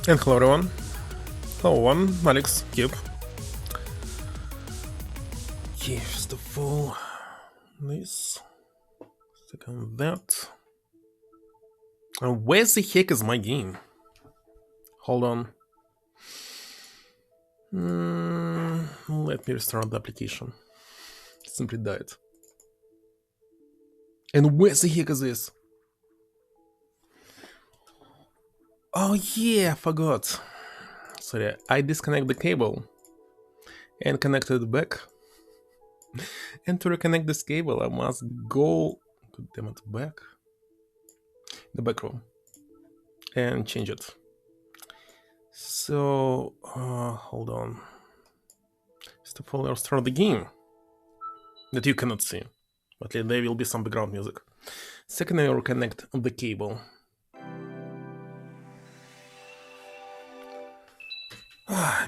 And hello everyone. Hello Alex, Cube. Okay, first of all, this. Second that. Where the heck is my game? Hold on. Let me restart the application. It simply died. And where the heck is this? Oh yeah, I forgot. Sorry, I disconnect the cable and connected it back. And to reconnect this cable, I must go, damn it, back, the back room, and change it. So, hold on. First of all, I'll start the game that you cannot see, but there will be some background music. Second, I will connect the cable.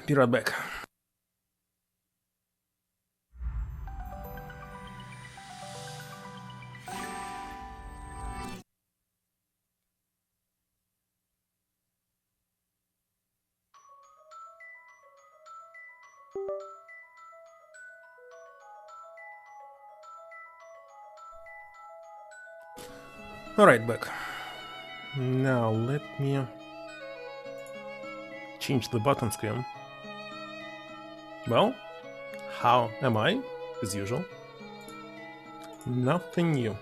Be right back. Alright, back. Now let me change the button screen. Well, how am I? As usual. Nothing new.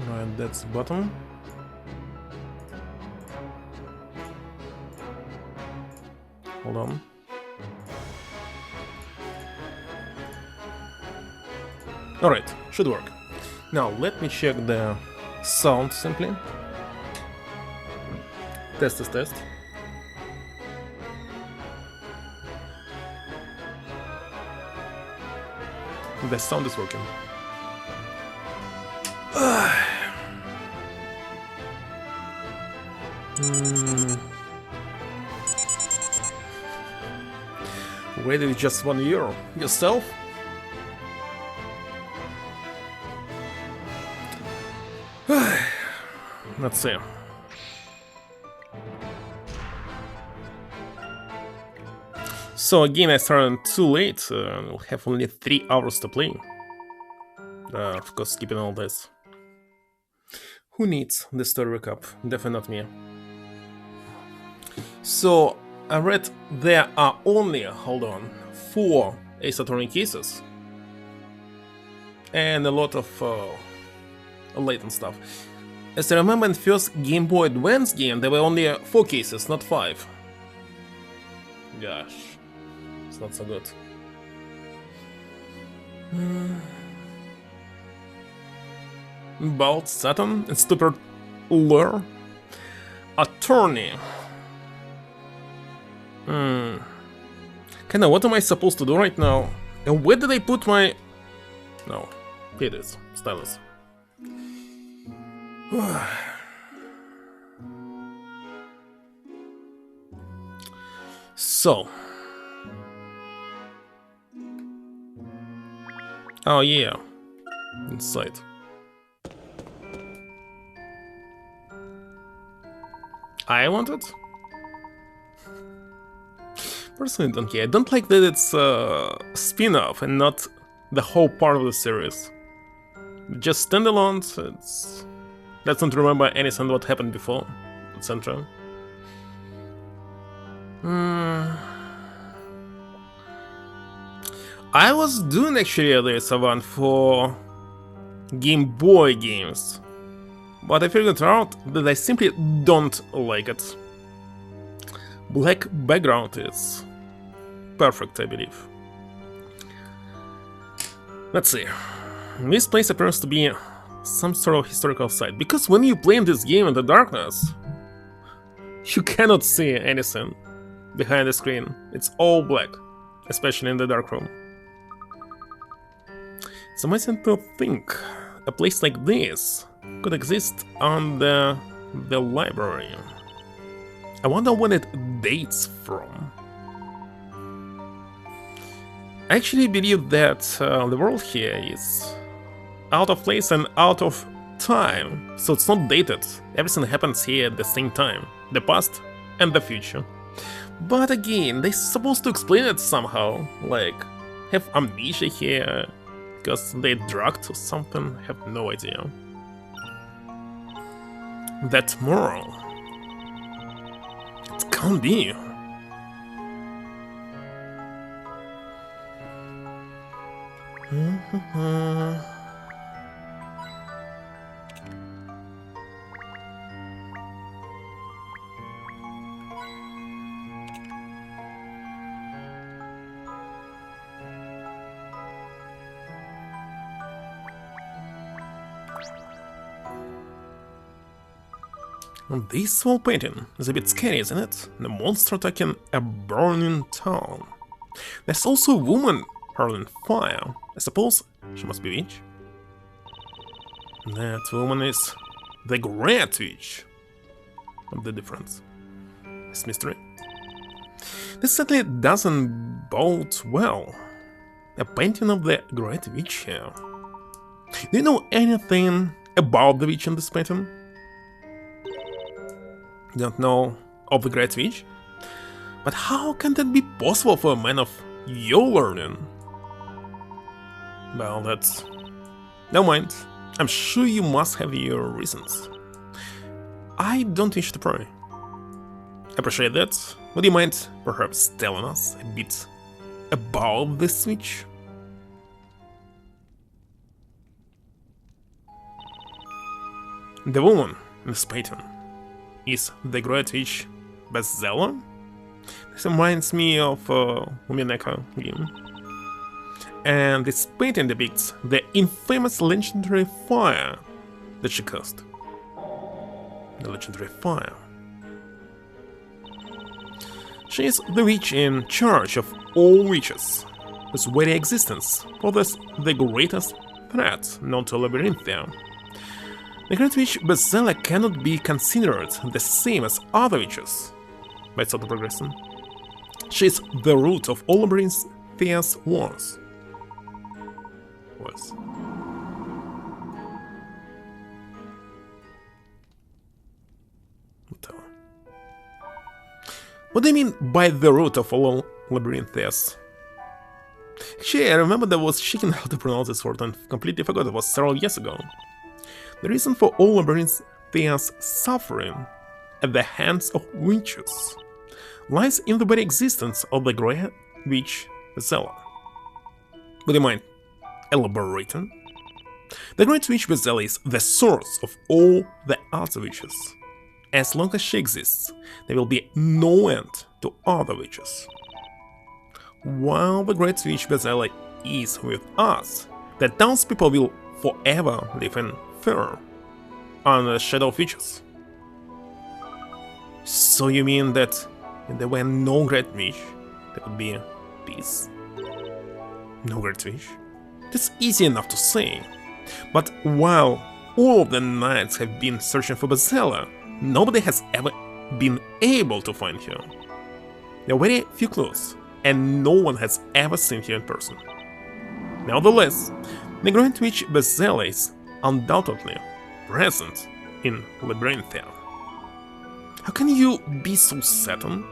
Right, that's the button. Hold on. Alright, should work. Now let me check the sound simply. Test. The sound is working. Waited just 1 year. Yourself? Let's see. So again, I started too late. We'll have only 3 hours to play. Of course, skipping all this. Who needs the story recap? Definitely not me. So I read there are only, hold on, 4 Ace Attorney cases. And a lot of Layton stuff. As I remember in the first Game Boy Advance game, there were only 4 cases, not 5. Gosh, it's not so good. Bolt, Saturn, and Stupid Lure. Attorney. Kinda, what am I supposed to do right now? And where did I put my... No, here it is, stylus. So. Oh yeah, inside. I want it? Personally, don't care. I don't like that it's a spin-off and not the whole part of the series. Just standalone, it's... Let's not remember anything what happened before, etc. I was doing actually this one for Game Boy games, but I figured out that I simply don't like it. Black background is perfect, I believe. Let's see. This place appears to be some sort of historical site, because when you play in this game in the darkness, you cannot see anything behind the screen. It's all black, especially in the dark room. It's amazing to think a place like this could exist on the library. I wonder when it dates from. I actually believe that the world here is out of place and out of time, so it's not dated. Everything happens here at the same time, the past and the future. But again, they're supposed to explain it somehow, like have amnesia here, because they're drugged or something, I have no idea. That moral, it can't be. This wall painting is a bit scary, isn't it? The monster attacking a burning town. There's also a woman hurling fire. I suppose she must be a witch. That woman is the Great Witch. What's the difference? It's mystery. This certainly doesn't bode well. A painting of the Great Witch here. Do you know anything about the witch in this painting? Don't know of the Great Witch? But how can that be possible for a man of your learning? Well, that's... never mind. I'm sure you must have your reasons. I don't wish to pry. Appreciate that. Would you mind perhaps telling us a bit about this witch? The woman in this painting is the Great Witch bestseller. This reminds me of Umineka game. And this painting depicts the infamous legendary fire that she caused. The legendary fire. She is the witch in charge of all witches, whose very existence poses the greatest threat known to Labyrinthia. The Great Witch Bestseller cannot be considered the same as other witches, by sort of progression. She is the root of all Labyrinthia's wars. Whatever. What do you mean by the root of all Labyrinthia's? Actually, I remember that I was checking how to pronounce this word and completely forgot it was several years ago. The reason for all Labyrinthia's suffering at the hands of witches lies in the very existence of the Great Witch Bestseller. Would you mind elaborating? The Great Witch Bestseller is the source of all the other witches. As long as she exists, there will be no end to other witches. While the Great Witch Bestseller is with us, the townspeople will forever live in fear under the shadow of witches. So you mean that if there were no Great Witch, there would be peace? No Great Witch? That's easy enough to say. But while all of the knights have been searching for Bestseller, nobody has ever been able to find her. There are very few clues, and no one has ever seen her in person. Nevertheless, the Great Witch Bestseller is undoubtedly present in Labyrinthia. How can you be so certain?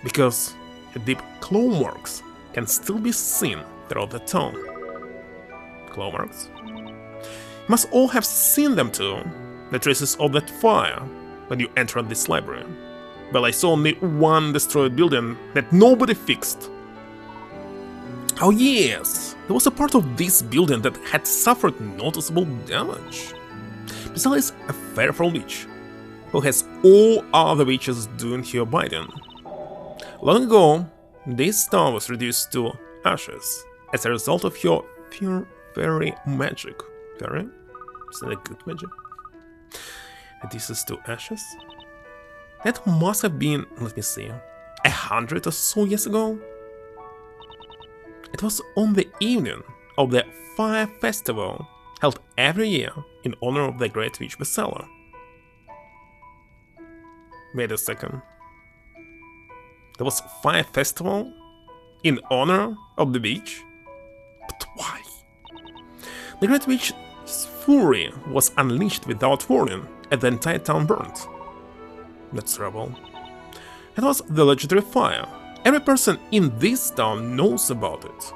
Because her deep claw marks can still be seen throughout the town. Claw marks? You must all have seen them too, the traces of that fire, when you entered this library. But I saw only one destroyed building that nobody fixed. Oh yes, there was a part of this building that had suffered noticeable damage. Bestseller is a fearful witch, who has all other witches doing her bidding. Long ago, this town was reduced to ashes as a result of her fairy magic. Fairy? Is that a good magic? Reduces to ashes? That must have been, let me see, 100 or so years ago? It was on the evening of the Fire Festival held every year in honor of the Great Witch Bestseller. Wait a second. There was a Fire Festival in honor of the witch? But why? The Great Witch's fury was unleashed without warning, and the entire town burned. That's terrible. It was the legendary fire. Every person in this town knows about it.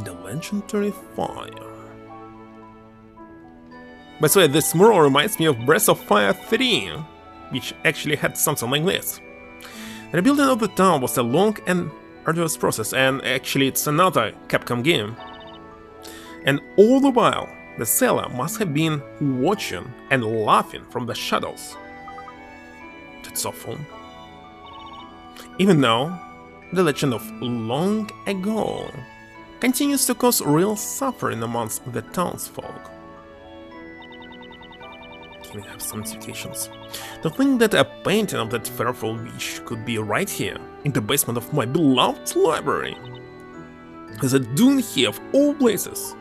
The legendary fire. By the way, this mural reminds me of Breath of Fire 3, which actually had something like this. The rebuilding of the town was a long and arduous process, and actually it's another Capcom game. And all the while, the seller must have been watching and laughing from the shadows. That's awful. Even now, the legend of long ago continues to cause real suffering amongst the townsfolk. Can we have some indications? To think that a painting of that fearful witch could be right here, in the basement of my beloved library. Is a dune here of all places.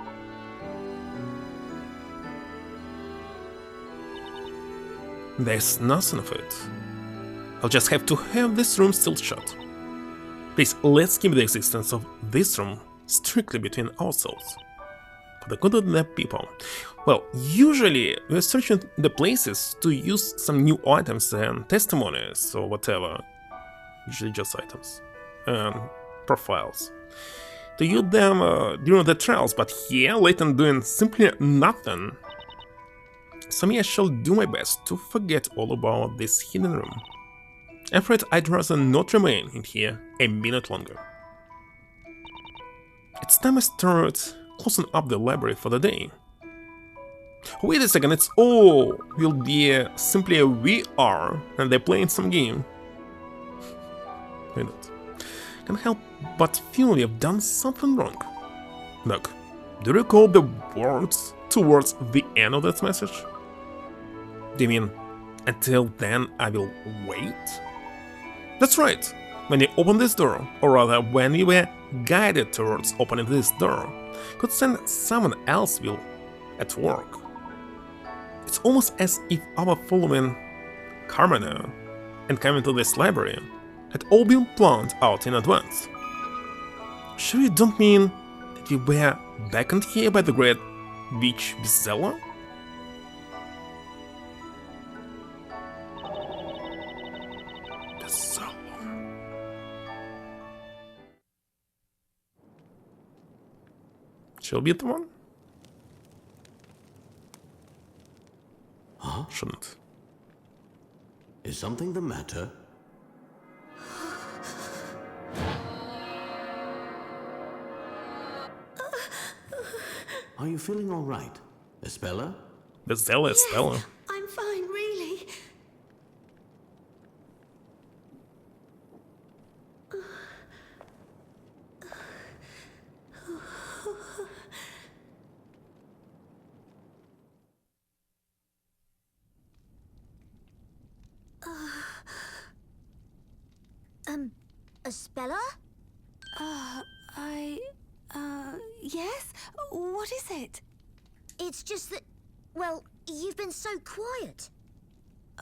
There's nothing of it. I'll just have to have this room still shut. Please, let's keep the existence of this room strictly between ourselves. For the good of the people. Well, usually we're searching the places to use some new items and testimonies or whatever. Usually just items. And profiles. To use them during the trials, but here Layton doing simply nothing. So me, I shall do my best to forget all about this hidden room. I'm afraid I'd rather not remain in here a minute longer. It's time I start closing up the library for the day. Wait a second, it's all will be simply a VR and they're playing some game. Why not? Can't help but feel you've done something wrong. Look, do you recall the words towards the end of that message? Do you mean, until then I will wait? That's right, when you open this door, or rather when you were guided towards opening this door, could send someone else will at work. It's almost as if our following Carmina and coming to this library had all been planned out in advance. Sure you don't mean that we were beckoned here by the great witch Bizella? She'll be the one? Huh? Shouldn't. Is something the matter? Are you feeling all right, Espella? Bizella, Estella. I'm fine, really. Espella? Yes? What is it? It's just that, well, you've been so quiet.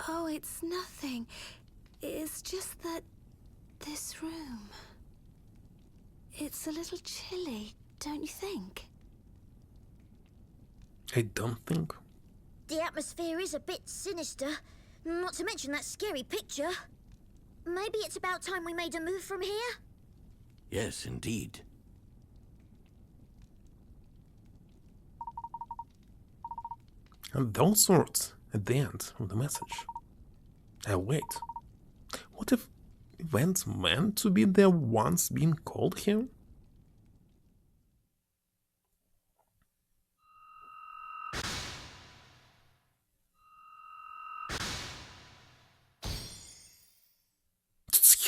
Oh, it's nothing. It's just that this room... It's a little chilly, don't you think? I don't think. The atmosphere is a bit sinister, not to mention that scary picture. Maybe it's about time we made a move from here? Yes, indeed. And those words at the end of the message. Wait. What if events meant to be there once being called here?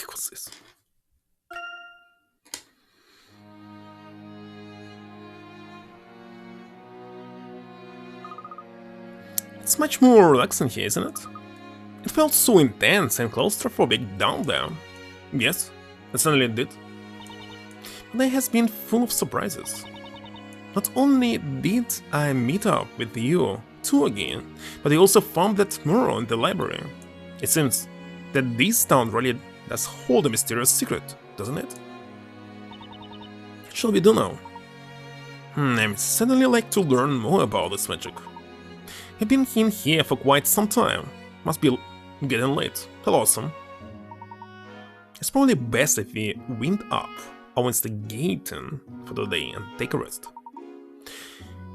What's this? It's much more relaxing here, isn't it? It felt so intense and claustrophobic down there. Yes, it certainly did. But it has been full of surprises. Not only did I meet up with you two again, but I also found that mural in the library. It seems that this town really does hold a mysterious secret, doesn't it? What shall we do now? I'd certainly like to learn more about this magic. I've been in here for quite some time. Must be getting late. Hello, Sam. It's probably best if we wind up our investigating for the day and take a rest.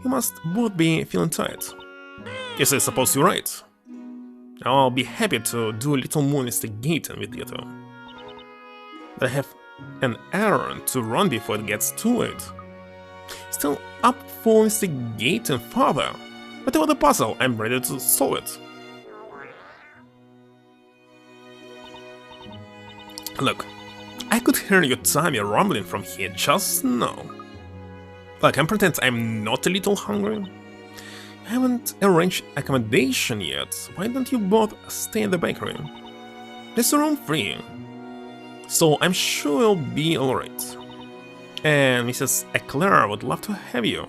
You must both be feeling tired. Yes, I suppose you're right. I'll be happy to do a little more investigating with you two. But I have an errand to run before it gets too late. Still up for investigating further. Whatever the puzzle, I'm ready to solve it. Look, I could hear your tummy rumbling from here just now. Look, I'm pretend I'm not a little hungry. I haven't arranged accommodation yet. Why don't you both stay in the bakery? There's a room free, so I'm sure you'll be alright. And Mrs. Eclair would love to have you.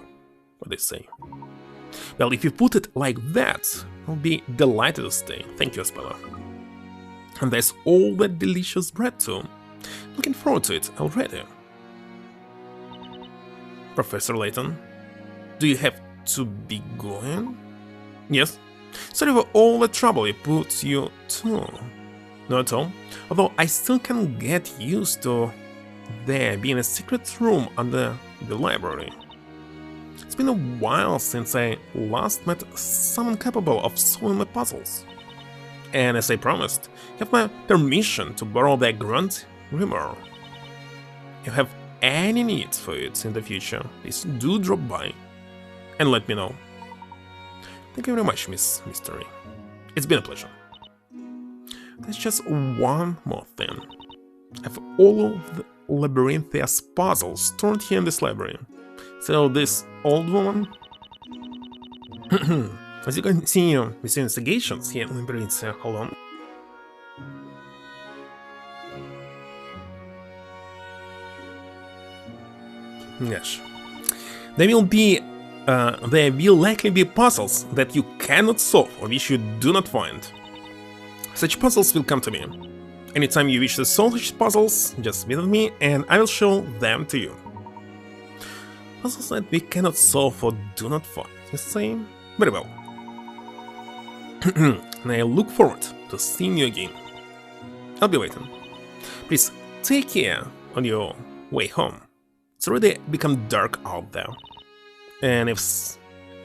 What they say? Well, if you put it like that, I'll be delighted to stay. Thank you, Speller. And there's all that delicious bread too. Looking forward to it already. Professor Layton, do you have to be going? Yes. Sorry for all the trouble it puts you to. Not at all. Although I still can get used to there being a secret room under the library. It's been a while since I last met someone capable of solving my puzzles. And as I promised, you have my permission to borrow that grunt rumor. If you have any need for it in the future, please do drop by and let me know. Thank you very much, Miss Mystery. It's been a pleasure. There's just one more thing. I have all of the Labyrinthia's puzzles stored here in this library. So this old woman... As you can see, with investigations here in Labyrinthian, hold on. Yes. There will likely be puzzles that you cannot solve or which you do not find. Such puzzles will come to me. Anytime you wish to solve such puzzles, just visit me and I will show them to you. Puzzles that we cannot solve or do not find, you say? Very well. And I look forward to seeing you again. I'll be waiting. Please take care on your way home. It's already become dark out there. And if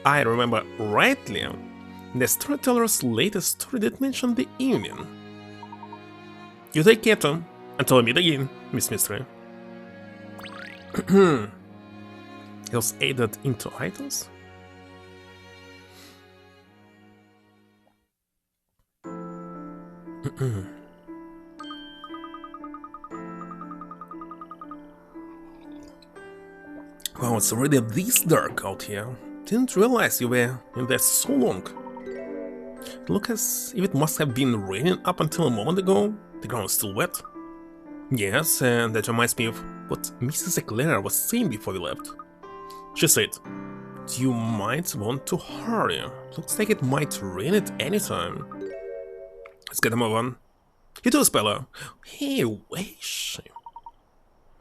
I remember rightly, the storyteller's latest story did mention the evening. You take care, Tom. Until I meet again, Miss Mystery. It was added into items? Wow, it's already this dark out here. Didn't realize you were in there so long. Look as if it must have been raining up until a moment ago. The ground is still wet. Yes, and that reminds me of what Mrs. Eclair was saying before we left. She said, you might want to hurry. Looks like it might rain at any time. Let's get a move on. You too, Speller. Hey, where is she?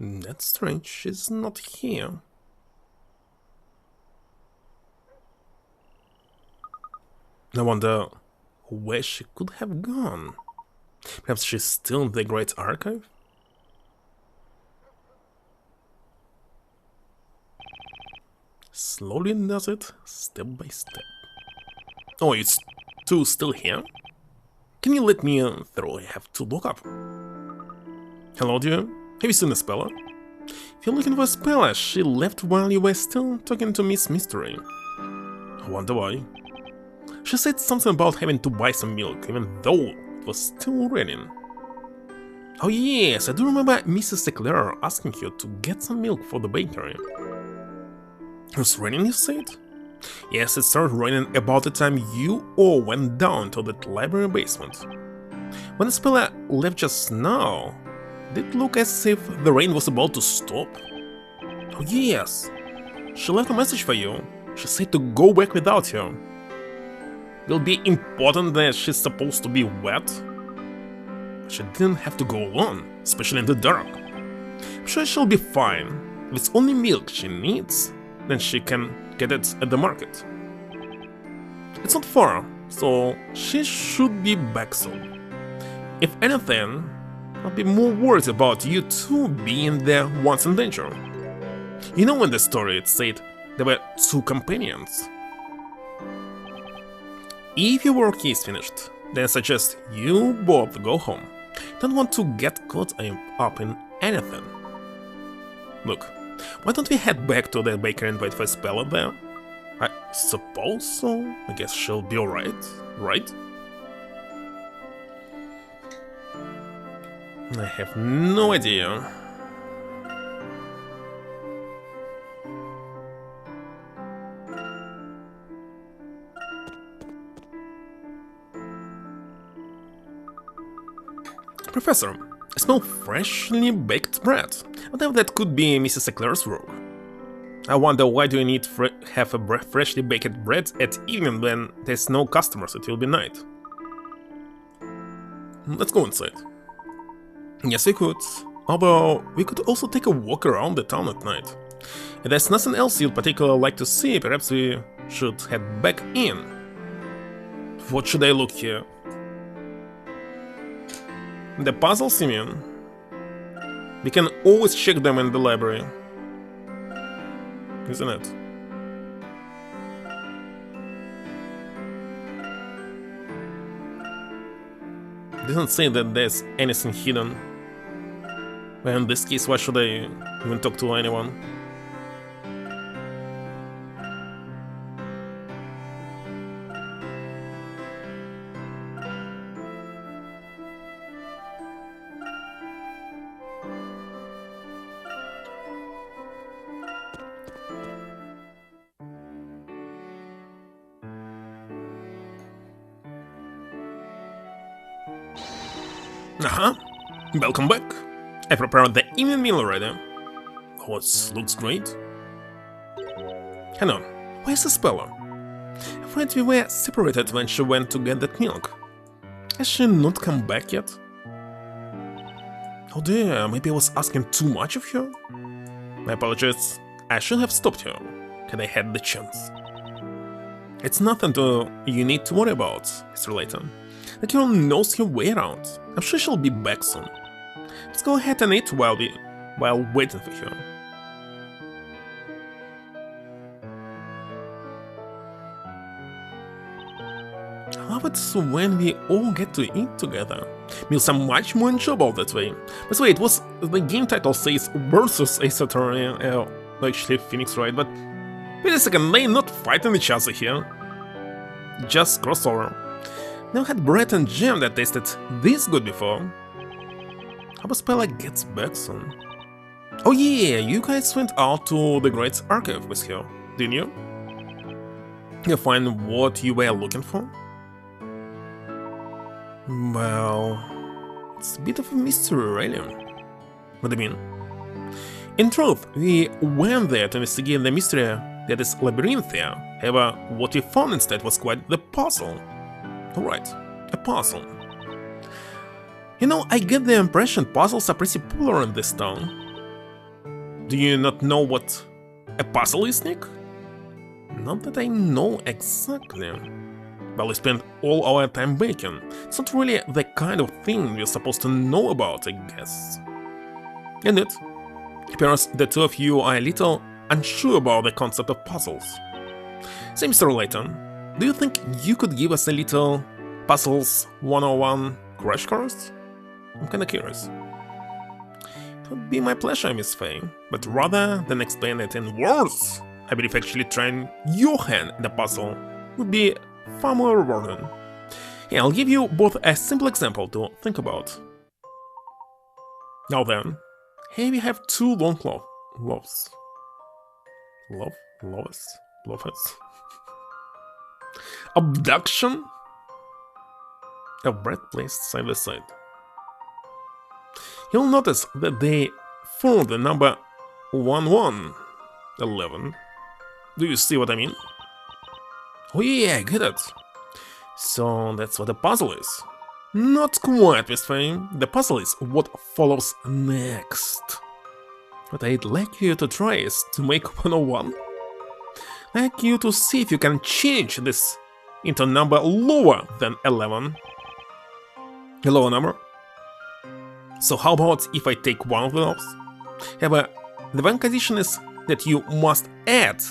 That's strange, she's not here. I wonder where she could have gone. Perhaps she's still in the Great Archive? Slowly does it, step by step. Oh, it's two still here? Can you let me through? I have to look up. Hello, dear. Have you seen a Speller? If you're looking for a Speller, she left while you were still talking to Miss Mystery. I wonder why. She said something about having to buy some milk, even though it was still raining. Oh yes, I do remember Mrs. Eclair asking you to get some milk for the bakery. It was raining, you said? Yes, it started raining about the time you all went down to that library basement. When the Speller left just now, did it look as if the rain was about to stop? Oh yes, she left a message for you. She said to go back without you. Will be important that she's supposed to be wet? She didn't have to go alone, especially in the dark. I'm sure she'll be fine. If it's only milk she needs, and she can get it at the market. It's not far, so she should be back soon. If anything, I'll be more worried about you two being there once in danger. You know, in the story it said there were two companions. If your work is finished, then I suggest you both go home. Don't want to get caught up in anything. Look, why don't we head back to the bakery and wait for Spella there? I suppose so. I guess she'll be alright, right? I have no idea. Professor, I smell freshly baked bread. Whatever that could be Mrs. Eclair's work. I wonder why do you need have a freshly baked bread at evening when there's no customers, it will be night. Let's go inside. Yes, we could. Although, we could also take a walk around the town at night. If there's nothing else you'd particularly like to see, perhaps we should head back in. What should I look here? The puzzles, you mean? We can always check them in the library. Isn't it? Doesn't say that there's anything hidden. Well, in this case, why should I even talk to anyone? Welcome back. I prepared the evening meal already. Oh, it looks great. Hang on, where's Spella? Afraid we were separated when she went to get that milk. Has she not come back yet? Oh dear, maybe I was asking too much of her? My apologies, I should have stopped her, had I had the chance. It's nothing you need to worry about, Mr. Layton. The girl knows her way around. I'm sure she'll be back soon. Let's go ahead and eat while waiting for her. I love it when we all get to eat together. Meals are much more enjoyable that way. By the way, it was the game title says versus a Saturn, actually Phoenix Wright, but wait a second, they're not fighting each other here. Just crossover. Never had bread and jam that tasted this good before. How about Spella gets back soon? Oh yeah, you guys went out to the Great Archive with her, didn't you? You find what you were looking for? Well, it's a bit of a mystery, really. What do you mean? In truth, we went there to investigate the mystery that is labyrinth there. However, what we found instead was quite the puzzle. Alright, a puzzle. You know, I get the impression puzzles are pretty popular in this town. Do you not know what a puzzle is, Nick? Not that I know exactly. Well, we spent all our time baking. It's not really the kind of thing we're supposed to know about, I guess. And it appears the two of you are a little unsure about the concept of puzzles. So, Mr. Layton, do you think you could give us a little Puzzles 101 crash course? I'm kinda curious. It would be my pleasure, Miss Faye, but rather than explain it in words, I believe actually trying your hand at the puzzle would be far more rewarding. Yeah, I'll give you both a simple example to think about. Now then, here we have two long loaves. Loaves? Abduction of bread placed side by side. You'll notice that they form the number 1111. Do you see what I mean? Oh yeah, I get it. So that's what the puzzle is. Not quite, Miss Faye. The puzzle is what follows next. What I'd like you to try is to make 101. I'd like you to see if you can change this into a number lower than 11. A lower number. So how about if I take one of those? However, the one condition is that you must add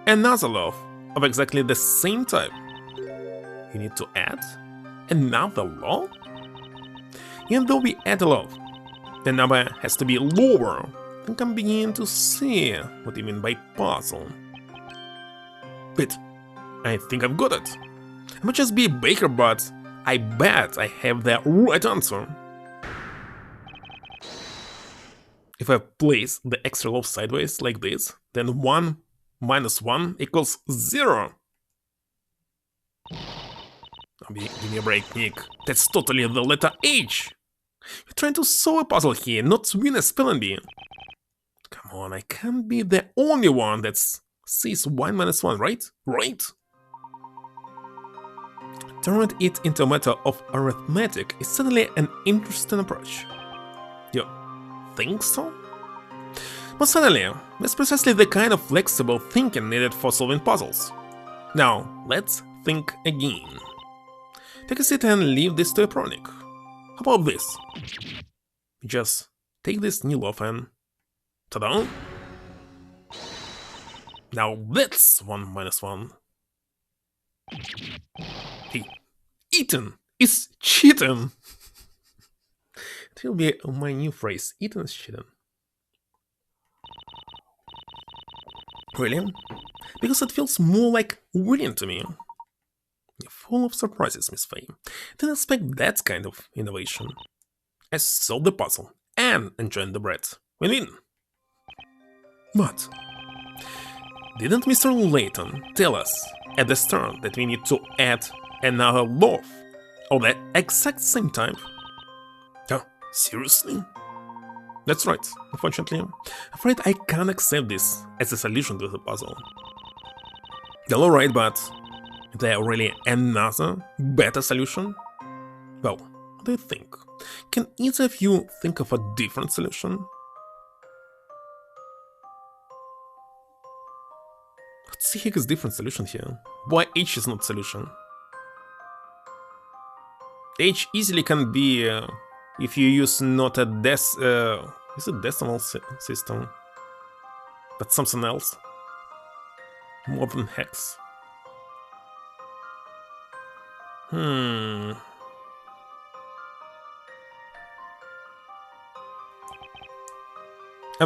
another love of exactly the same type. You need to add another love? Even though we add a love, the number has to be lower. I think I'm beginning to see what you mean by puzzle. Wait, I think I've got it. I might just be a baker, but I bet I have the right answer. If I place the extra love sideways like this, then 1 minus 1 equals 0. Give me a break, Nick. That's totally the letter H. You're trying to solve a puzzle here, not win a spelling bee. Come on, I can't be the only one that sees 1 minus 1, right? Right? Turning it into a matter of arithmetic is certainly an interesting approach. You think so? But certainly, that's precisely the kind of flexible thinking needed for solving puzzles. Now, let's think again. Take a seat and leave this to a pronic. How about this? Just take this new loaf and... ta-da! Now that's 1 minus 1. Hey, eating is cheating! It will be my new phrase, eating is cheating. Really? Because it feels more like winning to me. You're full of surprises, Miss Faye. Didn't expect that kind of innovation. I solved the puzzle and enjoyed the bread. Win-win. But didn't Mr. Layton tell us at the start that we need to add another loaf of the exact same type? Oh, seriously? That's right, unfortunately. I'm afraid I can't accept this as a solution to the puzzle. You're alright, but is there really another, better solution? Well, what do you think? Can either of you think of a different solution? What the heck is different solution here? Why H is not solution? H easily can be if you use not a is it decimal system? But something else. More than hex. I'm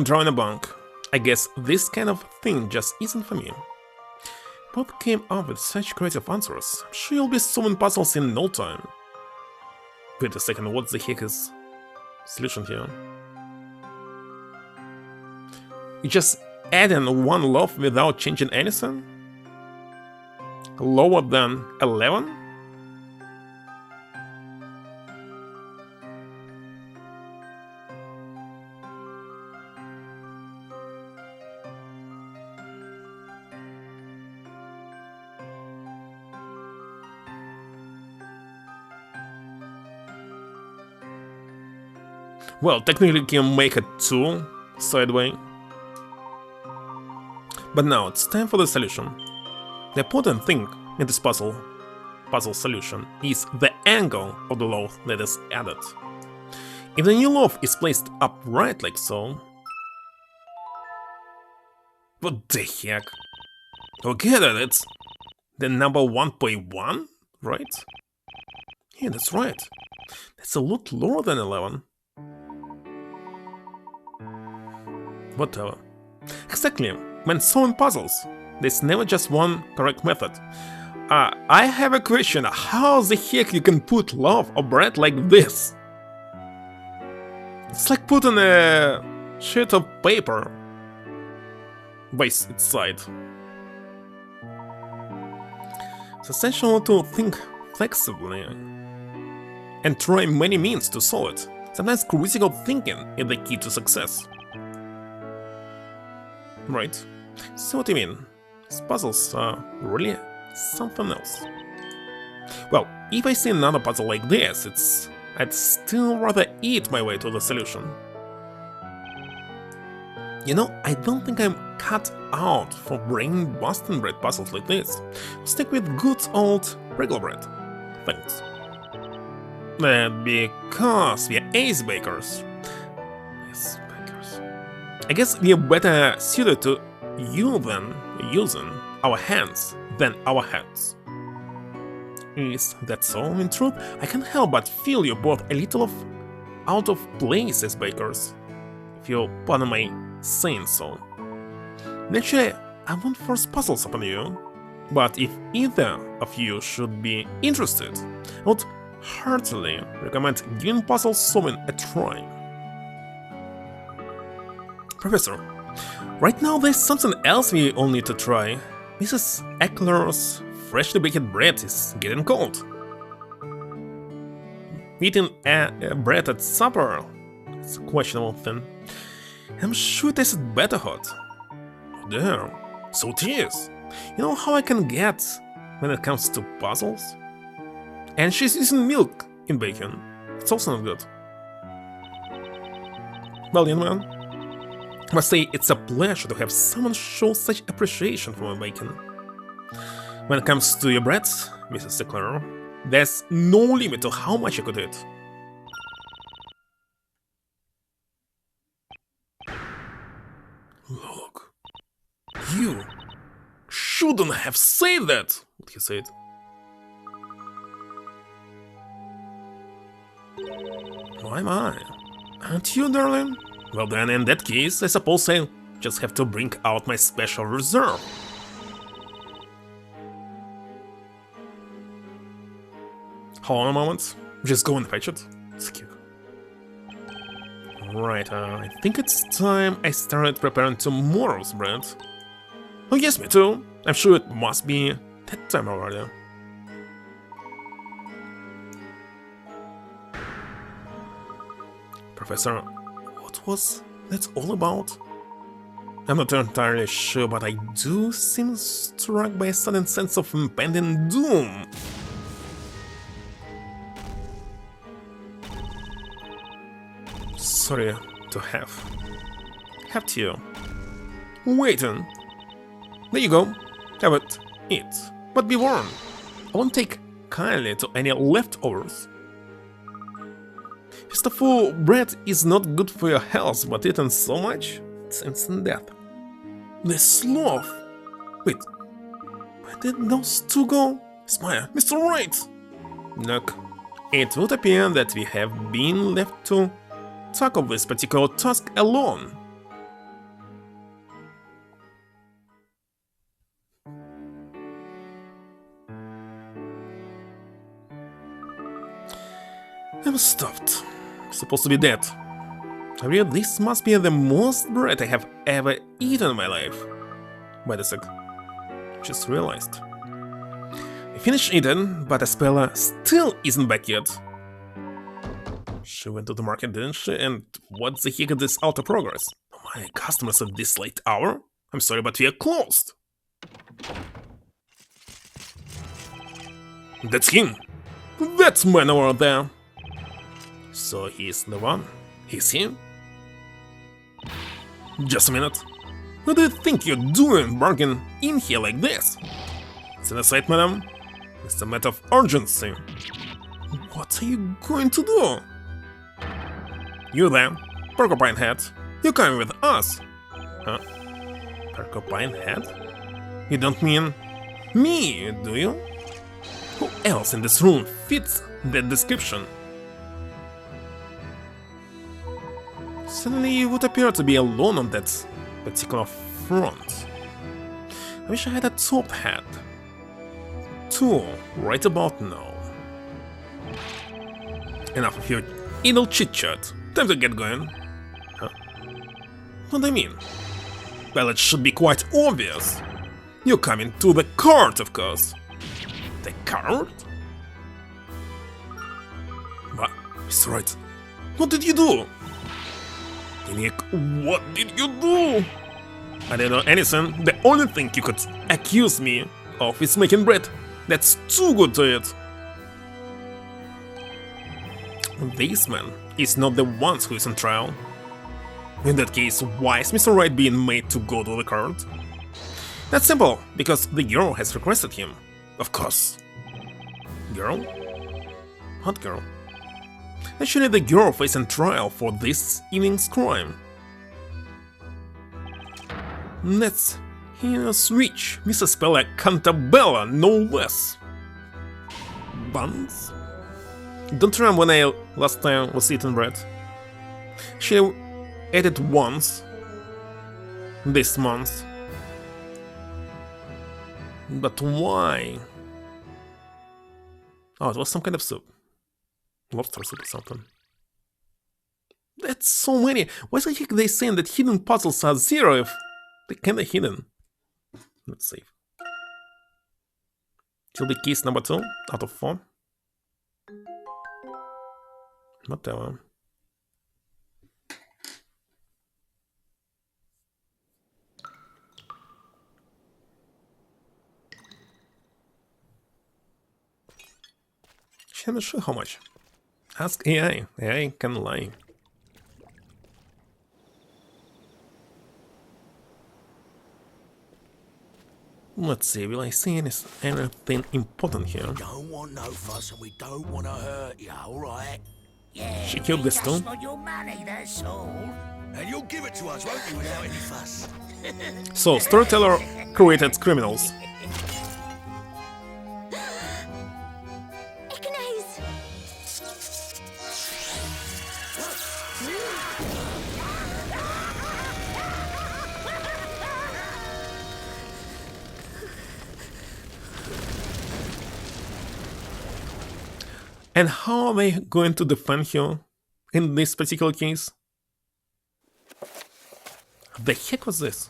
drawing a blank. I guess this kind of thing just isn't for me. Both came up with such creative answers. I'm sure you'll be solving puzzles in no time. Wait a second, what the heck is solution here? You just add in one loaf without changing anything? Lower than 11? Well, technically you can make it 2 sideways. But now it's time for the solution. The important thing in this puzzle solution is the angle of the loaf that is added. If the new loaf is placed upright like so... What the heck? Okay, then it's the number 1.1, right? Yeah, that's right. That's a lot lower than 11. Whatever. Exactly. When solving puzzles, there's never just one correct method. I have a question. How the heck you can put loaf or bread like this? It's like putting a sheet of paper by its side. It's essential to think flexibly and try many means to solve it. Sometimes critical thinking is the key to success. Right. So what do you mean? These puzzles are really something else. Well, if I see another puzzle like this, I'd still rather eat my way to the solution. You know, I don't think I'm cut out for bringing Boston bread puzzles like this. I'll stick with good old regular bread. Thanks. Because we're ace bakers. Ace bakers. I guess we're better suited to you than using our hands than our heads. Is that so? In truth, I can't help but feel you both a little out of place as bakers, if you'll pardon my saying so. Naturally, I won't force puzzles upon you, but if either of you should be interested, I would heartily recommend giving puzzle solving a try. Professor, right now there's something else we all need to try. Mrs. Eckler's freshly baked bread is getting cold. Eating bread at supper is a questionable thing. I'm sure it tastes better hot. Oh dear, so it is. You know how I can get when it comes to puzzles? And she's using milk in baking. It's also not good. Well, young man, I must say it's a pleasure to have someone show such appreciation for my baking. When it comes to your bread, Mrs. Eckler, there's no limit to how much you could eat. Look, you shouldn't have said that, he said. Why am I? Aren't you, darling? Well then, in that case, I suppose I'll just have to bring out my special reserve. Hold on a moment, just go and fetch it. It's cute. Right, I think it's time I started preparing tomorrow's bread. Oh yes, me too. I'm sure it must be that time already. Professor, what was that all about? I'm not entirely sure, but I do seem struck by a sudden sense of impending doom. Sorry to have to. Waiting. There you go. Have it. Eat. But be warned. I won't take kindly to any leftovers. First of all, bread is not good for your health, but eating so much, it's instant death. The sloth. Wait. Where did those two go? Smile, Mr. Wright. Look, it would appear that we have been left to tackle this particular task alone. I'm stuffed. Supposed to be dead. I real this must be the most bread I have ever eaten in my life. Wait a sec. Just realized. I finished eating, but Espella still isn't back yet. She went to the market, didn't she? And what the heck is this out of progress? Oh my, customers at this late hour? I'm sorry, but we are closed. That's him! That man over there! So he's the one? He's him? Just a minute. What do you think you're doing barging in here like this? It's an aside, madam. It's a matter of urgency. What are you going to do? You there, Porcupine Head. You're coming with us. Huh? Porcupine Head? You don't mean me, do you? Who else in this room fits that description? Suddenly you would appear to be alone on that particular front. I wish I had a top hat. Two, right about now. Enough of your idle chit-chat. Time to get going. Huh? What do I mean? Well, it should be quite obvious. You're coming to the cart, of course. The cart? What? Mr. Wright, what did you do? Nick, what did you do? I don't know anything. The only thing you could accuse me of is making bread that's too good to eat. This man is not the one who is on trial. In that case, why is Mr. Wright being made to go to the court? That's simple, because the girl has requested him. Of course. Girl? What girl? Actually, the girl facing trial for this evening's crime. That's his witch, Mrs. Bella Cantabella, no less. Buns? Don't remember when I last time was eating bread. She ate it once this month. But why? Oh, it was some kind of soup. Lobster soup or something. That's so many. Why the heck are they saying that hidden puzzles are 0 if they're kinda hidden? Let's see. It'll be case number 2 out of 4. Whatever. I'm not sure how much. Ask AI. AI can lie. Let's see, will I see anything important here? Don't want no fuss and we don't want to hurt you, alright? Yeah, She killed the stone? for your money, that's all. And you'll give it to us, won't you, without any fuss? So, storyteller created criminals. And how are they going to defend her in this particular case? The heck was this?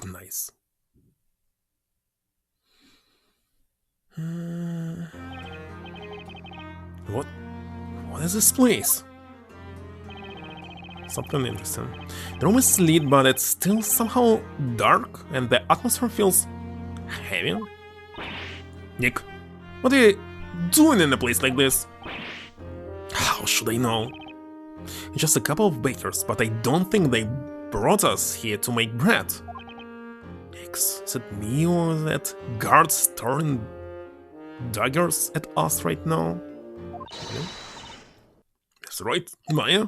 Nice. What is this place? Something interesting. The room is lit, but it's still somehow dark, and the atmosphere feels heavy. Nick, what are you doing in a place like this? How should I know? Just a couple of bakers, but I don't think they brought us here to make bread. Is it me or that guard staring daggers at us right now? That's right, Maya.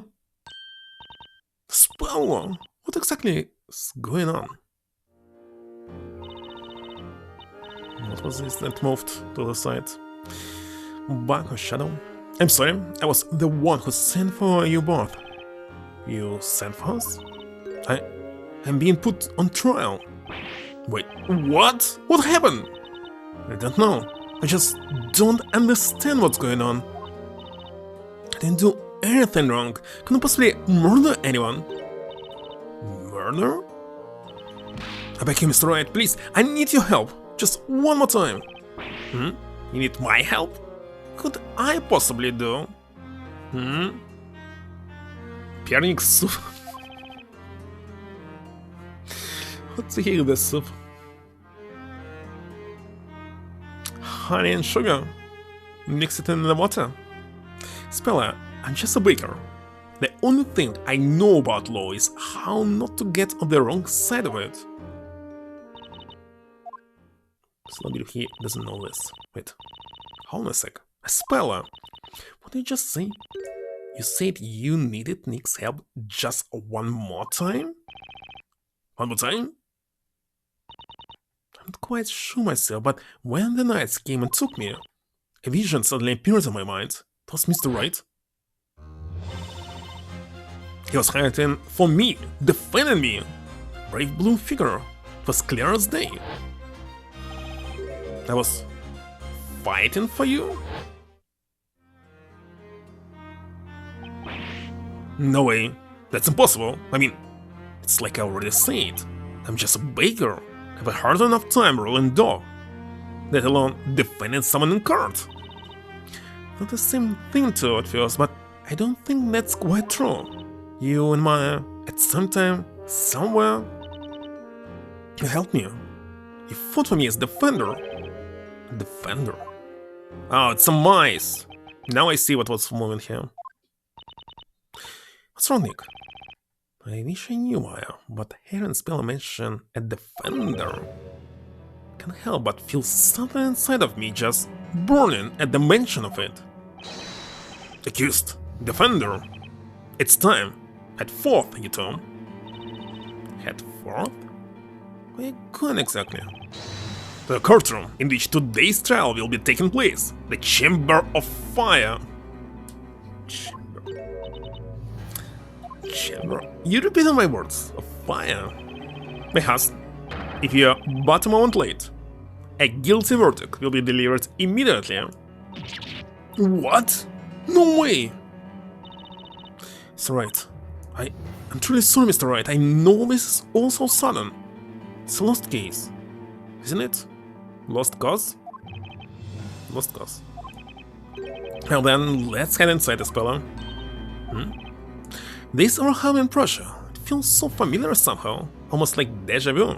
Spell! What exactly is going on? What was this that moved to the side? Bug or shadow? I'm sorry, I was the one who sent for you both. You sent for us? I'm being put on trial. Wait, what? What happened? I don't know. I just don't understand what's going on. I didn't do anything wrong. Couldn't possibly murder anyone. Murder? I beg you, Mr. Wright, please, I need your help. Just one more time. You need my help? Could I possibly do? Перник soup. What the heck is this soup? Honey and sugar. Mix it in the water. Speller, I'm just a baker. The only thing I know about law is how not to get on the wrong side of it. Slobby, he doesn't know this. Wait, hold on a sec. Speller, what did you just say? You said you needed Nick's help just one more time? One more time? I'm not quite sure myself, but when the knights came and took me, a vision suddenly appeared in my mind. It was Mr. Wright. He was fighting for me, defending me. Brave blue figure. It was clear as day. I was fighting for you? No way. That's impossible. I mean, it's like I already said. I'm just a baker. I have a hard enough time rolling dough, let alone defending someone in court. Not the same thing too at first, but I don't think that's quite true. You and Maya, at some time, somewhere, you helped me. You fought for me as defender. Defender? Oh, it's some mice! Now I see what was moving here. What's wrong, Nick? I wish I knew why, but hearing Spell mention a defender can't help but feel something inside of me just burning at the mention of it. Accused, defender. It's time. Head forth, you two. Head forth? Where are you going exactly? To the courtroom in which today's trial will be taking place. The Chamber of Fire. Chamber. You repeated my words. Of fire. My host, if you're but a moment late, a guilty verdict will be delivered immediately. What? No way! Mr. Wright, I'm truly sorry, Mr. Wright. I know this is all so sudden. It's a lost case, isn't it? Lost cause? Lost cause. Well then, let's head inside the speller. This our home in Prussia. It feels so familiar somehow, almost like deja vu.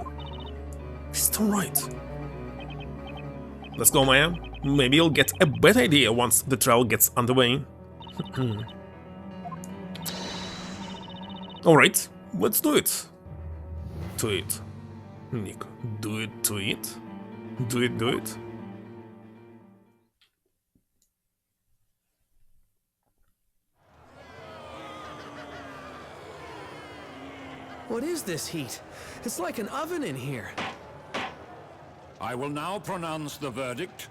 Mr. Wright. Let's go, Maya. Maybe you'll get a better idea once the trial gets underway. Alright, let's do it. To it. Nick, do it to it. Do it, do it. What is this heat? It's like an oven in here. I will now pronounce the verdict.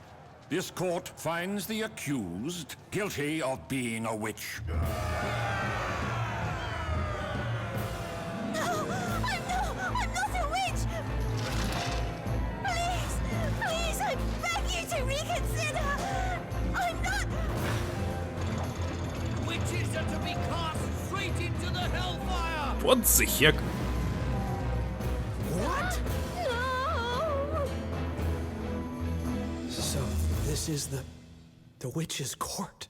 This court finds the accused guilty of being a witch. No! I'm not a witch! Please, I beg you to reconsider! I'm not... Witches are to be cast straight into the hellfire! What the heck? What? No! So, this is the witch's court.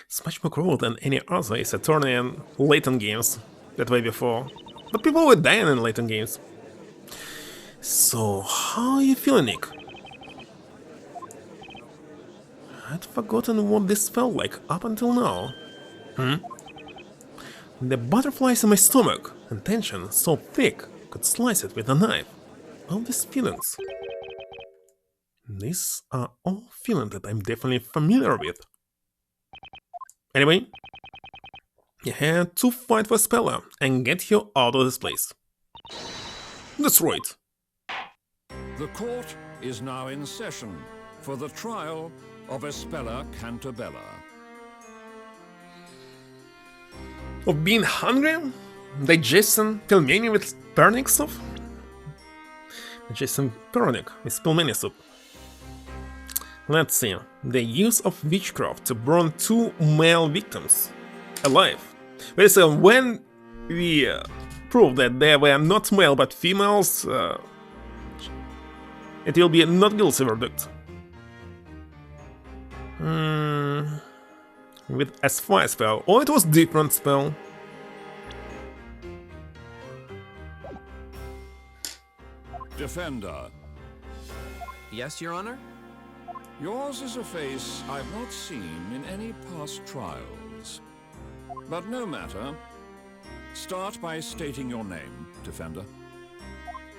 It's much more cruel than any other Ace Attorney and Layton games that way before. But people were dying in Layton games. So, how are you feeling, Nick? I'd forgotten what this felt like up until now. The butterflies in my stomach and tension so thick could slice it with a knife. All these feelings. These are all feelings that I'm definitely familiar with. Anyway, you had to fight for Speller and get you out of this place. That's right. The court is now in session for the trial of Espella Cantabella. Of being hungry? Digestion pelmeni with pernic soup? Digestion pernic with pelmeni soup. Let's see. The use of witchcraft to burn 2 male victims alive. Wait a second, when we prove that they were not male but females, it will be a not guilty verdict. With a spy spell. Oh, it was different spell. Defender, Yes, Your Honor? yours is a face I've not seen in any past trials. But no matter. Start by stating your name, Defender.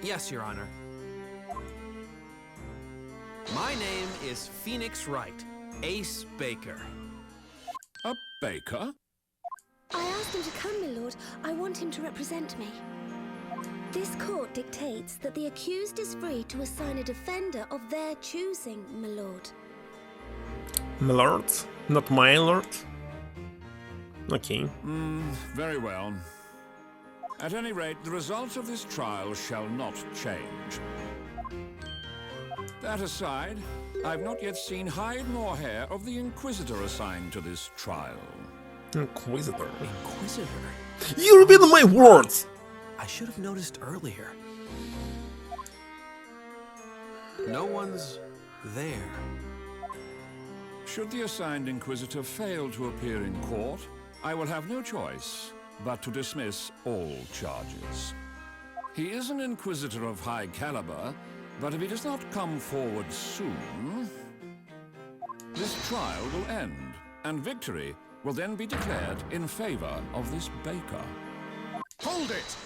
Yes, Your Honor. My name is Phoenix Wright, Ace Baker. A baker? I asked him to come, my lord. I want him to represent me. This court dictates that the accused is free to assign a defender of their choosing, my lord. My lord, not my lord. Okay. Very well. At any rate, the result of this trial shall not change. That aside, I've not yet seen hide nor hair of the Inquisitor assigned to this trial. Inquisitor. Inquisitor? You repeated my words! I should have noticed earlier. No one's there. Should the assigned Inquisitor fail to appear in court, I will have no choice but to dismiss all charges. He is an Inquisitor of high caliber, but if he does not come forward soon... this trial will end, and victory will then be declared in favor of this baker. Hold it!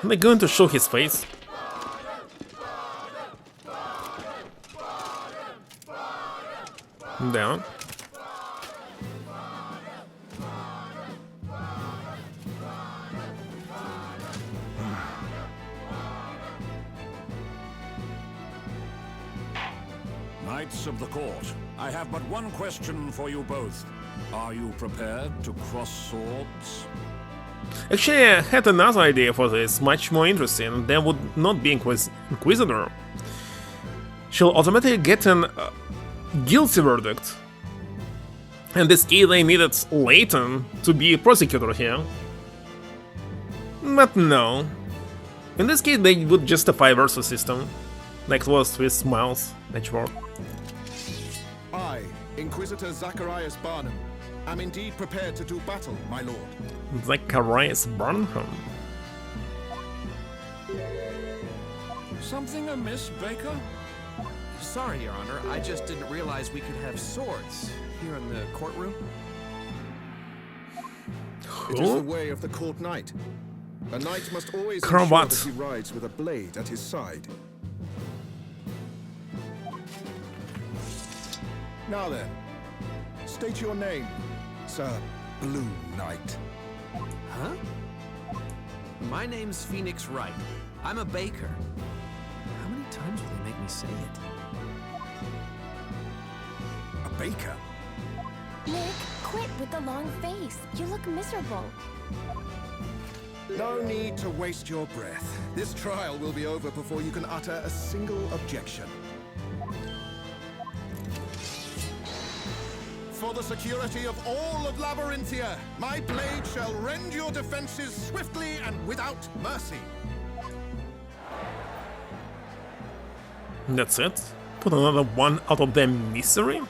Are they going to show his face? Down. Knights of the court, I have but one question for you both. Are you prepared to cross swords? Actually, I had another idea for this, much more interesting. There would not be Inquisitor. She'll automatically get an guilty verdict. In this case, they needed Layton to be a prosecutor here. But no. In this case, they would justify versus system, like it was with Smiles, Network. I, Inquisitor Zacharias Barnum, am indeed prepared to do battle, my lord. Zacharias Barnum. Something amiss, Baker? Sorry, Your Honor, I just didn't realize we could have swords here in the courtroom. It is the way of the court knight. A knight must always Cravat. ensure that he rides with a blade at his side. Now then, state your name, Sir Blue Knight. Huh? My name's Phoenix Wright. I'm a baker. How many times will they make me say it? A baker? Nick, quit with the long face. You look miserable. No need to waste your breath. This trial will be over before you can utter a single objection. For the security of all of Labyrinthia, my blade shall rend your defenses swiftly and without mercy. That's it? Put another one out of their misery?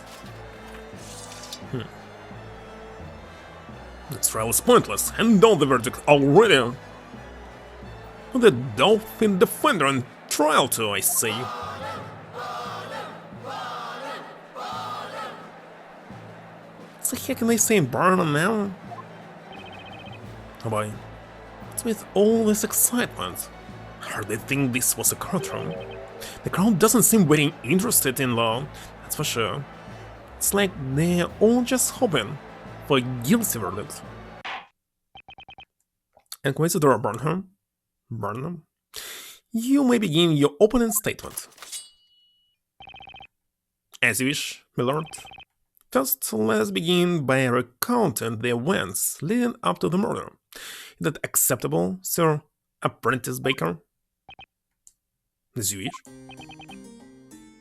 This trial is pointless. Hand down the verdict already. The Dolphin Defender on trial too, I see. What the heck can they say Barnum now? Oh boy. What's with all this excitement? I hardly think this was a courtroom. The crowd doesn't seem very interested in law, that's for sure. It's like they're all just hoping for a guilty verdict. Inquisitor Barnum, you may begin your opening statement. As you wish, my lord. First, let us begin by recounting the events leading up to the murder. Is that acceptable, Sir Apprentice Baker? As you wish.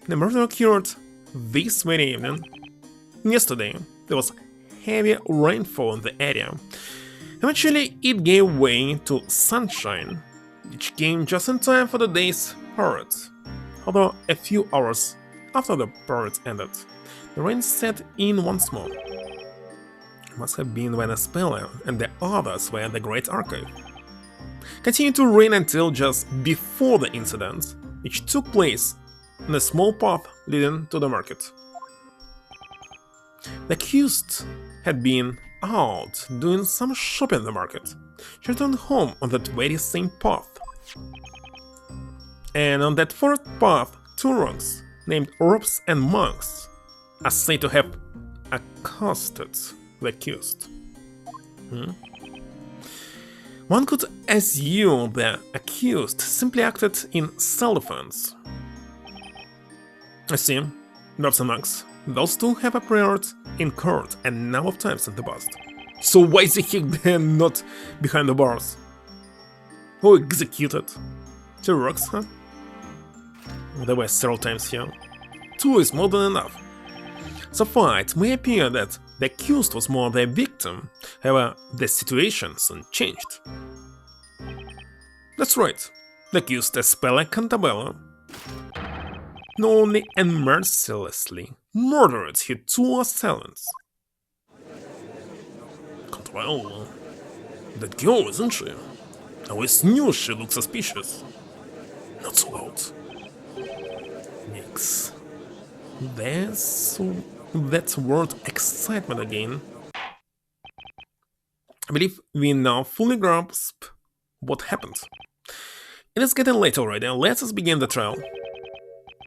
The murder occurred this very evening. Yesterday, there was heavy rainfall in the area. Eventually, it gave way to sunshine, which came just in time for the day's parade. Although a few hours after the parade ended, the rain set in once more. It must have been when Speller and the others were in the Great Archive. Continued to rain until just before the incident, which took place on a small path leading to the market. The accused had been out doing some shopping in the market. She returned home on that very same path. And on that fourth path, two monks named Ropes and Monks are said to have accosted the accused. One could assume the accused simply acted in self-defense. I see, Ropes and Monks. Those two have appeared in court a number of times in the past. So why the heck they're not behind the bars? Who executed? 2 rocks, huh? There were several times here. 2 is more than enough. So far, it may appear that the accused was more the victim, however, the situation soon changed. That's right, the accused is Spella Cantabella. Not only and mercilessly murdered his 2 assailants, Well, that girl, isn't she? I always knew she looked suspicious. Not so loud. Yikes. That's word excitement again. I believe we now fully grasp what happened. It is getting late already, let us begin the trial.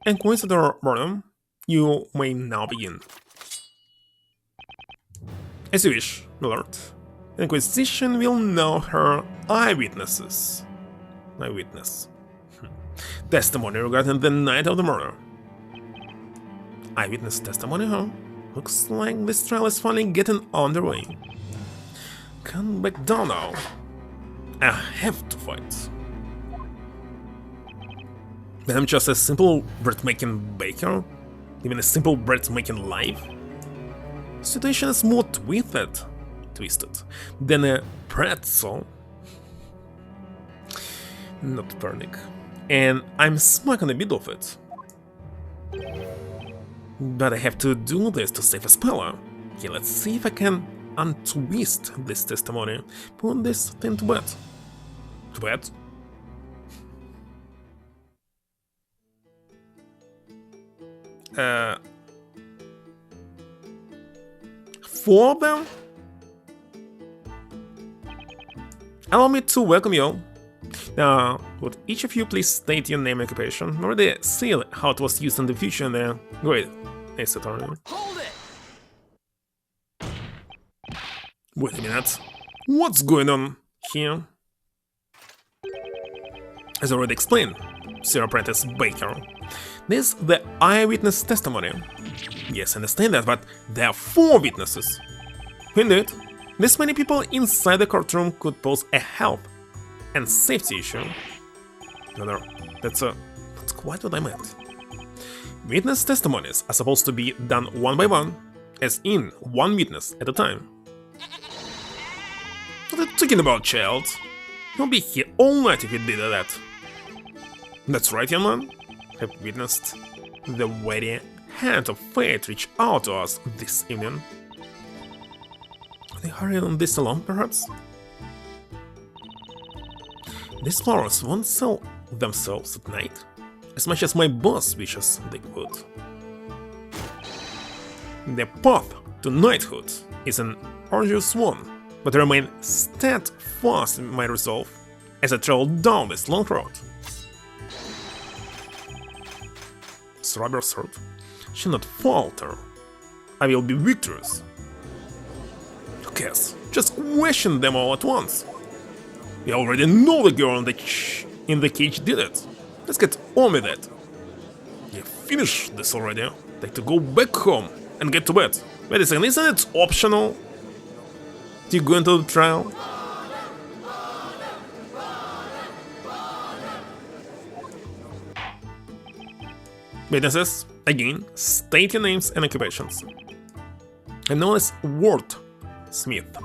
Inquisitor Burnham, you may now begin. As you wish, my lord. Inquisition will know her eyewitnesses. Eyewitness. Testimony regarding the night of the murder. Eyewitness testimony, huh? Looks like this trial is finally getting underway. Can't back down now. I have to fight. But I'm just a simple bread-making baker? Even a simple bread-making life? The situation is more twisted than a pretzel. Not panic. And I'm smack in the middle of it. But I have to do this to save a speller. Okay, let's see if I can untwist this testimony. Put this thing to bed. To bed? Four of them? Allow me to welcome you all. Now, would each of you please state your name and occupation? Already see how it was used in the future there. Great, Ace Attorney. Hold it! Wait a minute. What's going on here? As already explained, Sir Apprentice Baker. This is the eyewitness testimony. Yes, I understand that, but there are 4 witnesses. Indeed, this many people inside the courtroom could pose a health and safety issue. No, that's quite what I meant. Witness testimonies are supposed to be done one by one, as in one witness at a time. What are you talking about, child? You'll be here all night if you did that. That's right, young man. Have witnessed the very hand of fate reach out to us this evening. Are they hurrying on this alone, perhaps? These flowers won't sell themselves at night, as much as my boss wishes they would. The path to knighthood is an arduous one, but I remain steadfast in my resolve as I travel down this long road. Rubber sword shall not falter. I will be victorious. Who cares? Just question them all at once. We already know the girl in the cage did it. Let's get on with it. You finished this already. Like to go back home and get to bed. Wait a second, isn't it optional? Do you go into the trial? Witnesses, again, state your names and occupations. I'm known as Ward Smith.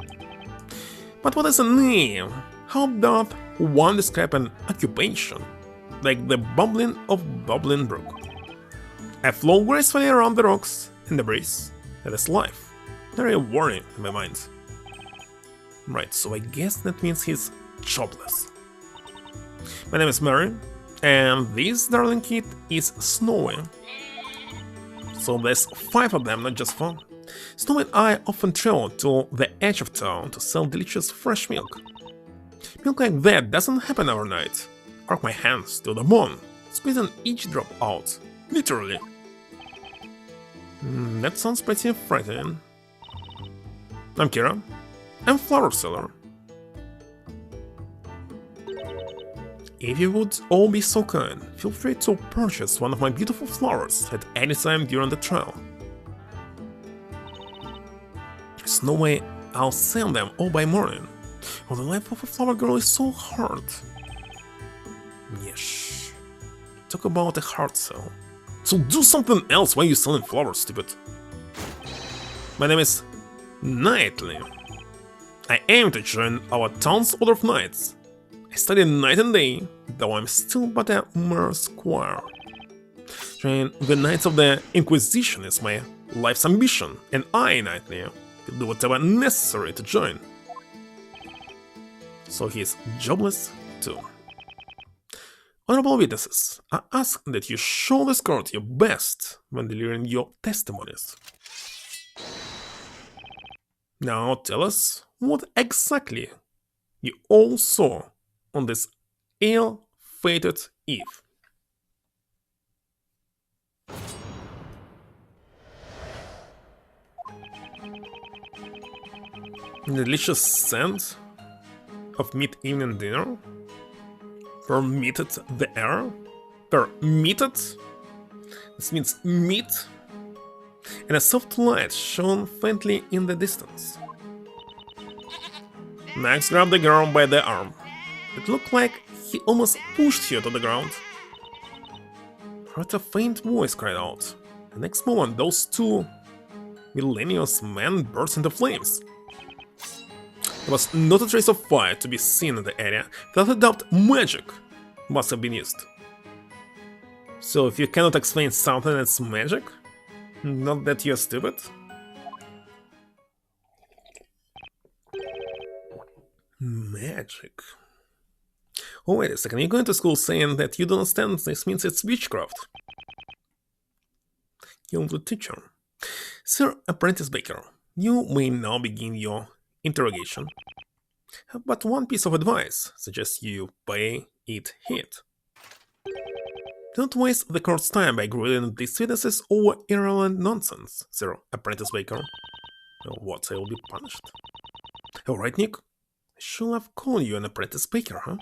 But what is a name? How doth one describe an occupation? Like the bubbling of bubbling brook. I flow gracefully around the rocks in the breeze. That is life. Very worrying in my mind. Right, so I guess that means he's jobless. My name is Mary. And this darling kid is Snowy. So there's 5 of them, not just 4. Snowy and I often travel to the edge of town to sell delicious fresh milk. Milk like that doesn't happen overnight. Arc my hands to the bone, squeezing each drop out. Literally. That sounds pretty frightening. I'm Kira. I'm flower seller. If you would all be so kind, feel free to purchase one of my beautiful flowers at any time during the trial. There's no way I'll sell them all by morning. Oh, the life of a flower girl is so hard. Yes. Talk about a hard sell. So do something else while you're selling flowers, stupid. My name is Knightley. I aim to join our town's order of knights. I study night and day, though I'm still but a mere squire. Joining the Knights of the Inquisition is my life's ambition, and I, Knightley, will do whatever necessary to join. so he's jobless too. Honorable witnesses, I ask that you show this court your best when delivering your testimonies. Now tell us what exactly you all saw on this ill-fated eve. Delicious scent of mid-evening dinner permeated the air. Permeated? This means meat. And a soft light shone faintly in the distance. Max grabbed the girl by the arm. It looked like he almost pushed her to the ground. But a faint voice cried out. The next moment, those two villainous men burst into flames. There was not a trace of fire to be seen in the area. Without a doubt, magic must have been used. So if you cannot explain something that's magic, not that you're stupid? Magic. Oh, wait a second, you're going to school saying that you don't understand this means it's witchcraft. Young teacher. Sir Apprentice Baker, you may now begin your interrogation. But one piece of advice suggests you pay it heed. Don't waste the court's time by grilling these witnesses over irrelevant nonsense, Sir Apprentice Baker. What, I will be punished? Alright, Nick. I should have called you an Apprentice Baker, huh?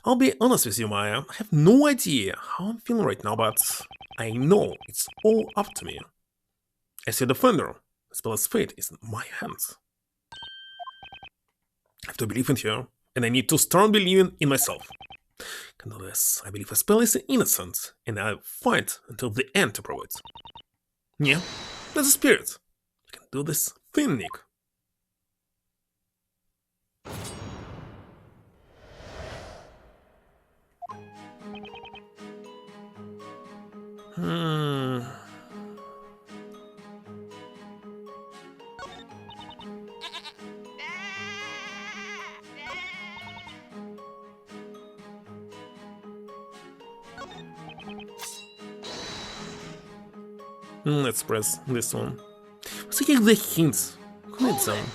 I'll be honest with you, Maya. I have no idea how I'm feeling right now, but I know it's all up to me. As your defender, the spell's fate is in my hands. I have to believe in her, and I need to start believing in myself. Nonetheless, I believe a spell is innocent, and I'll fight until the end to prove it. Yeah, that's the spirit. You can do this thing, Nick. Let's press this one. So here's the hints. Who needs them?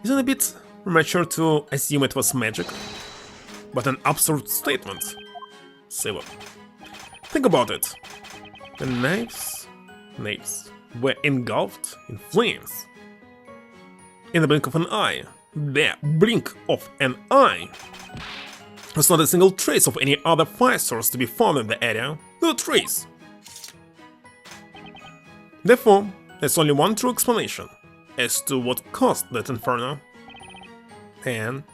Isn't it a bit premature to assume it was magic? But an absurd statement. Say what? Think about it. The knives were engulfed in flames. In the blink of an eye. The blink of an eye. There's not a single trace of any other fire source to be found in the area. Not a trace. Therefore, there's only one true explanation as to what caused that inferno. And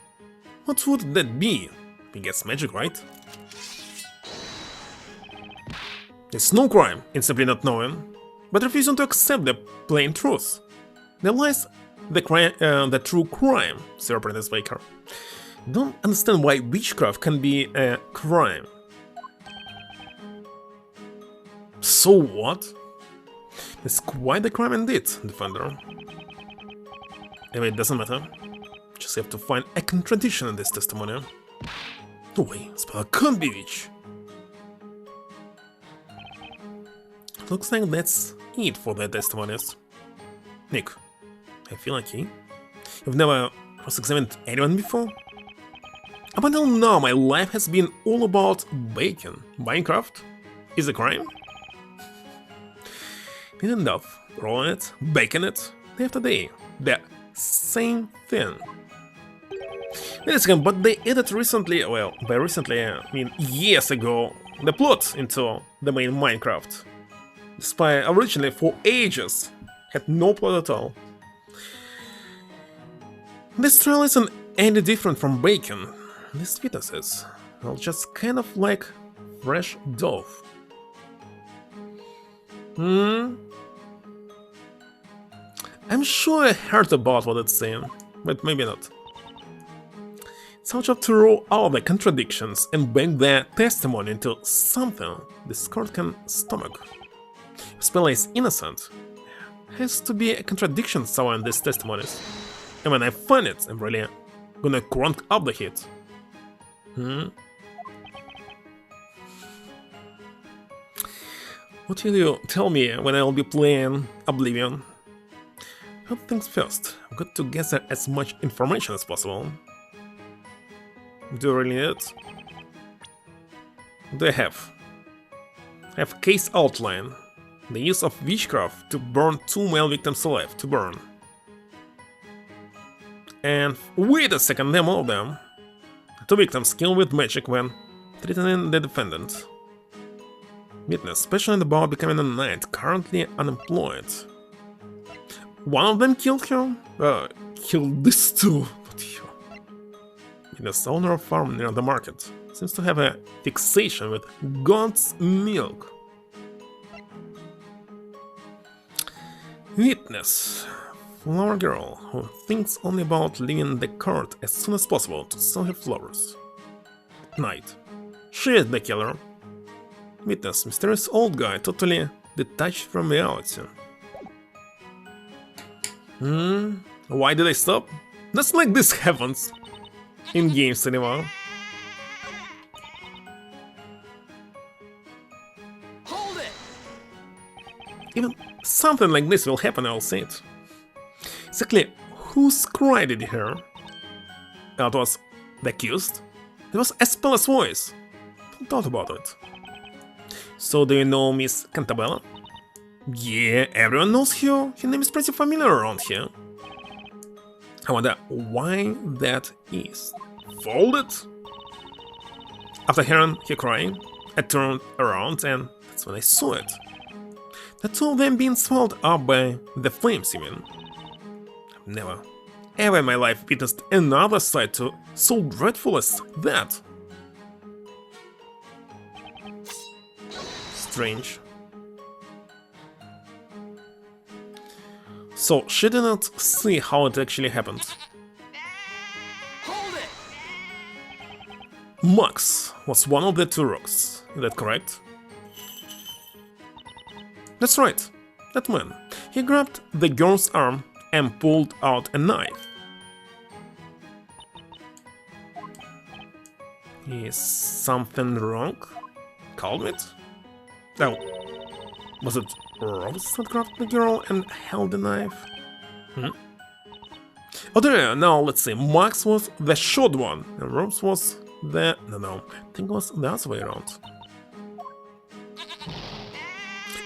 what would that be? I guess magic, right? There's no crime in simply not knowing, but refusing to accept the plain truth. There lies the true crime, Sir Apprentice Baker. Don't understand why witchcraft can be a crime. So what? It's quite a crime indeed, Defender. Anyway, it doesn't matter. Just have to find a contradiction in this testimony. No way, spell can't be witch. Looks like that's it for the testimonies. Nick, I feel like you've never cross-examined anyone before? Up until now, my life has been all about bacon. Minecraft is a crime? It ended up rolling it, baking it, day after day. The same thing. Wait a second, but they added recently, well, by recently I mean years ago, the plot into the main Minecraft. Despite originally for ages had no plot at all. This trail isn't any different from bacon. These fetuses are just kind of like fresh dough. I'm sure I heard about what it's saying, but maybe not. It's our job to rule out the contradictions and bring their testimony into something this court can stomach. If spell is innocent, has to be a contradiction somewhere in these testimonies. And when I find it, I'm really gonna crank up the heat. What will you tell me when I'll be playing Oblivion? First things first, I've got to gather as much information as possible. Do I really need it? What do I have? I have case outline. The use of witchcraft to burn 2 male victims alive. To burn. And wait a second, name all of them. 2 victims killed with magic when threatening the defendant. Witness, especially about becoming a knight, currently unemployed. One of them killed her? Killed this too, not her. Witness, owner of farm near the market, seems to have a fixation with God's milk. Witness, flower girl who thinks only about leaving the court as soon as possible to sell her flowers. Knight, she is the killer. Witness, mysterious old guy, totally detached from reality. Why did I stop? Just like this happens in game cinema. Hold it! Even something like this will happen, I'll say it. Exactly who scribed her? That was the accused? It was Espella's voice. Don't thought about it. So do you know Miss Cantabella? Yeah, everyone knows her. Her name is pretty familiar around here. I wonder why that is. Folded? After hearing her crying, I turned around and that's when I saw it. The 2 of them being swallowed up by the flames even. I've never, ever in my life witnessed another sight so dreadful as that. Strange. So she did not see how it actually happened. Hold it! Max was one of the 2 rocks, is that correct? That's right, that man. He grabbed the girl's arm and pulled out a knife. Is something wrong? Calm it? Oh, was it Rose that grabbed the girl and held the knife? Oh there, now let's see, Max was the short one, and Rose was the... no, I think it was the other way around.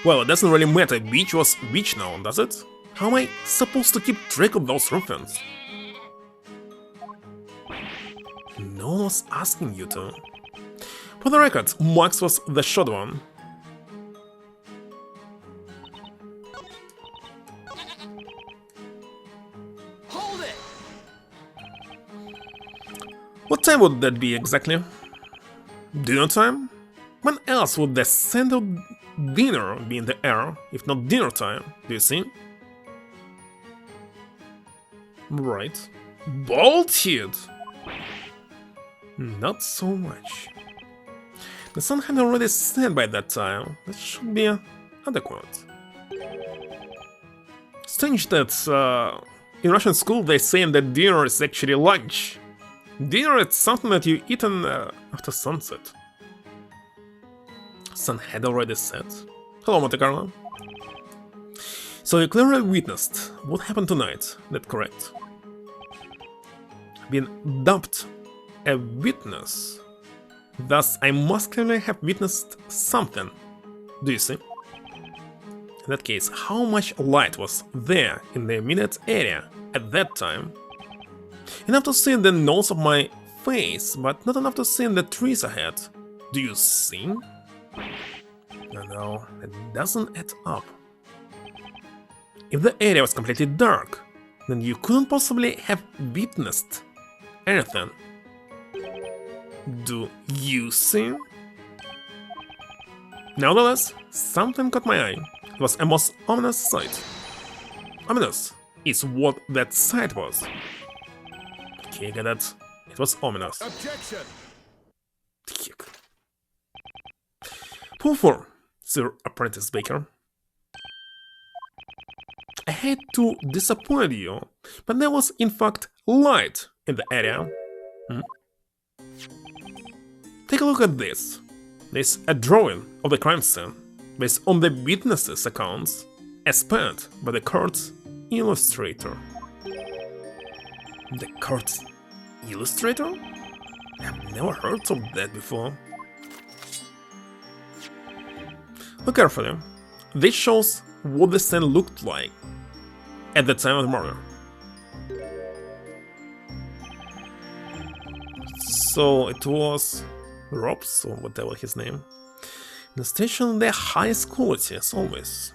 Well, it doesn't really matter which was which now, does it? How am I supposed to keep track of those ruffians? No one was asking you to. For the record, Max was the short one. Hold it! What time would that be exactly? Dinner time? When else would the scent of dinner be in the air, if not dinner time, do you see? Right. Bolted! Not so much. The sun had already set by that time, that should be adequate. Strange that in Russian school they say that dinner is actually lunch. Dinner is something that you eat after sunset. Sun had already set. Hello, Monte Carlo. So you clearly witnessed what happened tonight, that correct? Been dubbed a witness. Thus, I must clearly have witnessed something. Do you see? In that case, how much light was there in the immediate area at that time? Enough to see the nose of my face, but not enough to see the trees ahead. Do you see? No, it doesn't add up. If the area was completely dark, then you couldn't possibly have witnessed anything. Do you see? Nevertheless, something caught my eye. It was a most ominous sight. Ominous is what that sight was. Okay, I get that. It was ominous. Objection! Yuck. Pull 4, Sir Apprentice Baker. I hate to disappoint you, but there was in fact light in the area. Take a look at this. There's a drawing of the crime scene based on the witnesses' accounts as penned by the court's illustrator. The court's illustrator? I've never heard of that before. Look carefully. This shows what the scene looked like at the time of the murder. So it was Rob's, or whatever his name. The station, the highest quality as always.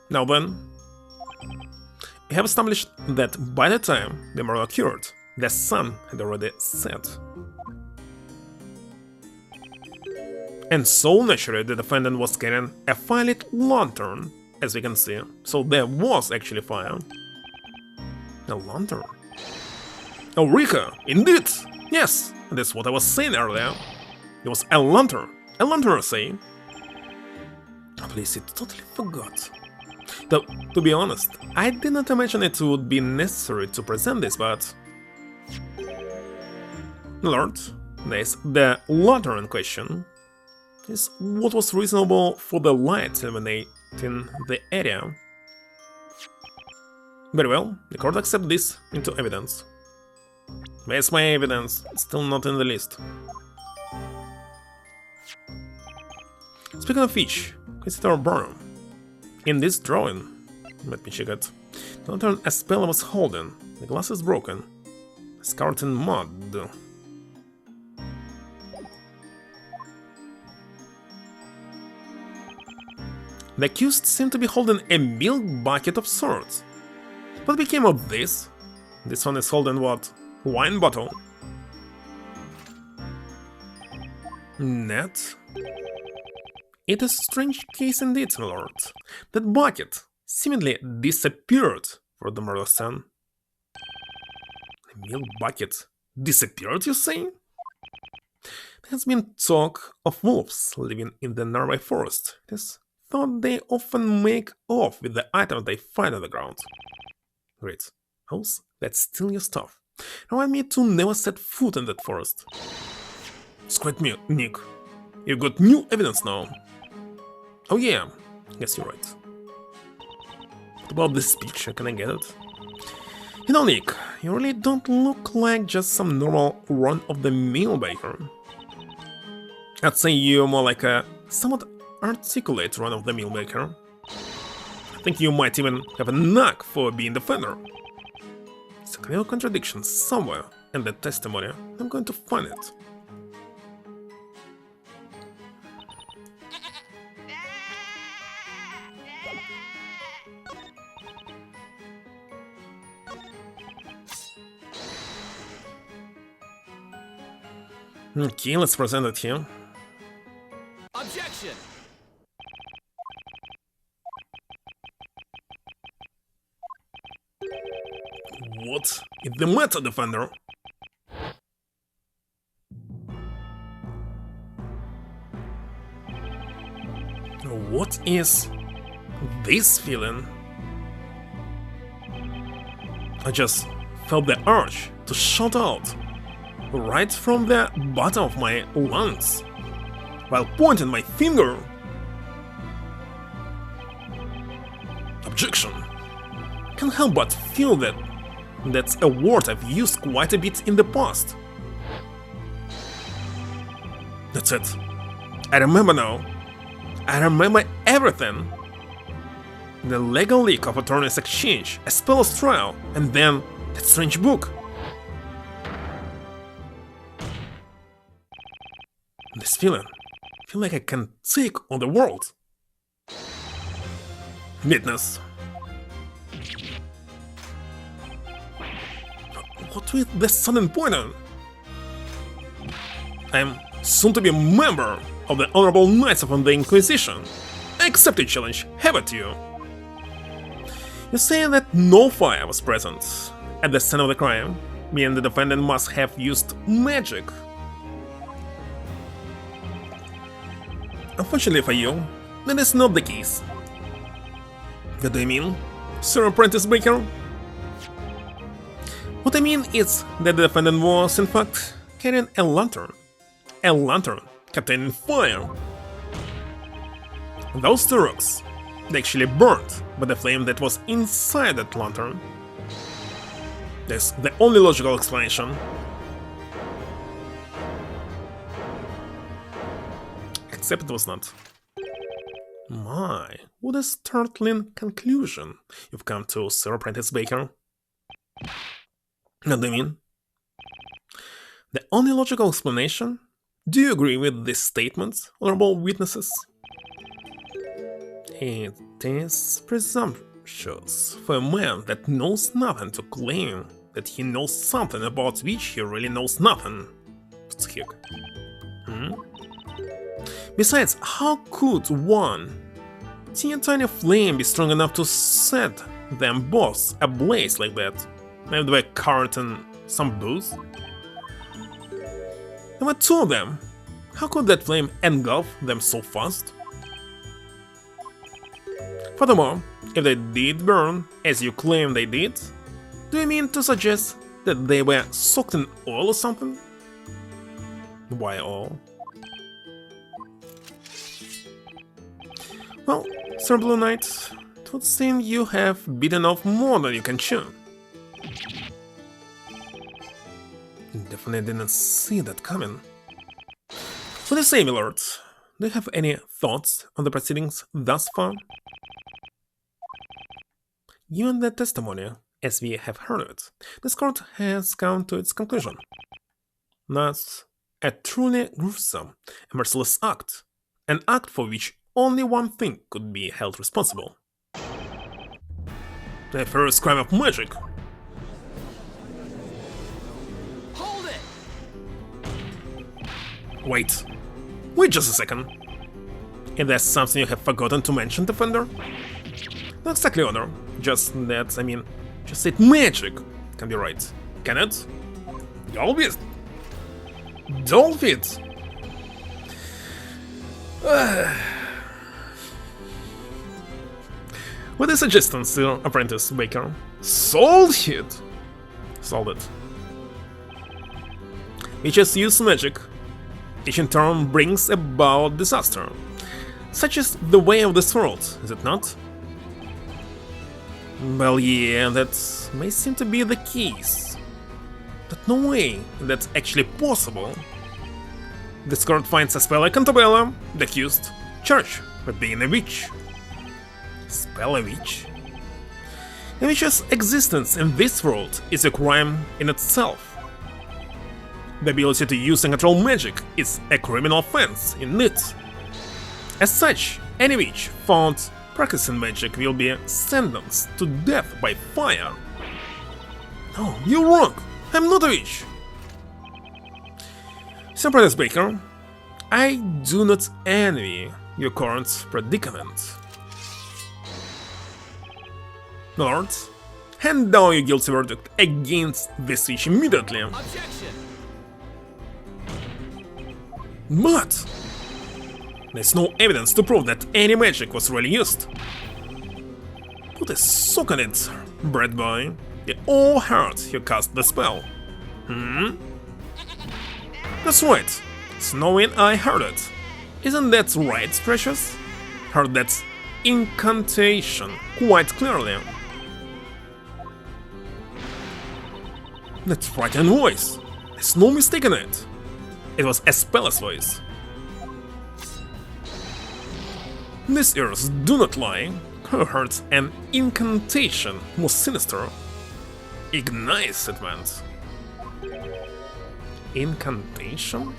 Now then, we have established that by the time the murder occurred, the sun had already set. And so naturally the defendant was carrying a firelit lantern, as we can see, so there was actually fire. A lantern? Eureka! Indeed! Yes, that's what I was saying earlier. There was a lantern, I say. Please, I totally forgot. Though, to be honest, I did not imagine it would be necessary to present this, but... Lord, there's the lantern in question. Is what was reasonable for the light illuminating the area. Very well, the court accepts this into evidence. Where's my evidence? It's still not in the list. Speaking of which, consider Burnham. In this drawing, let me check it. The lantern a spell was holding. The glass is broken. It's covered in mud. The accused seemed to be holding a milk bucket of sorts. What became of this? This one is holding what? Wine bottle? Net? It is a strange case indeed, my lord. That bucket seemingly disappeared for the murder scene. The milk bucket disappeared, you say? There has been talk of wolves living in the nearby forest. It is thought they often make off with the items they find on the ground. Great. House, that's still your stuff. Remind me to never set foot in that forest. It's quite me, Nick. You've got new evidence now. Oh yeah, guess you're right. What about this picture? Can I get it? You know, Nick, you really don't look like just some normal run-of-the-mill baker. I'd say you're more like a somewhat articulate run-of-the-mill baker. I think you might even have a knack for being the defender. It's a clear contradiction somewhere in the testimony. I'm going to find it. Okay, let's present it here. Objection! What is the matter, defender? What is this feeling? I just felt the urge to shout out right from the bottom of my lungs while pointing my finger. Objection. Can't help but feel that that's a word I've used quite a bit in the past. That's it. I remember now. I remember everything. The legal leak of attorney's exchange, a spell's trial, and then that strange book. This feeling. I feel like I can take on the world. Witness. What with the sudden pointer? I am soon to be a member of the Honorable Knights of the Inquisition. I accept your challenge, have it to you. You say that no fire was present at the scene of the crime, meaning the defendant must have used magic. Unfortunately for you, that is not the case. What do you mean, Sir Apprentice Baker? What I mean is that the defendant was, in fact, carrying a lantern. A lantern containing fire. Those two rocks, they actually burned by the flame that was inside that lantern. That's the only logical explanation. Except it was not. My, what a startling conclusion you've come to, Sir Apprentice Baker. What do you mean? The only logical explanation? Do you agree with this statement, honorable witnesses? It is presumptuous for a man that knows nothing to claim that he knows something about which he really knows nothing. Besides, how could one teeny-tiny flame be strong enough to set them both ablaze like that? Maybe by current and some booze? There were two of them. How could that flame engulf them so fast? Furthermore, if they did burn, as you claim they did, do you mean to suggest that they were soaked in oil or something? Why oil? Well, Sir Blue Knight, it would seem you have bitten off more than you can chew. Definitely didn't see that coming. What do you say, my lord? Do you have any thoughts on the proceedings thus far? Given the testimony, as we have heard it, this court has come to its conclusion. Thus, a truly gruesome and merciless act, an act for which only one thing could be held responsible. The first crime of magic. Hold it! Wait just a second. If there's something you have forgotten to mention, Defender? Not exactly honor, just that, just said magic can be right, can it? Always. Dolphins! What is suggestion, Sir Apprentice Baker? Sold it! Sold it. We just use magic, which in turn brings about disaster. Such is the way of this world, is it not? Well, yeah, that may seem to be the case. But no way that's actually possible. This court finds a spell like Cantabella, the accused, charged with being a witch. Spell a witch? A witch's existence in this world is a crime in itself. The ability to use and control magic is a criminal offense in it. As such, any witch found practicing magic will be sentenced to death by fire. No, you're wrong! I'm not a witch! Sir Apprentice Baker, I do not envy your current predicament. Lord, hand down your guilty verdict against this witch immediately. Objection! But there's no evidence to prove that any magic was really used. Put a sock on it, bread boy. We all heard you cast the spell. That's right. It's knowing I heard it. Isn't that right, Precious? Heard that incantation quite clearly. That frightened voice. There's no mistake in it. It was Espella's voice. These ears do not lie. Her heard an incantation more sinister. Ignites, it meant. Incantation?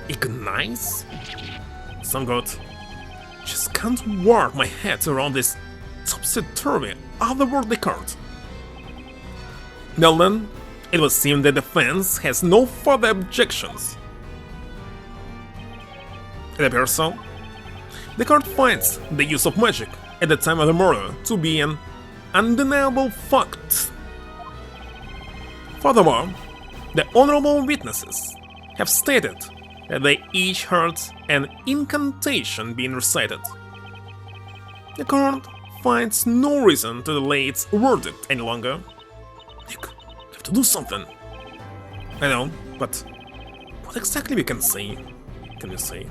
Ignites? Some god. Just can't warp my head around this topsy-turvy, otherworldly card. Well then, it would seem the defense has no further objections. It appears so. The court finds the use of magic at the time of the murder to be an undeniable fact. Furthermore, the honorable witnesses have stated that they each heard an incantation being recited. The court finds no reason to delay its verdict any longer. Nick, you have to do something. I know, but what exactly we can say? Can you say?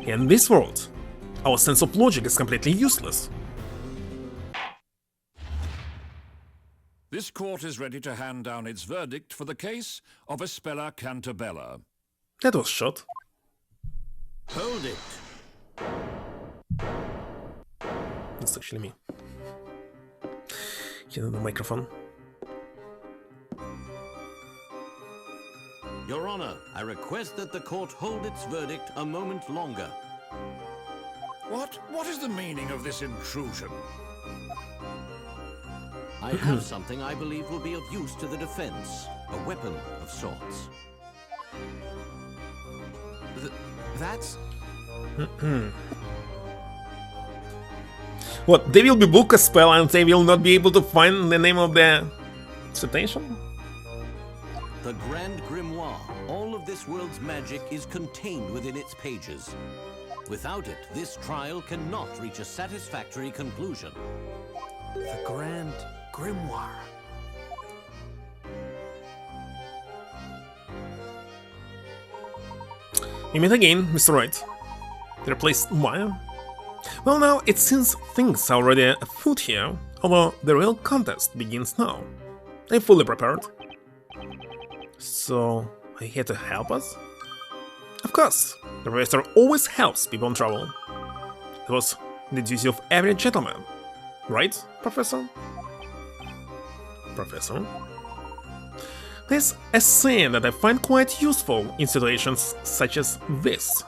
In this world, our sense of logic is completely useless. This court is ready to hand down its verdict for the case of Espella Cantabella. That was shot. Hold it. It's actually me. Here on the microphone. Your Honor, I request that the court hold its verdict a moment longer. What is the meaning of this intrusion? I have something I believe will be of use to the defense. A weapon of sorts. That's... What, they will be book a spell and they will not be able to find the name of the citation? The Grand Grimoire. All of this world's magic is contained within its pages. Without it, this trial cannot reach a satisfactory conclusion. The Grand Grimoire. You meet again, Mr. Wright. They replaced Maya? Well, now it seems things are already afoot here, although the real contest begins now. I'm fully prepared. So, are you here to help us? Of course, the professor always helps people in trouble. It was the duty of every gentleman. Right, Professor? Professor? There's a saying that I find quite useful in situations such as this.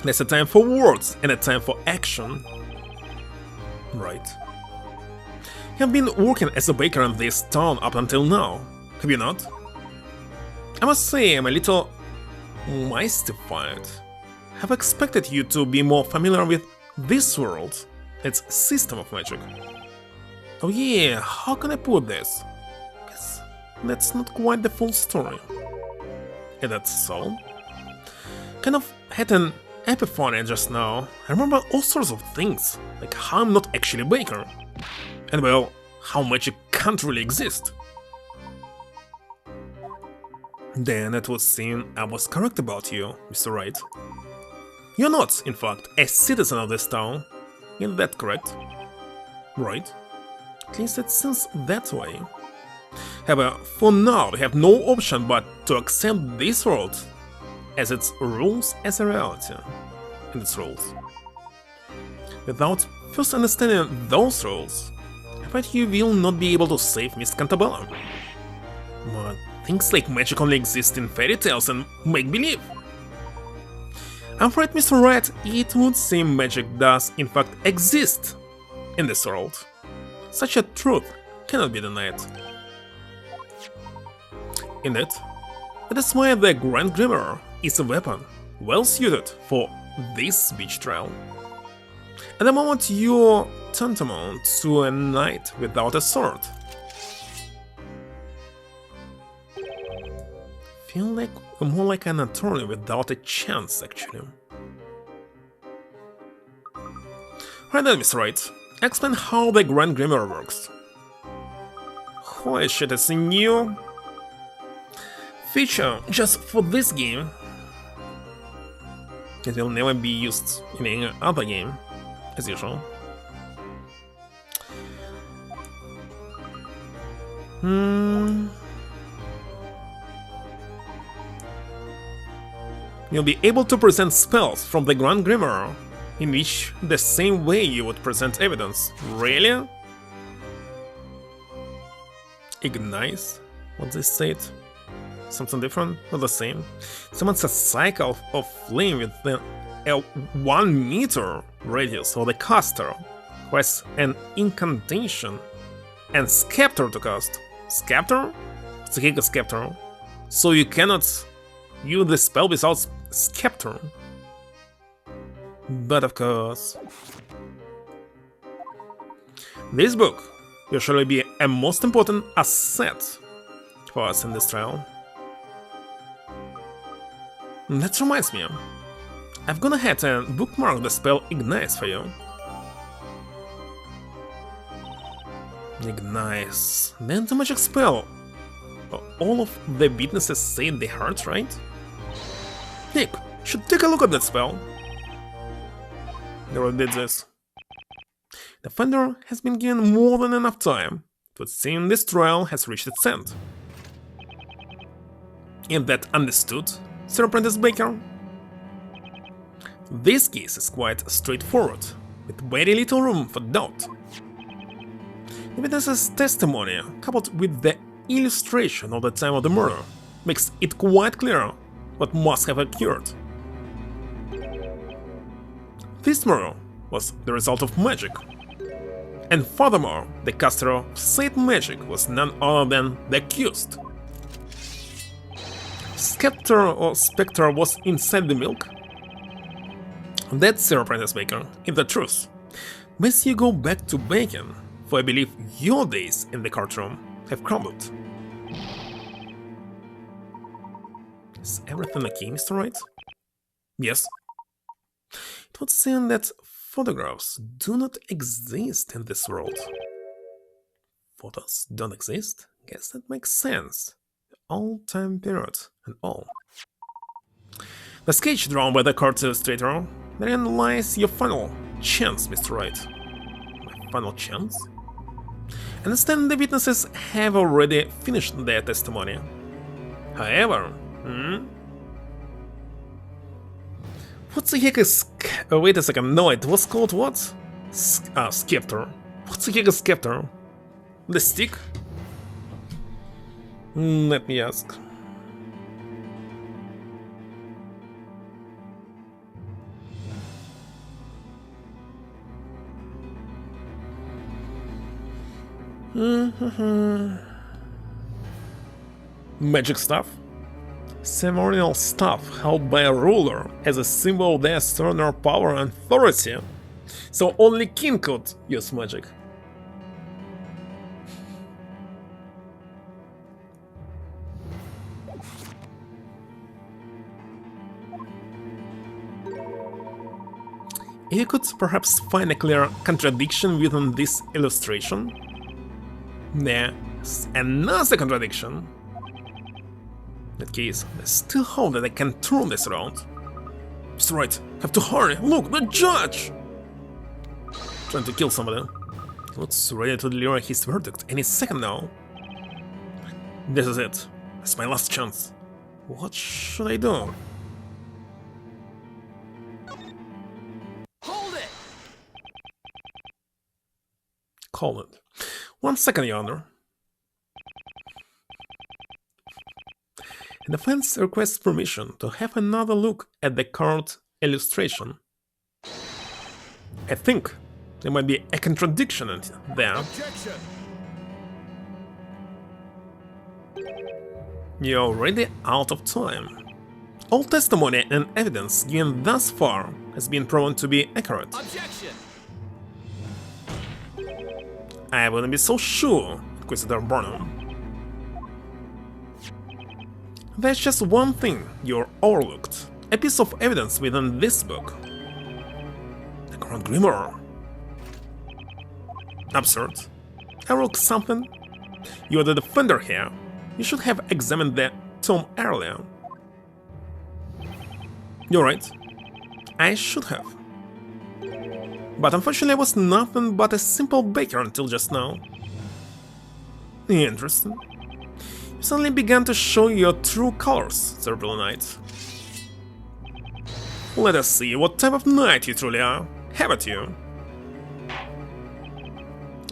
There's a time for words and a time for action. Right. You've been working as a baker in this town up until now, have you not? I must say I'm a little mystified. I've expected you to be more familiar with this world, its system of magic. Oh yeah, how can I put this? Guess that's not quite the full story. Is that so? Kind of had an epiphany just now. I remember all sorts of things, like how I'm not actually a baker. And well, how magic can't really exist. Then it would seem I was correct about you, Mr. Wright. You're not, in fact, a citizen of this town. Is that correct? Right? At least it seems that way. However, for now we have no option but to accept this world as its rules as a reality, and its rules. Without first understanding those rules, I bet you will not be able to save Miss Cantabella. But things like magic only exist in fairy tales and make-believe. I'm afraid, Mr. Wright, it would seem magic does in fact exist in this world. Such a truth cannot be denied. Indeed, that is why the Grand Grimoire is a weapon well suited for this witch trial. At the moment you're tantamount to a knight without a sword. Feel like more like an attorney without a chance, actually. Right then, Mr. Wright, explain how the Grand Grimoire works. Holy shit, it's a new feature just for this game. It will never be used in any other game, as usual. You'll be able to present spells from the Grand Grimoire in which the same way you would present evidence. Really? Ignite? What they said? Something different? Not the same. Someone's a cycle of flame with a 1 meter radius for the caster, who has an incantation and scepter to cast. Scepter? It's a Giga Scepter. So you cannot use the spell without scepter. But of course, this book will surely be a most important asset for us in this trial. That reminds me. I've gone ahead and bookmarked the spell Ignites for you. Ignites. The anti-magic spell. All of the witnesses say they heard, right? Nick, should take a look at that spell. They already did this. The Defender has been given more than enough time. It would seem this trial has reached its end. Is that understood, Sir Apprentice Baker? This case is quite straightforward, with very little room for doubt. The witness's testimony, coupled with the illustration of the time of the murder, makes it quite clear what must have occurred. This murder was the result of magic. And furthermore, the caster of said magic was none other than the accused. Scepter or Spectre was inside the milk? That's Sir Apprentice Baker, if the truth. Must you go back to bacon, for I believe your days in the courtroom have crumbled. Is everything okay, Mr. Wright? Yes. It would seem that photographs do not exist in this world. Photos don't exist? Guess that makes sense. The old time period and all. The sketch drawn by the court illustrator, therein lies your final chance, Mr. Wright. My final chance? I understand the witnesses have already finished their testimony. However, what the heck is... wait a second, no, it was called what? Scepter. What the heck is Scepter? The stick? Let me ask. Magic staff? Ceremonial staff held by a ruler as a symbol of their external power and authority, so only king could use magic. You could perhaps find a clear contradiction within this illustration. There's another contradiction. In that case, I still hope that I can turn this around. Mr. Wright, have to hurry! Look, the judge! Trying to kill somebody. Looks ready to deliver his verdict any second now. This is it. It's my last chance. What should I do? Hold it! Call it. 1 second, Your Honor. The defense requests permission to have another look at the court illustration. I think there might be a contradiction in there. Objection! You're already out of time. All testimony and evidence given thus far has been proven to be accurate. Objection! I wouldn't be so sure, Inquisitor Burnham. There's just one thing you're overlooked. A piece of evidence within this book. The Grand Grimoire. Absurd. Overlook something? You're the defender here. You should have examined the tome earlier. You're right. I should have. But unfortunately I was nothing but a simple baker until just now. Interesting. You suddenly began to show your true colors, Cerebral Knight. Let us see what type of knight you truly are. Have at you.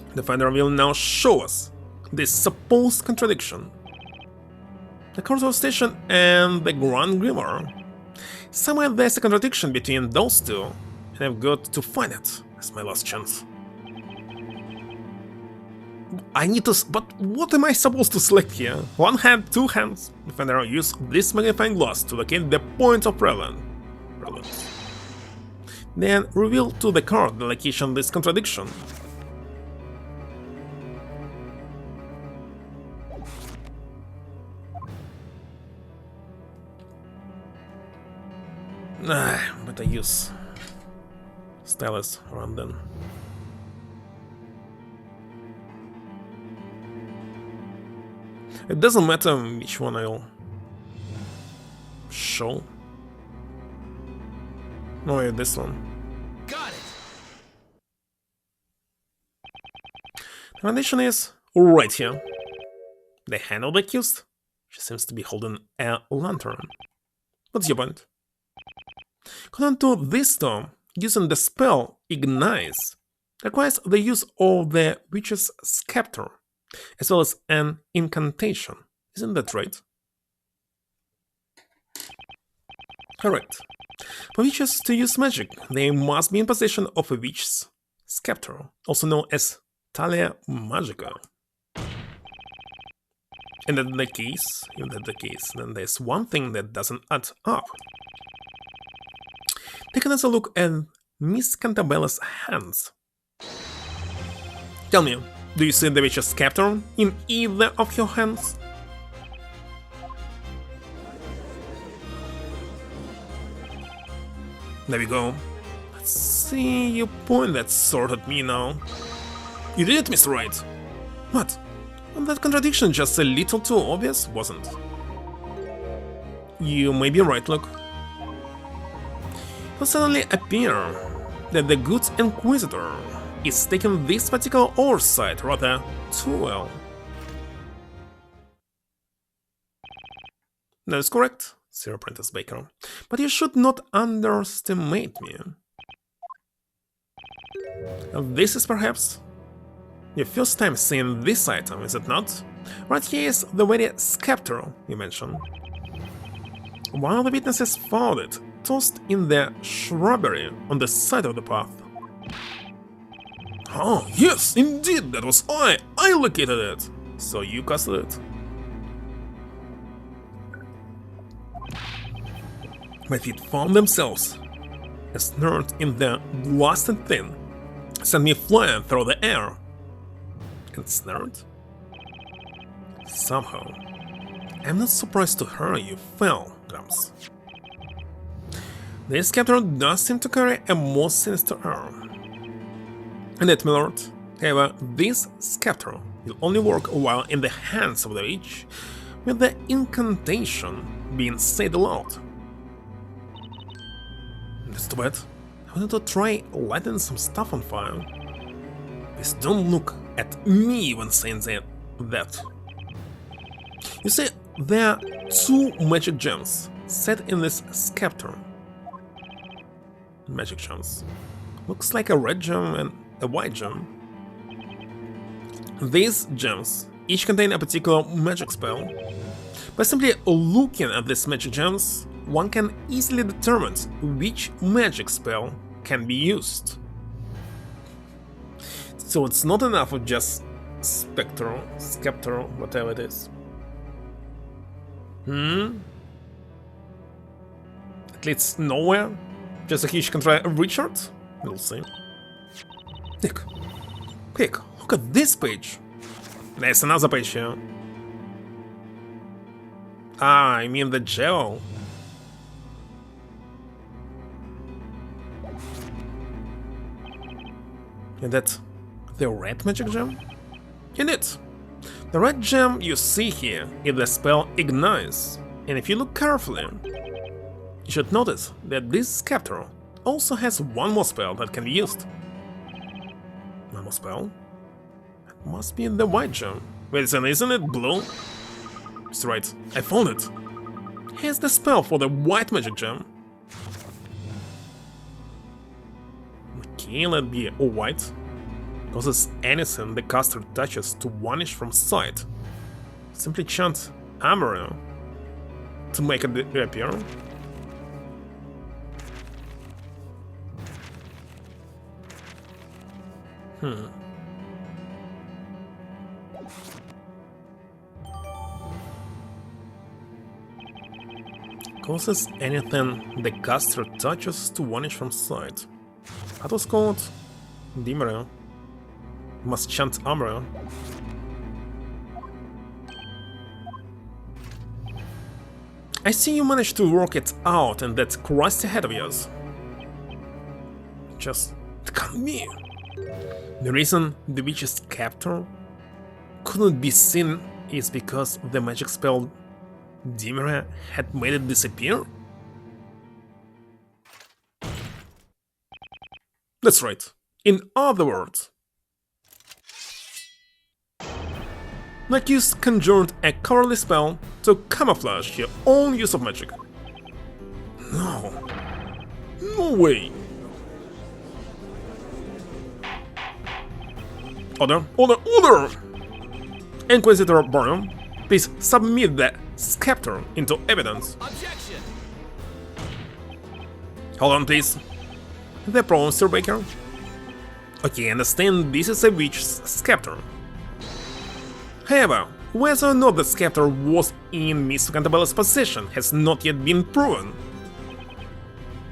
The Defender will now show us this supposed contradiction. The Court Station and the Grand Grimoire. Somewhere there's a contradiction between those two, and I've got to find it as my last chance. I need to... but what am I supposed to select here? One hand, two hands? Defender use this magnifying glass to locate the point of relevance. Then reveal to the card the location of this contradiction. But I use stylus around then. It doesn't matter which one I'll show. No, yeah, this one. Got it. The foundation is right here. The hand of the accused. She seems to be holding a lantern. What's your point? According to this storm, using the spell Ignites requires the use of the witch's scepter, as well as an incantation. Isn't that right? Correct. For witches to use magic, they must be in possession of a witch's scepter, also known as Talia Magica. And if that's the case, then there's one thing that doesn't add up. Take another look at Miss Cantabella's hands. Tell me, do you see the witch's scepter in either of your hands? There we go. Let's see, you point that sword at me now. You did it, Mr. Wright. What? Well, that contradiction just a little too obvious, wasn't? You may be right, look. It will suddenly appear that the good Inquisitor is taking this particular oversight rather too well. That is correct, Sir Apprentice Baker, but you should not underestimate me. This is perhaps your first time seeing this item, is it not? Right here is the very scepter you mentioned. One of the witnesses found it, tossed in the shrubbery on the side of the path. Oh, yes, indeed, that was I! I located it! So you casted it. My feet found themselves ensnared in the blasted thing, sent me flying through the air. Ensnared? Somehow, I'm not surprised to hear you fell, Grams. This scepter does seem to carry a most sinister air. And that, my lord, however, this scepter will only work while in the hands of the witch, with the incantation being said aloud. That's too bad. I wanted to try lighting some stuff on fire. Please don't look at me when saying that. You see, there are two magic gems set in this scepter. Magic gems. Looks like a red gem and a white gem. These gems each contain a particular magic spell. By simply looking at these magic gems, one can easily determine which magic spell can be used. So it's not enough of just scepter, whatever it is. It leads nowhere? Just so he can try Richard? We'll see. Quick, look at this page. There's another page here. Ah, I mean the gel. And that's the red magic gem? Indeed. The red gem you see here is the spell Ignites, and if you look carefully, you should notice that this scepter also has one more spell that can be used. One more spell? It must be the white gem. Wait a second, isn't it blue? It's right, I found it. Here's the spell for the white magic gem. Okay, let be white. Causes anything the caster touches to vanish from sight. Simply chant Amaria to make it reappear. Causes anything the caster touches to vanish from sight. That was called Dimmer. Must chant Amaria. I see you managed to work it out in that crusty head of yours. Just come me. The reason the witch's captor couldn't be seen is because the magic spell Dimera had made it disappear? That's right. In other words, the accused conjured a cowardly spell to camouflage your own use of magic. No. No way. Order! Inquisitor Barnum, please submit the scepter into evidence. Objection! Hold on, please. The problem, Sir Baker? Okay, I understand this is a witch's scepter. However, whether or not the scepter was in Miss Cantabella's possession has not yet been proven.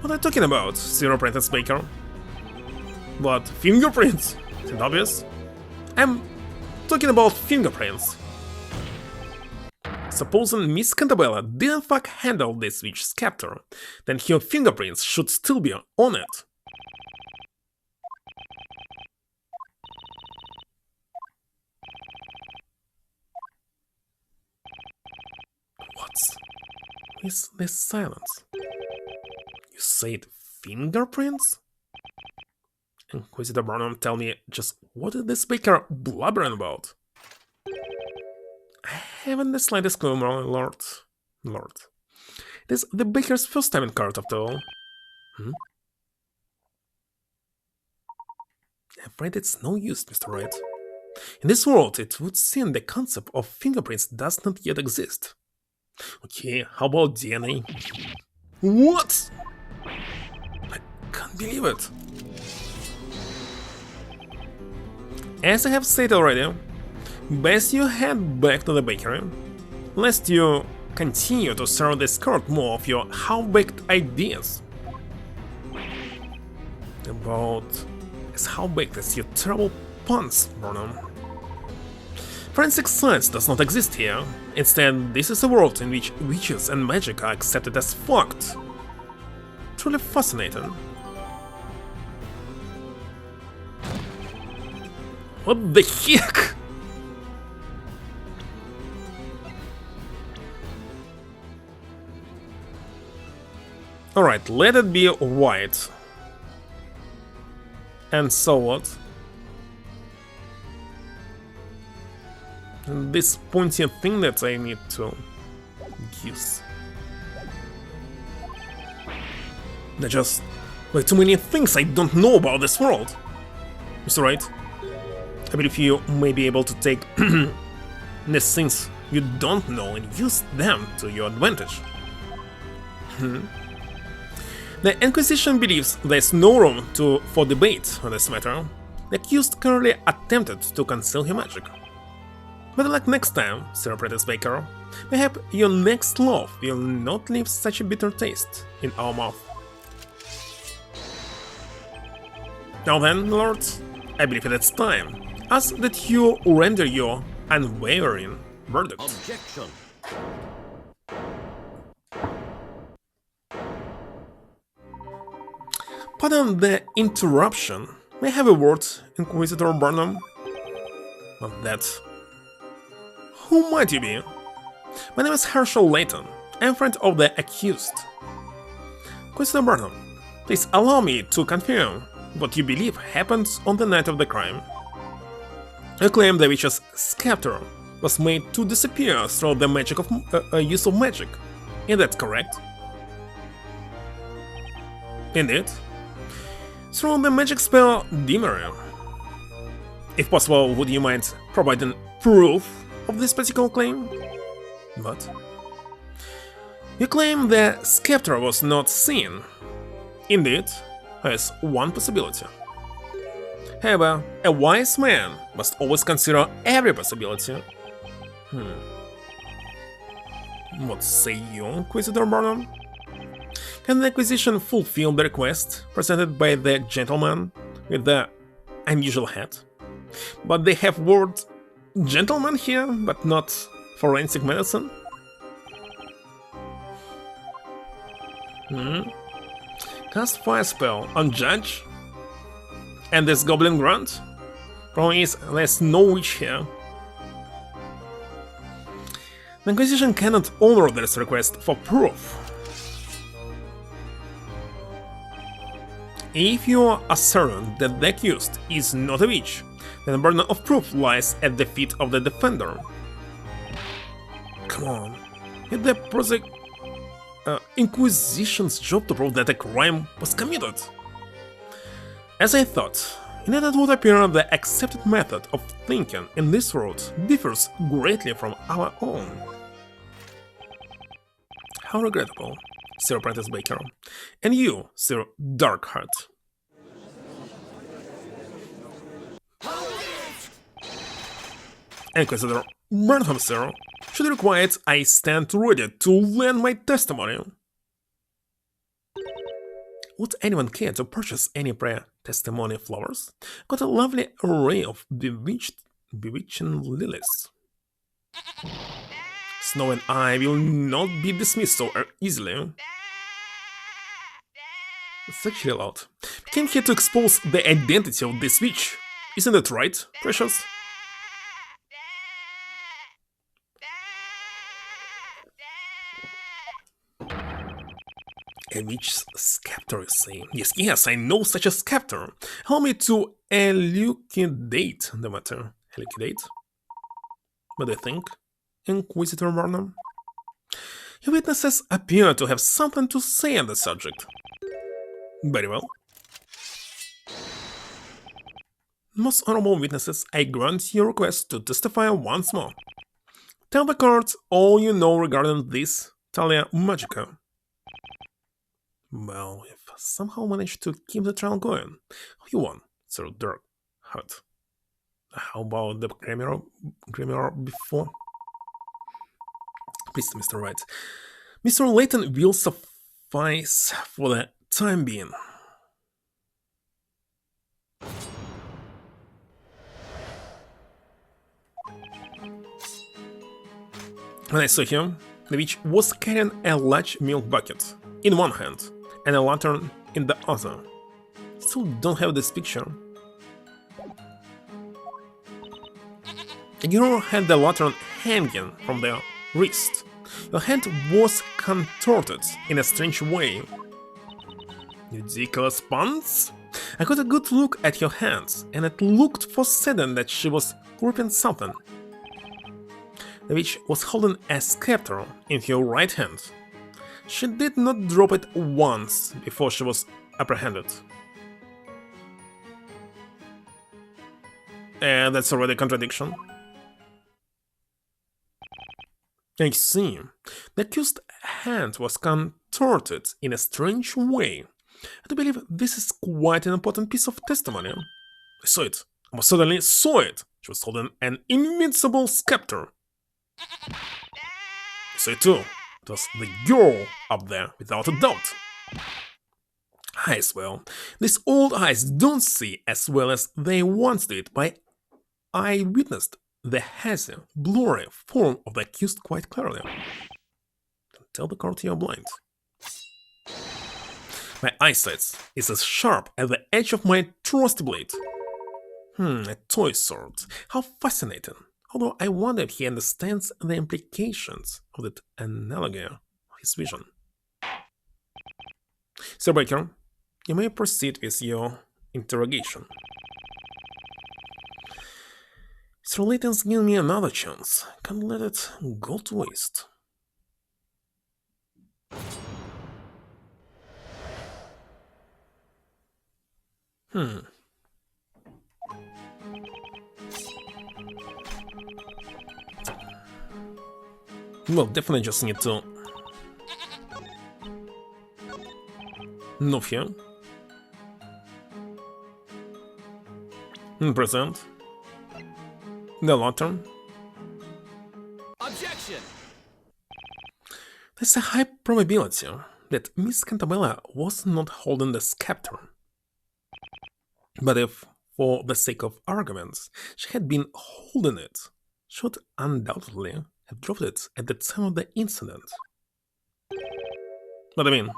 What are you talking about, Sir Apprentice Baker? What, fingerprints? Is it obvious? I'm talking about fingerprints. Supposing Miss Cantabella did in fact handle this witch's scepter, then her fingerprints should still be on it. What's this silence? You said fingerprints? Inquisitor Barnum, tell me just what is this baker blubbering about? I haven't the slightest clue, my lord. It is the baker's first time in court, after all. I'm afraid it's no use, Mr. Wright. In this world, it would seem the concept of fingerprints does not yet exist. Okay, how about DNA? What? I can't believe it. As I have said already, best you head back to the bakery, lest you continue to serve this court more of your half-baked ideas. About as half-baked as your terrible puns, Burnham. Forensic science does not exist here. Instead, this is a world in which witches and magic are accepted as fact. Truly fascinating. What the heck? Alright, let it be white. And so what? And this pointy thing that I need to use. There are just way too many things I don't know about this world. Mr. Wright, I believe you may be able to take these things you don't know and use them to your advantage. The Inquisition believes there's no room for debate on this matter. The accused currently attempted to conceal her magic. Better luck next time, Sir Apprentice Baker. Perhaps your next love will not leave such a bitter taste in our mouth. Now then, Lord, I believe it's time. Ask that you render your unwavering verdict. Objection. Pardon the interruption. May I have a word, Inquisitor Barnum? Of that. Who might you be? My name is Herschel Layton. I'm friend of the accused. Inquisitor Barnum, please allow me to confirm what you believe happened on the night of the crime. You claim the witch's scepter was made to disappear through the magic of use of magic. Is that correct? Indeed. Through the magic spell Dimera. If possible, would you mind providing proof of this particular claim? But you claim the scepter was not seen. Indeed, there's one possibility. However, a wise man must always consider every possibility. What say you, Inquisitor Barnum? Can the Inquisition fulfill the request presented by the gentleman with the unusual hat? But they have word gentleman here, but not forensic medicine? Cast fire spell on Judge? And this Goblin Grunt? Problem is, there's no witch here. The Inquisition cannot honor this request for proof. If you are certain that the accused is not a witch, then the burden of proof lies at the feet of the defender. Come on, it's the Inquisition's job to prove that a crime was committed. As I thought, it would appear the accepted method of thinking in this world differs greatly from our own. How regrettable, Sir Apprentice Baker. And you, Sir Darkheart. Inquisitor Burnham, sir. Should required, I stand ready to lend my testimony. Would anyone care to purchase any prayer testimony flowers? Got a lovely array of bewitching lilies. Snow and I will not be dismissed so easily. It's actually loud. We came here to expose the identity of this witch. Isn't that right, Precious? A witch's scepter, you say? Yes, I know such a scepter. Allow me to elucidate the matter. Elucidate? What do you think, Inquisitor Barnum? Your witnesses appear to have something to say on the subject. Very well. Most honorable witnesses, I grant your request to testify once more. Tell the court all you know regarding this Talia Magica. Well, if somehow managed to keep the trial going, you won, Sir Darkheart. How about the Grimoire before? Please, Mr. Wright. Mr. Layton will suffice for the time being. When I saw him, the witch was carrying a large milk bucket in one hand and a lantern in the other. Still don't have this picture. You had the lantern hanging from the wrist. Your hand was contorted in a strange way. Ridiculous puns? I got a good look at your hands, and it looked for certain that she was gripping something. The witch was holding a scepter in her right hand. She did not drop it once before she was apprehended. And that's already a contradiction. I see. The accused's hand was contorted in a strange way. I do believe this is quite an important piece of testimony. I saw it. I most certainly saw it. She was holding an invincible scepter. I saw it too. It was the girl up there, without a doubt. Eyes, well, these old eyes don't see as well as they once did, but I witnessed the hazy, blurry form of the accused quite clearly. Don't tell the court you're blind. My eyesight is as sharp as the edge of my trusty blade. A toy sword. How fascinating. Although I wonder if he understands the implications of that analogy of his vision. Sir Baker, you may proceed with your interrogation. Sir Layton's given me another chance. Can't let it go to waste. Well, definitely just need to move here. Present. The lantern. Objection! There's a high probability that Miss Cantabella was not holding the scepter. But if, for the sake of arguments, she had been holding it, she would undoubtedly have dropped it at the time of the incident. But I mean,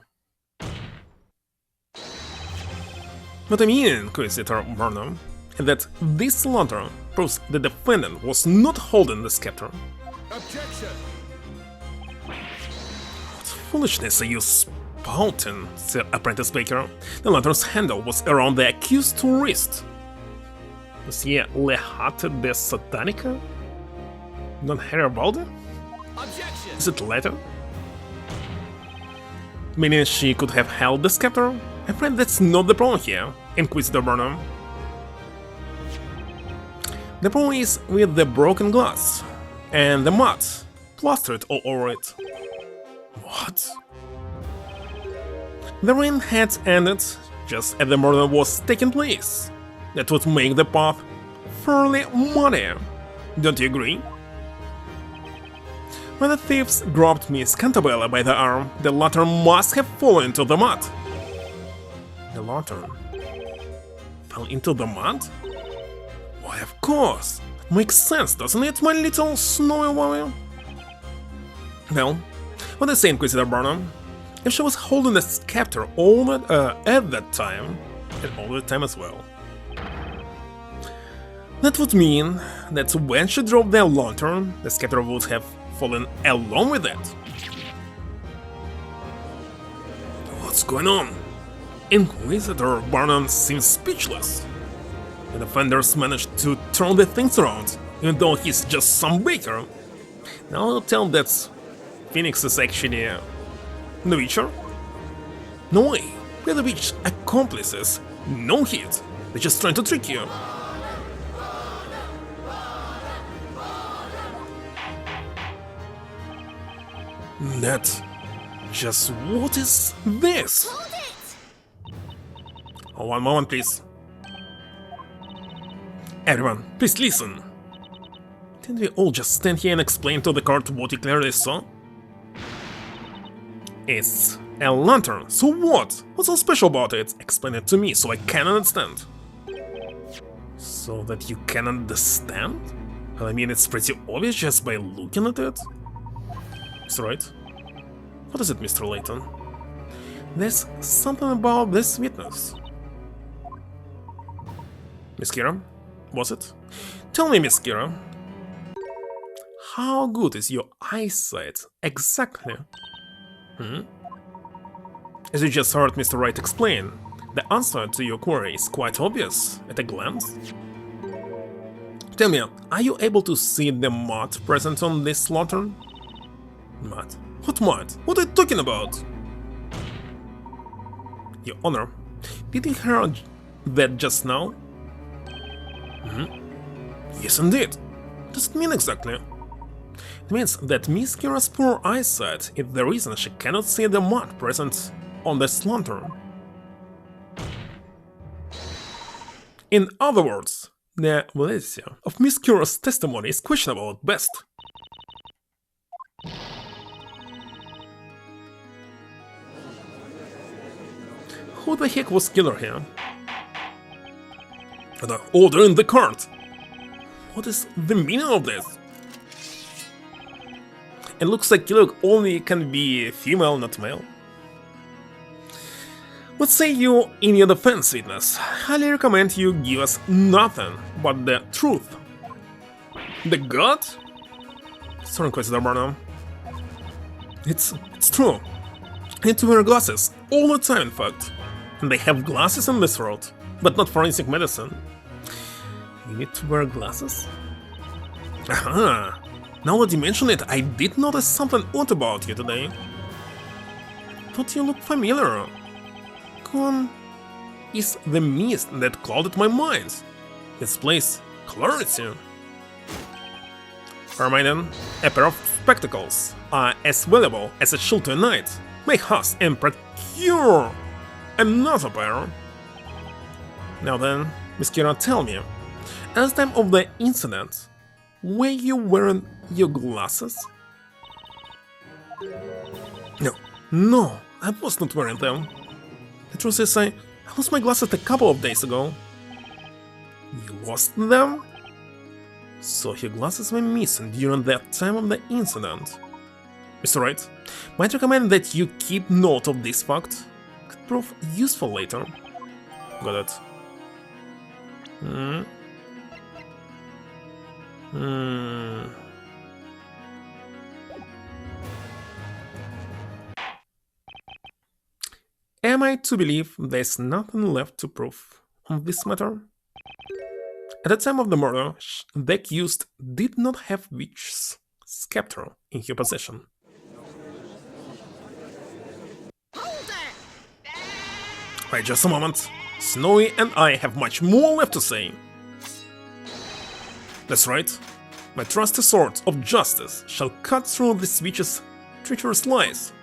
What I mean, Inquisitor Burnham, is that this lantern proves the defendant was not holding the scepter. Objection! What foolishness are you spouting, Sir Apprentice Baker? The lantern's handle was around the accused's wrist. Was he Lehate de Satanica? Don't hear about it? Objection! Is it later? Meaning she could have held the scepter? I'm afraid that's not the problem here, Inquisitor Burnham. The problem is with the broken glass and the mud plastered all over it. What? The rain had ended just as the murder was taking place. That would make the path fairly muddy. Don't you agree? When the thieves grabbed Miss Cantabella by the arm, the lantern must have fallen into the mud. The lantern fell into the mud? Why, of course! That makes sense, doesn't it, my little snowy warrior? Well, what I say, Inquisitor Burnham? If she was holding the scepter at that time, and all the time as well, that would mean that when she dropped the lantern, the scepter would have fallen along with it. What's going on? Inquisitor Burnham seems speechless. The defenders managed to turn the things around, even though he's just some baker. Now I'll tell that Phoenix is actually the Witcher? No way, we're the Witch accomplices. No hit, they're just trying to trick you. That... just what is this? Hold it! Oh, one moment, please. Everyone, please listen. Didn't we all just stand here and explain to the court what we clearly saw? It's a lantern, so what? What's so special about it? Explain it to me so I can understand. So that you can understand? Well, I mean, it's pretty obvious just by looking at it. That's right. What is it, Mr. Layton? There's something about this witness. Miss Kira? Was it? Tell me, Miss Kira. How good is your eyesight, exactly? As you just heard Mr. Wright explain, the answer to your query is quite obvious at a glance. Tell me, are you able to see the mud present on this lantern? Mud? What mud? What are you talking about? Your Honor, did you hear that just now? Yes, indeed. What does it mean exactly? It means that Miss Kira's poor eyesight is the reason she cannot see the mud present on this lantern. In other words, the validity of Miss Kira's testimony is questionable at best. Who the heck was killer here? The order in the cart! What is the meaning of this? It looks like killer only can be female, not male. Let's say you in your defense, witness. Highly recommend you give us nothing but the truth. The god? Sorry, Inquisitor Burnham. It's true. I need to wear glasses all the time, in fact. And they have glasses in this world, but not forensic medicine. You need to wear glasses? Aha! Now that you mention it, I did notice something odd about you today. Thought you looked familiar. Gone is the mist that clouded my mind. This place, clarity. Then, a pair of spectacles are as valuable as a shield to a knight. Make haste and procure another pair. Now then, Miss Kira, tell me, at the time of the incident, were you wearing your glasses? No, I was not wearing them. The truth is, I lost my glasses a couple of days ago. You lost them? So your glasses were missing during that time of the incident. Mr. Wright, might recommend that you keep note of this fact. Could prove useful later. Got it. Am I to believe there's nothing left to prove on this matter? At the time of the murder, the accused did not have Witch's scepter in her possession. Wait just a moment. Snowy and I have much more left to say. That's right. My trusty sword of justice shall cut through this witch's treacherous lies.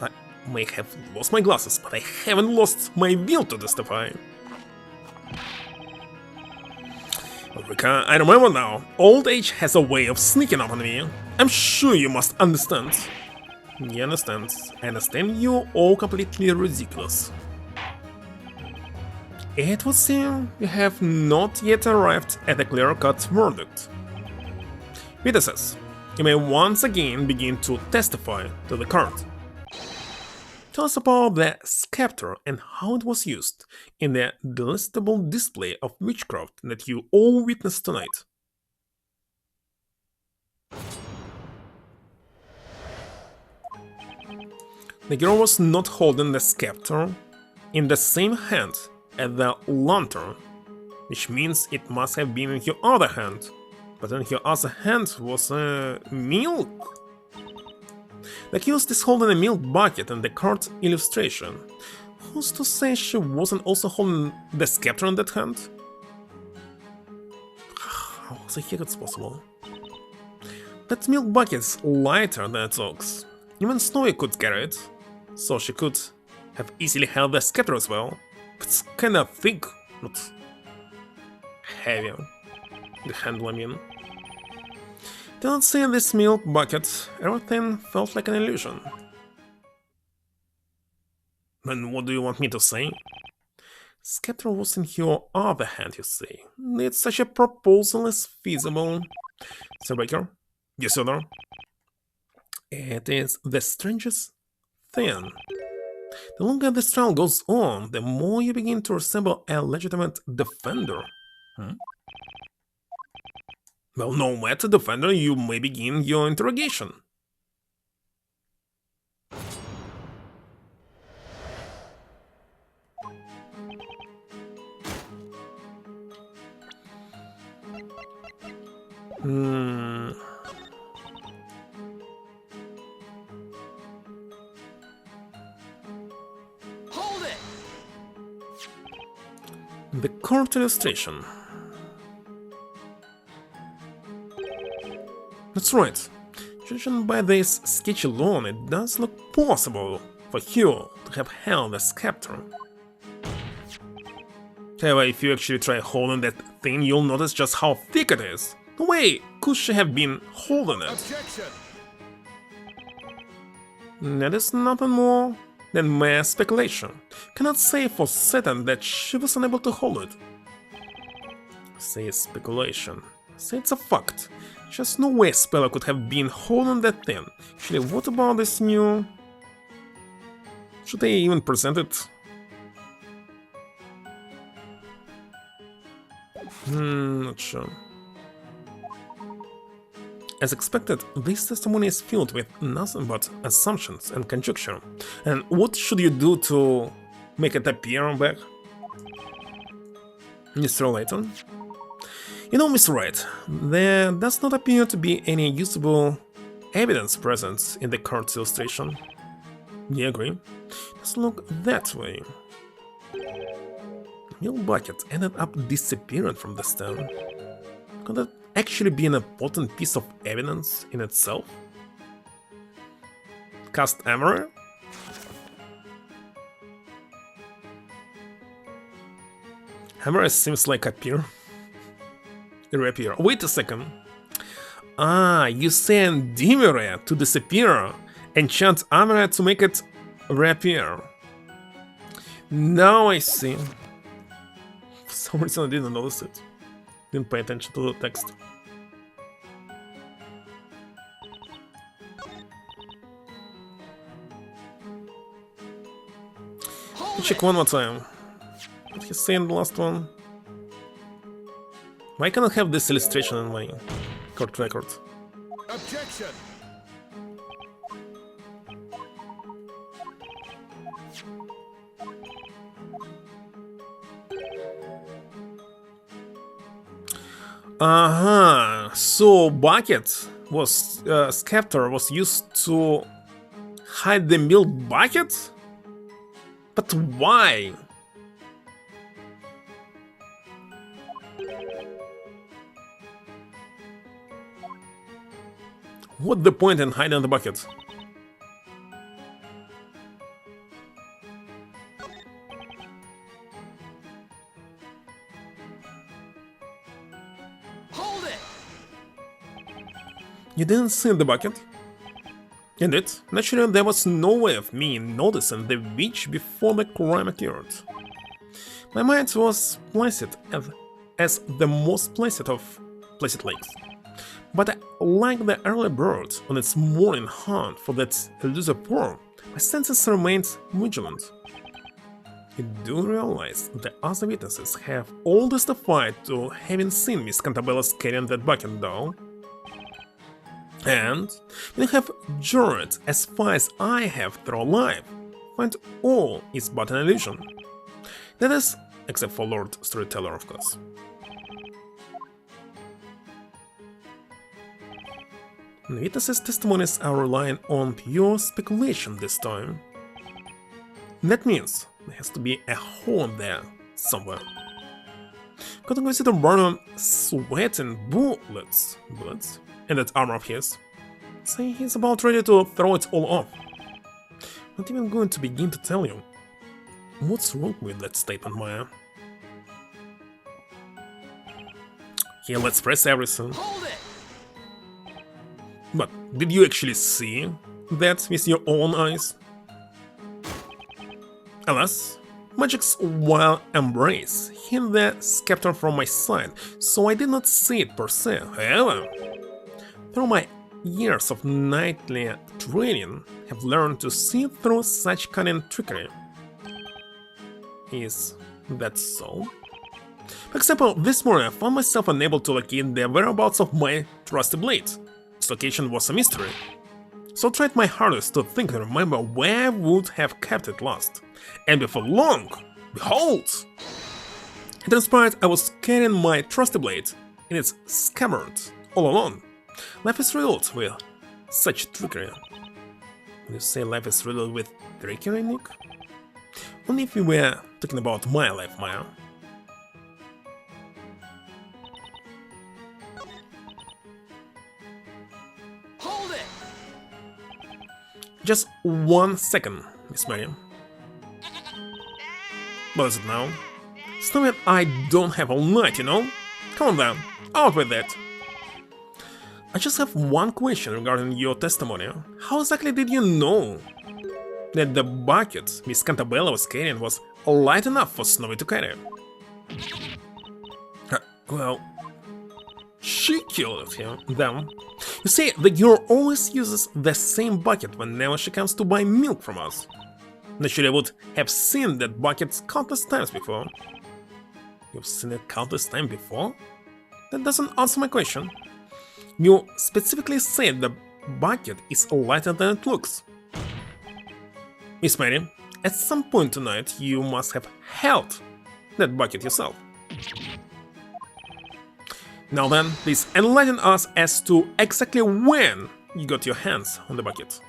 I may have lost my glasses, but I haven't lost my will to testify. Ulrika, I remember now. Old age has a way of sneaking up on me. I'm sure you must understand. You understand. I understand you all completely ridiculous. It would seem you have not yet arrived at a clear-cut verdict. Witnesses, you may once again begin to testify to the court. Tell us about the scepter and how it was used in the detestable display of witchcraft that you all witnessed tonight. The girl was not holding the scepter in the same hand as the lantern, which means it must have been in her other hand, but in her other hand was milk. The accused is holding a milk bucket in the court illustration. Who's to say she wasn't also holding the scepter in that hand? How the heck it's possible? That milk bucket's lighter than it looks. Even Snowy could carry it, so she could have easily held the scepter as well. It's kinda thick, not heavy. The handle, I mean. Don't see this milk bucket, everything felt like an illusion. Then what do you want me to say? Scepter was in your other hand, you say. It's such a proposal is feasible. Sir Baker? Yes, sir. It is the strangest thing. The longer this trial goes on, the more you begin to resemble a legitimate defender. Well, no matter defender, you may begin your interrogation. Hold it! The court illustration. That's right. Judging by this sketch alone, it does look possible for you to have held the scepter. However, if you actually try holding that thing, you'll notice just how thick it is. No way could she have been holding it. Objection! That is nothing more than mere speculation. Cannot say for certain that she was unable to hold it. Say speculation. Say it's a fact. Just no way Speller could have been holding that thing. Actually, what about this new... Should they even present it? Not sure. As expected, this testimony is filled with nothing but assumptions and conjecture. And what should you do to make it appear back? Mr. Layton? You know, Mr. Wright, there does not appear to be any usable evidence present in the court illustration. Do you agree? Let's look that way. The milk bucket ended up disappearing from the stand. Could that actually be an important piece of evidence in itself? Cast everywhere? Hammer seems like reappear. Wait a second. Ah, you send Dimere to disappear and chant Amara to make it reappear. Now I see. For some reason I didn't notice it. Didn't pay attention to the text. Check one more time. What he said in the last one? Why can't I have this illustration in my court record? Objection! So bucket was scepter was used to hide the milk bucket? But why? What's the point in hiding the bucket? Hold it! You didn't see the bucket? Indeed, naturally there was no way of me noticing the witch before the crime occurred. My mind was placid as the most placid of placid lakes. But like the early bird on its morning hunt for that elusive worm, my senses remained vigilant. I do realize the other witnesses have all testified to having seen Miss Cantabella's carrying that bucket though. And when you have journeyed as far as I have through life, find all is but an illusion. That is, except for Lord Storyteller, of course. The witnesses' testimonies are relying on pure speculation this time. That means there has to be a hole there somewhere. Couldn't consider Barnum sweating bullets and that armor of his. Say he's about ready to throw it all off. Not even going to begin to tell you. What's wrong with that statement, Maya? Here, let's press everything. Hold it! But did you actually see that with your own eyes? Alas, magic's wild embrace hid the scepter from my sight, so I did not see it per se. However, through my years of nightly training, have learned to see through such cunning trickery. Is that so? For example, this morning I found myself unable to locate the whereabouts of my trusty blade. Its location was a mystery, so I tried my hardest to think and remember where I would have kept it last. And before long, behold! It transpired I was carrying my trusty blade in its scabbard all alone. Life is riddled with such trickery. When you say life is riddled with trickery, Nick? Only if we were talking about my life, Maya. Hold it! Just 1 second, Miss Mary. What is it now? It's not that I don't have all night, you know? Come on then, out with that. I just have one question regarding your testimony. How exactly did you know that the bucket Miss Cantabella was carrying was light enough for Snowy to carry? Well, she killed them. You see, the girl always uses the same bucket whenever she comes to buy milk from us. Naturally, I would have seen that bucket countless times before. You've seen it countless times before? That doesn't answer my question. You specifically said the bucket is lighter than it looks. Miss Mary, at some point tonight you must have held that bucket yourself. Now then, please enlighten us as to exactly when you got your hands on the bucket.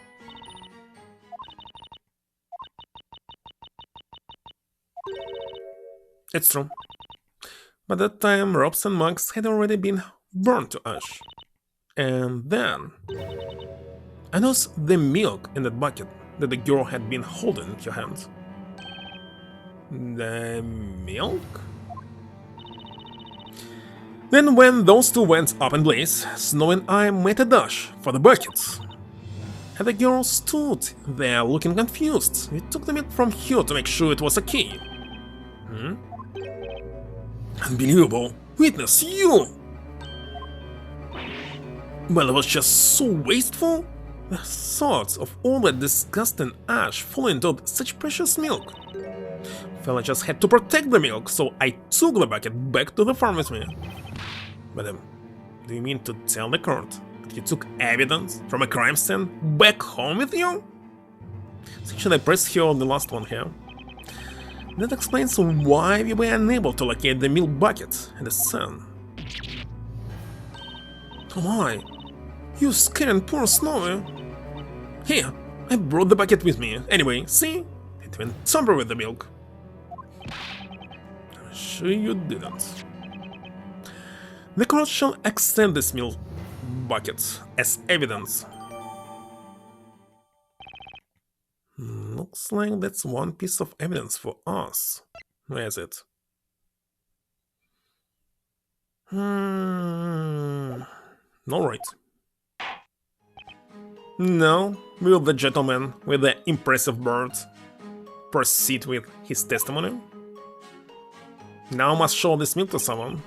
It's true. By that time, ropes and mugs had already been burned to ash. And then I noticed the milk in that bucket that the girl had been holding in her hand. The milk? Then when those two went up in blaze, Snow and I made a dash for the buckets. And the girl stood there looking confused. We took the milk from her to make sure it was a key. Unbelievable! Witness, you! Well, it was just so wasteful. The thoughts of all that disgusting ash falling into such precious milk. Fella just had to protect the milk, so I took the bucket back to the farm with me. Madam, do you mean to tell the court that you took evidence from a crime scene back home with you? Should I press here on the last one here? That explains why we were unable to locate the milk bucket in the sun. Oh my, you scared poor Snowy. Here, I brought the bucket with me. Anyway, see? It went tamper with the milk. I'm sure you didn't. The court shall accept this milk bucket as evidence. Looks like that's one piece of evidence for us. Where is it? Alright. Now, will the gentleman with the impressive bird proceed with his testimony? Now must show this milk to someone.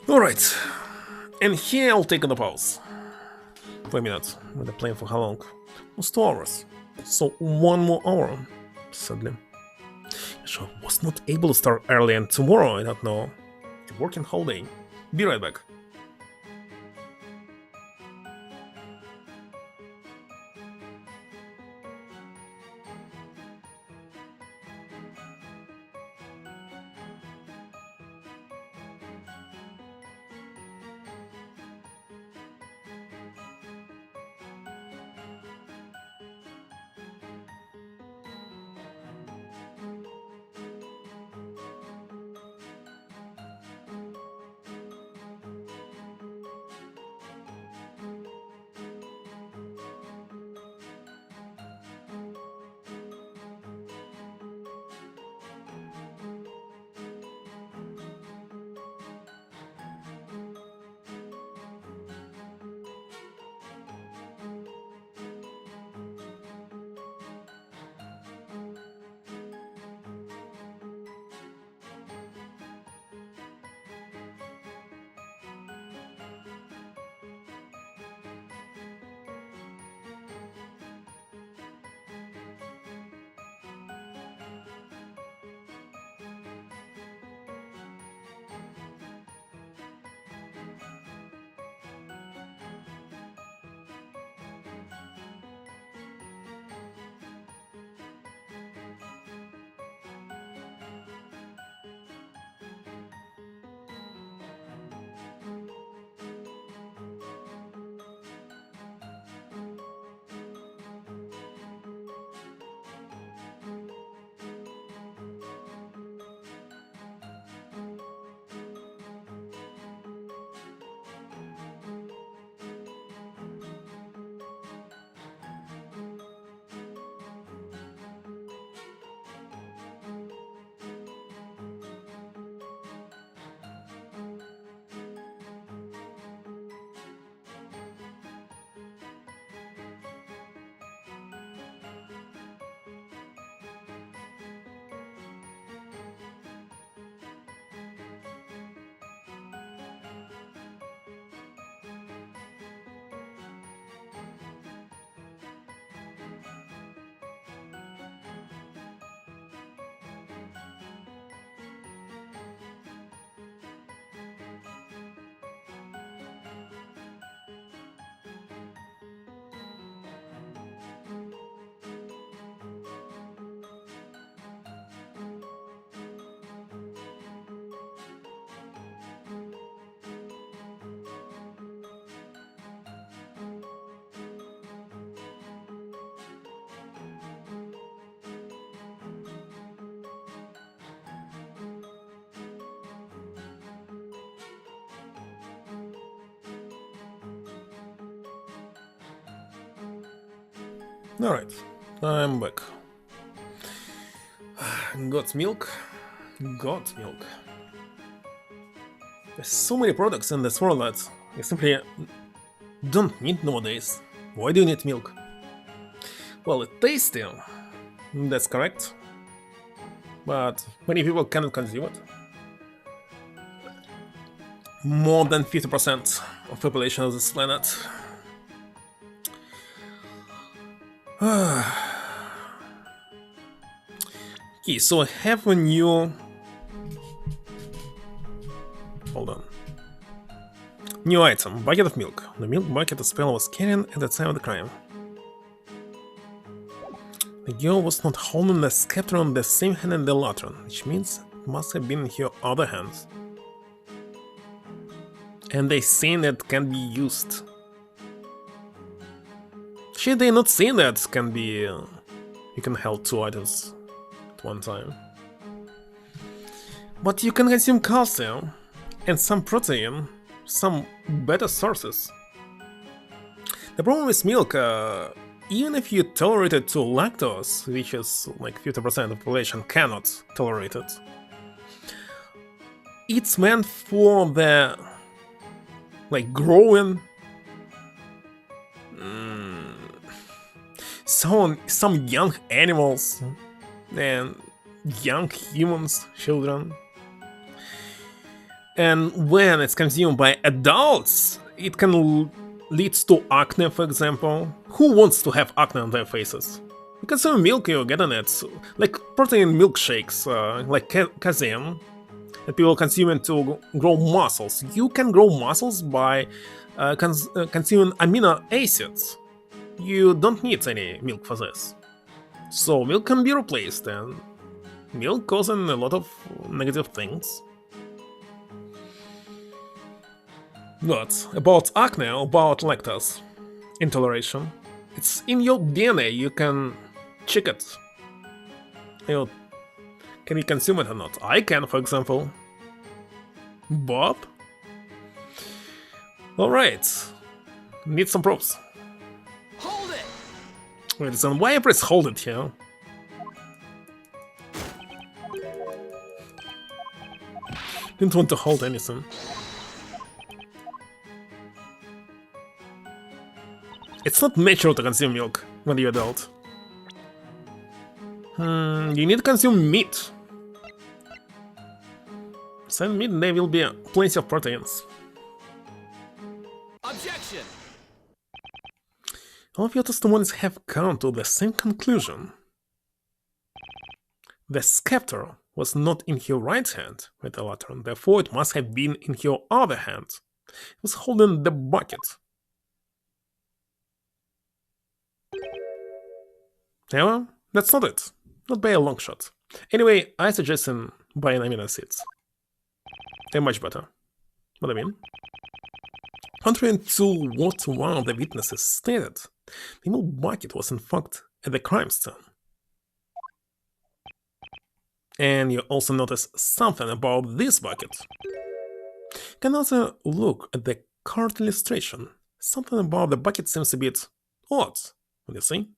Alright, and here I'll take a pause. For a minute, we've been playing for how long? Almost 2 hours. So 1 more hour, sadly. So I was not able to start early, and tomorrow, I don't know, a working whole day. Be right back. Alright, I'm back. Got milk. Got milk. There's so many products in this world that you simply don't need nowadays. Why do you need milk? Well, it's tasty. That's correct. But many people cannot consume it. More than 50% of the population of this planet. Okay, so I have a new... Hold on. New item, bucket of milk. The milk bucket the spell was carrying at the time of the crime. The girl was not holding the scepter on the same hand as the lantern, which means it must have been in her other hand. And they saying that can be used. Should they not say that can be... you can hold two items at one time. But you can consume calcium and some protein, some better sources. The problem with milk, even if you tolerate it to lactose, which is like 50% of the population cannot tolerate it, it's meant for the like growing some young animals and young humans, children. And when it's consumed by adults, it can lead to acne, for example. Who wants to have acne on their faces? You consume milk, you're getting it. Like protein milkshakes, like casein, that people consume to grow muscles. You can grow muscles by consuming amino acids. You don't need any milk for this. So milk can be replaced, and milk causing a lot of negative things. But about acne, about lactose intoleration, it's in your DNA, you can check it. Can you consume it or not? I can, for example. Bob? Alright, need some props. Hold it! Wait a second, why I press hold it here? Didn't want to hold anything. It's not natural to consume milk when you're adult. You need to consume meat. Some meat, there will be plenty of proteins. Objection! All of your testimonies have come to the same conclusion. The scepter was not in her right hand with the lantern, therefore it must have been in her other hand. It was holding the bucket. Yeah, well, that's not it. Not by a long shot. Anyway, I suggest buying amino acids. They're much better. What I mean? Contrary to what one of the witnesses stated, the milk bucket was in fact at the crime scene. And you also notice something about this bucket. You can also look at the card illustration. Something about the bucket seems a bit odd, would you see?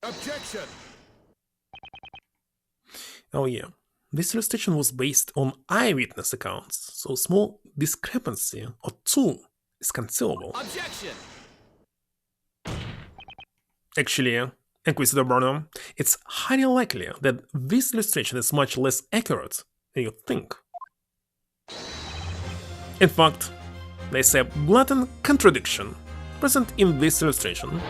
Objection! Oh yeah, this illustration was based on eyewitness accounts, so a small discrepancy or two is conceivable. Objection! Actually, Inquisitor Burnham, it's highly likely that this illustration is much less accurate than you think. In fact, there's a blatant contradiction present in this illustration.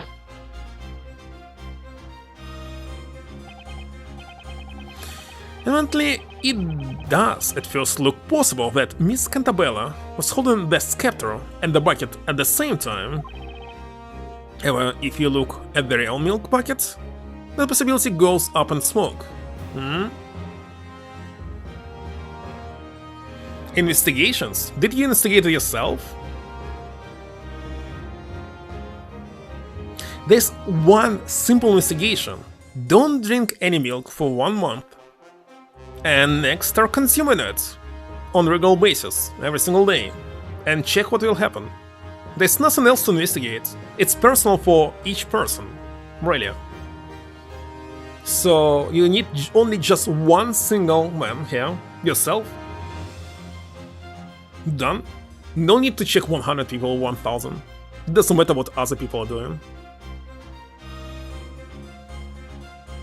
Evidently, it does at first look possible that Miss Cantabella was holding the scepter and the bucket at the same time. However, if you look at the real milk bucket, the possibility goes up in smoke. Investigations? Did you investigate it yourself? There's one simple investigation. Don't drink any milk for 1 month. And next start consuming it on a regular basis, every single day, and check what will happen. There's nothing else to investigate. It's personal for each person, really. So you need only just one single man here, yourself. Done. No need to check 100 people, 1000. Doesn't matter what other people are doing.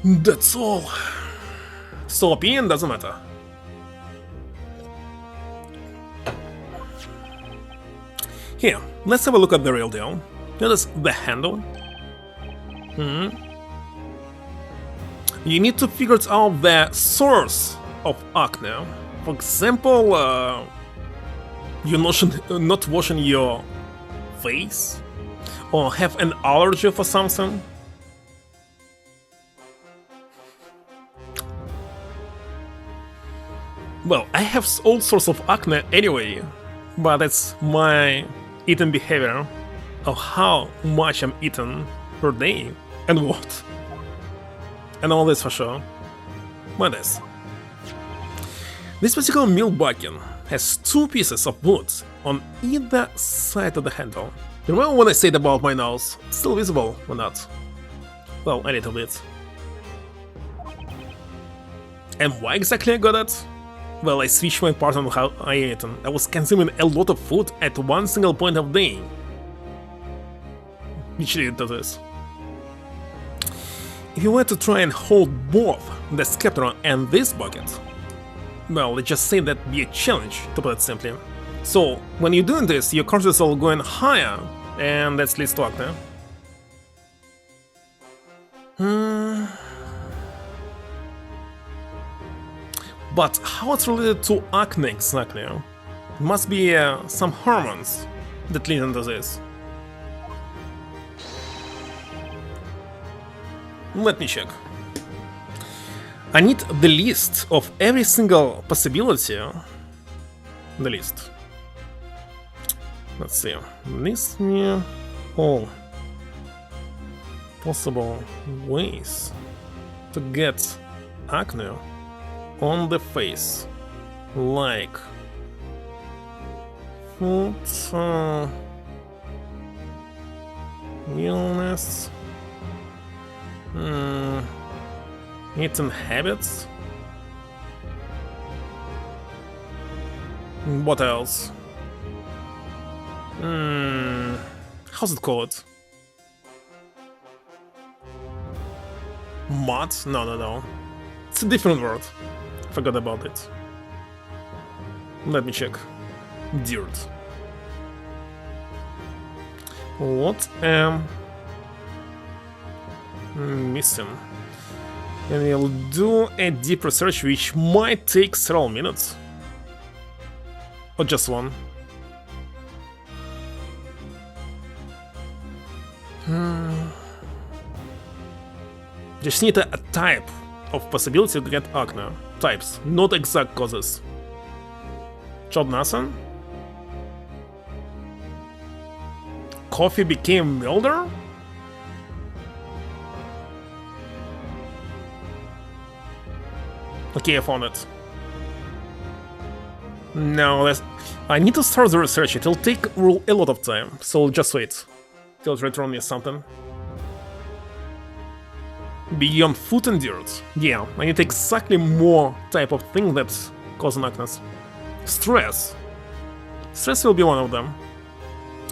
That's all. So opinion doesn't matter. Here, let's have a look at the real deal. Notice the handle. You need to figure out the source of acne. For example, you're not washing your face, or have an allergy for something. Well, I have all sorts of acne anyway, but it's my eating behavior, of how much I'm eating per day, and what. And all this for sure. But this particular milk bucket has two pieces of wood on either side of the handle. Remember when I said about my nose? Still visible or not? Well, a little bit. And why exactly I got it? Well, I switched my part on how I ate. I was consuming a lot of food at one single point of day, which leads to this. If you were to try and hold both the scepter and this bucket, well, let's just say that'd be a challenge, to put it simply. So, when you're doing this, your cortisol going higher, and that leads to acne. But how it's related to acne exactly? It must be some hormones that lead into this. Let me check. I need the list of every single possibility. The list. Let's see. List me all possible ways to get acne on the face, like food, illness, eating habits. What else? How's it called? Mud? No. It's a different word. Forgot about it. Let me check. Dirt. What am missing? And we'll do a deep research which might take several minutes. Or just one. Just need a type of possibility to get acne. Types, not exact causes. Chod nothing? Coffee became milder? Okay, I found it. No, I need to start the research. It'll take a lot of time, so just wait. Till return me something. Beyond food and dirt. Yeah, I need exactly more type of thing that cause acne. Stress. Stress will be one of them.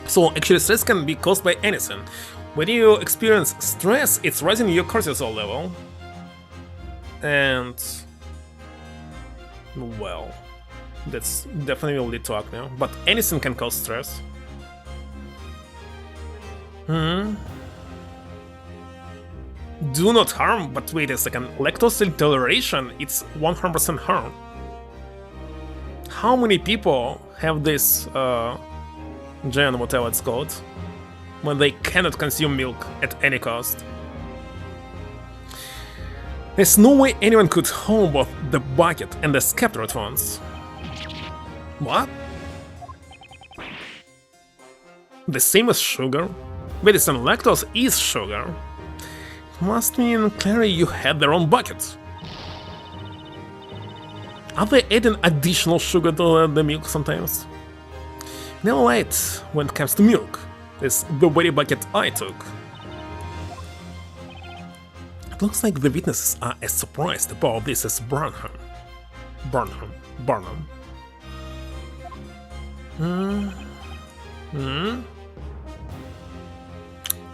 So actually stress can be caused by anything. When you experience stress, it's raising your cortisol level. And well, that's definitely will lead to acne, but anything can cause stress. Do not harm, but wait a second, lactose intoleration, it's 100% harm. How many people have this gen, whatever it's called, when they cannot consume milk at any cost? There's no way anyone could hold both the bucket and the scepter at once. What? The same as sugar? Wait a second, lactose is sugar. Must mean clearly you had their own bucket. Are they adding additional sugar to the milk sometimes? Never light when it comes to milk. It's the very bucket I took. It looks like the witnesses are as surprised about this as Barnum.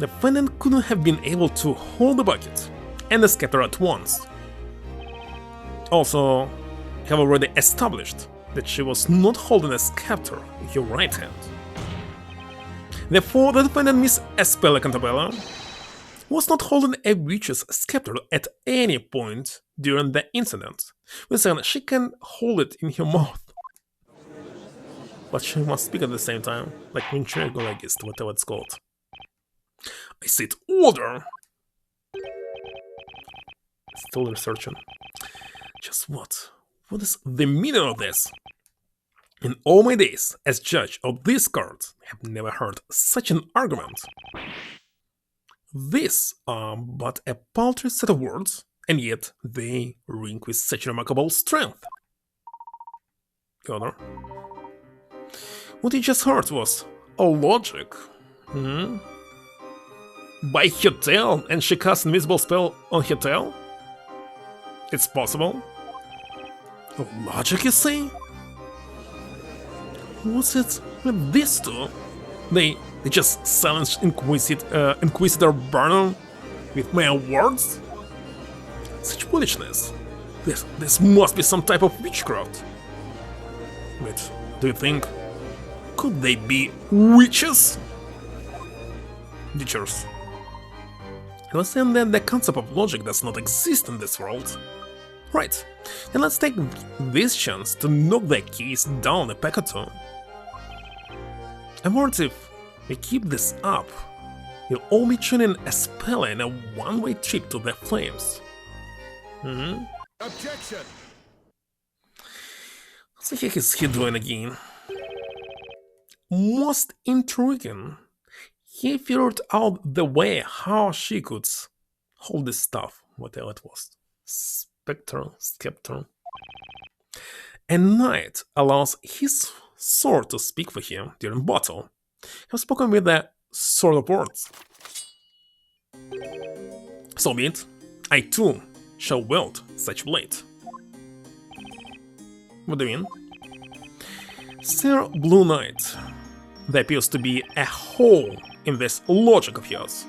the defendant couldn't have been able to hold the bucket and the scepter at once. Also, we have already established that she was not holding a scepter in her right hand. Therefore, the defendant Miss Espella Cantabella was not holding a witch's scepter at any point during the incident, which means she can hold it in her mouth. But she must speak at the same time, like ventriloquist, whatever it's called. I said order! Still researching. Just what? What is the meaning of this? In all my days as judge of this court, I have never heard such an argument. These are but a paltry set of words, and yet they ring with such remarkable strength. Your Honor, what you just heard was a logic. By her tail, and she cast invisible spell on her tail? It's possible. Logic, you say? What's it with these two? They just silenced Inquisitor Barnum with mere words? Such foolishness. This must be some type of witchcraft. Wait, do you think? Could they be witches? Witchers. I understand that the concept of logic does not exist in this world. Right, and let's take this chance to knock the case down a peg or two. I'm worried if we keep this up, we'll all be tuning a spell in a one-way trip to the flames. Objection! What the heck is he doing again? Most intriguing, he figured out the way how she could hold this stuff, whatever it was. Scepter. A knight allows his sword to speak for him during battle. He has spoken with the sword of words. So be it, I too shall wield such blade. What do you mean? Sir Blue Knight, there appears to be a hole in this logic of yours.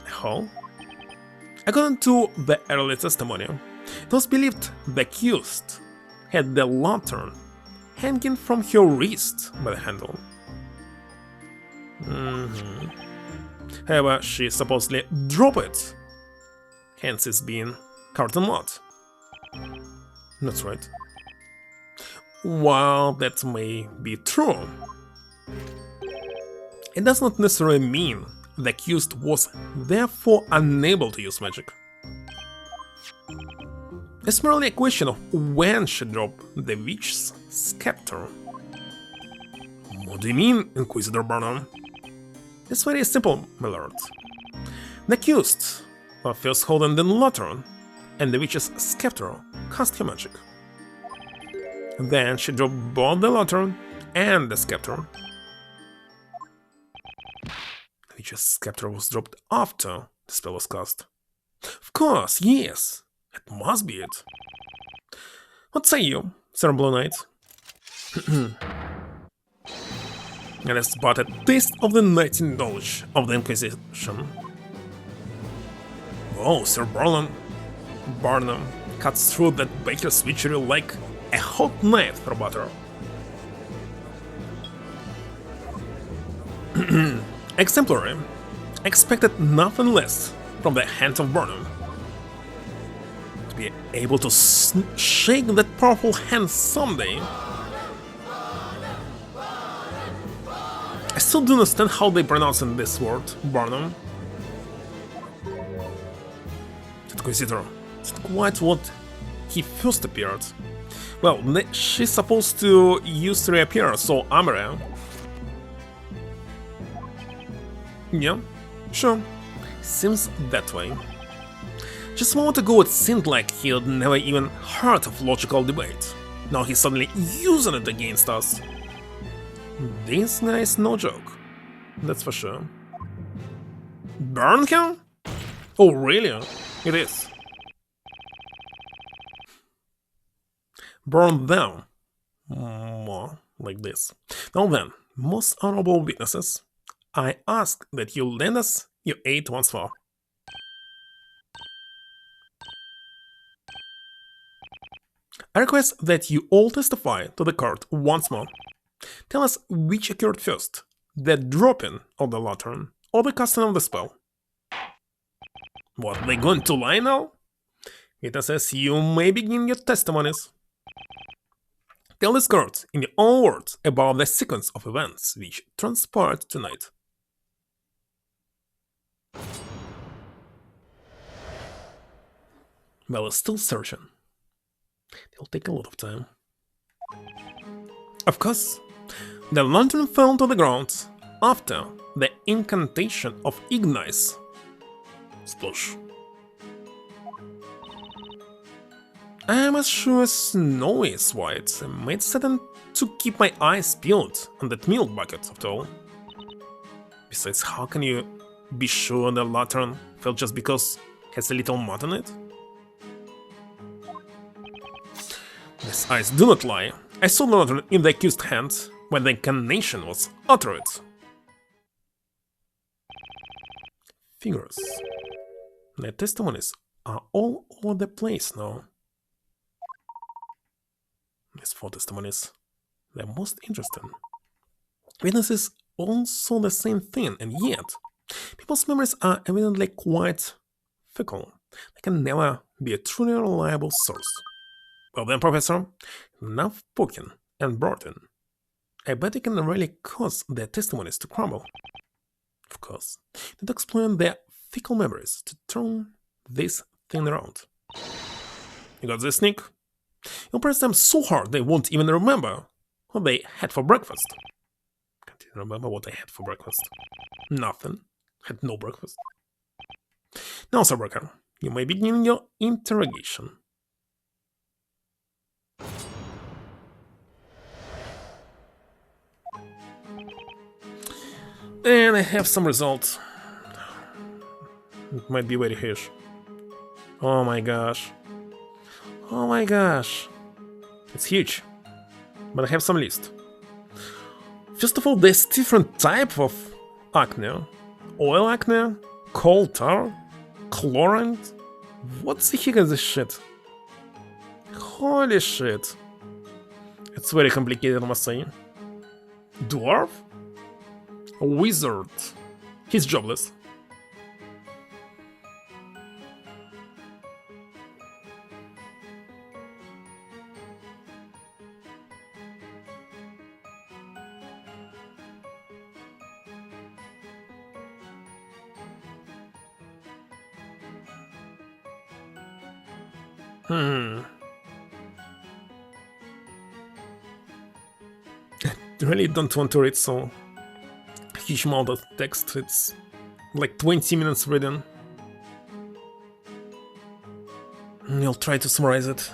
A hole? According to the early testimony, it was believed the accused had the lantern hanging from her wrist by the handle. However, she supposedly dropped it, hence it's being covered in mud. That's right. While that may be true, it does not necessarily mean the accused was therefore unable to use magic. It's merely a question of when she dropped the witch's scepter. What do you mean, Inquisitor Barnum? It's very simple, my lord. The accused was first holding the lantern, and the witch's scepter cast her magic. Then she dropped both the lantern and the scepter. The witch's scepter was dropped after the spell was cast. Of course, yes, it must be it. What say you, Sir Blue Knight? And it's but a taste of the knightly knowledge of the Inquisition. Oh, Sir Barnum cuts through that baker's witchery like a hot knife through butter. Exemplary. Expected nothing less from the hand of Barnum. To be able to shake that powerful hand someday. I still don't understand how they pronounce this word, Barnum. That Inquisitor isn't quite what he first appeared. Well, she's supposed to use to reappear, so Amara. Yeah, sure. Seems that way. Just a moment ago it seemed like he had never even heard of logical debate. Now he's suddenly using it against us. This guy is no joke, that's for sure. Burn him? Oh really? It is. Burn them. More like this. Now then, most honorable witnesses, I ask that you lend us your aid once more. I request that you all testify to the court once more. Tell us which occurred first, the dropping of the lantern or the casting of the spell. What, they going to lie now? Witnesses, you may begin your testimonies. Tell this court in your own words about the sequence of events which transpired tonight. Well, it's still searching. It'll take a lot of time. Of course, the lantern fell to the ground after the incantation of Ignice. Splash. I am as sure as snow is white, and made certain to keep my eyes peeled on that milk bucket after all. Besides, how can you be sure the lantern fell just because it has a little mud on it? These eyes do not lie. I saw the lantern in the accused's hand when the incantation was uttered. Figures. The testimonies are all over the place now. These 4 testimonies, they're most interesting. Witnesses all saw the same thing, and yet people's memories are evidently quite fickle. They can never be a truly reliable source. Well then, Professor, enough poking and brooding. I bet you can really cause their testimonies to crumble. Of course, not exploring their fickle memories to turn this thing around. You got this, Nick? You'll press them so hard they won't even remember what they had for breakfast. Can't even remember what I had for breakfast. Nothing. Had no breakfast. Now, Sir Brecker, you may begin your interrogation. And I have some results. It might be very huge. Oh my gosh. Oh my gosh. It's huge. But I have some list. First of all, there's different type of acne. Oil acne, coal tar, chlorine. What the heck is this shit? Holy shit. It's very complicated, I must say. Dwarf? A wizard. He's jobless. I really don't want to read so huge amount of text. It's like 20 minutes reading. I'll try to summarize it.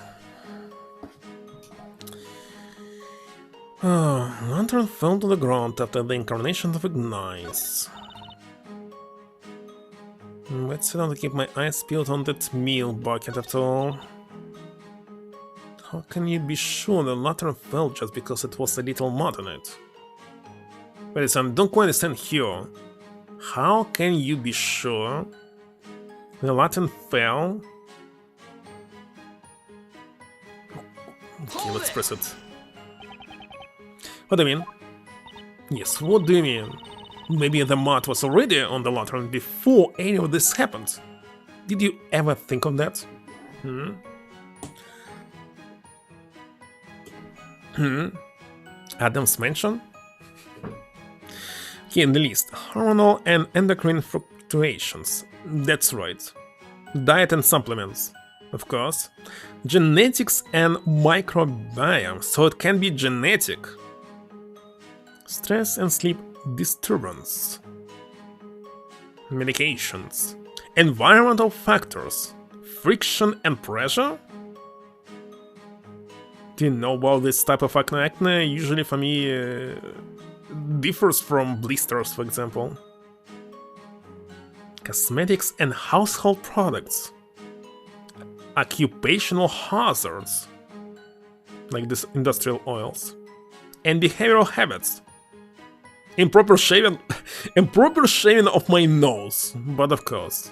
Lantern fell to the ground after the incarnation of Ignice. Let's sit down to keep my eyes peeled on that meal bucket after all. How can you be sure the lantern fell just because it was a little mud on it? Wait, I don't quite understand here. How can you be sure the lantern fell? Okay, let's press it. What do you mean? Yes, what do you mean? Maybe the mud was already on the lantern before any of this happened. Did you ever think of that? Adam's mansion? Here in the list, hormonal and endocrine fluctuations. That's right. Diet and supplements. Of course. Genetics and microbiome, so it can be genetic. Stress and sleep disturbance. Medications. Environmental factors. Friction and pressure? Do you know about this type of acne? Acne usually for me differs from blisters, for example. Cosmetics and household products. Occupational hazards, like these industrial oils. And behavioral habits. Improper shaving, improper shaving of my nose, but of course.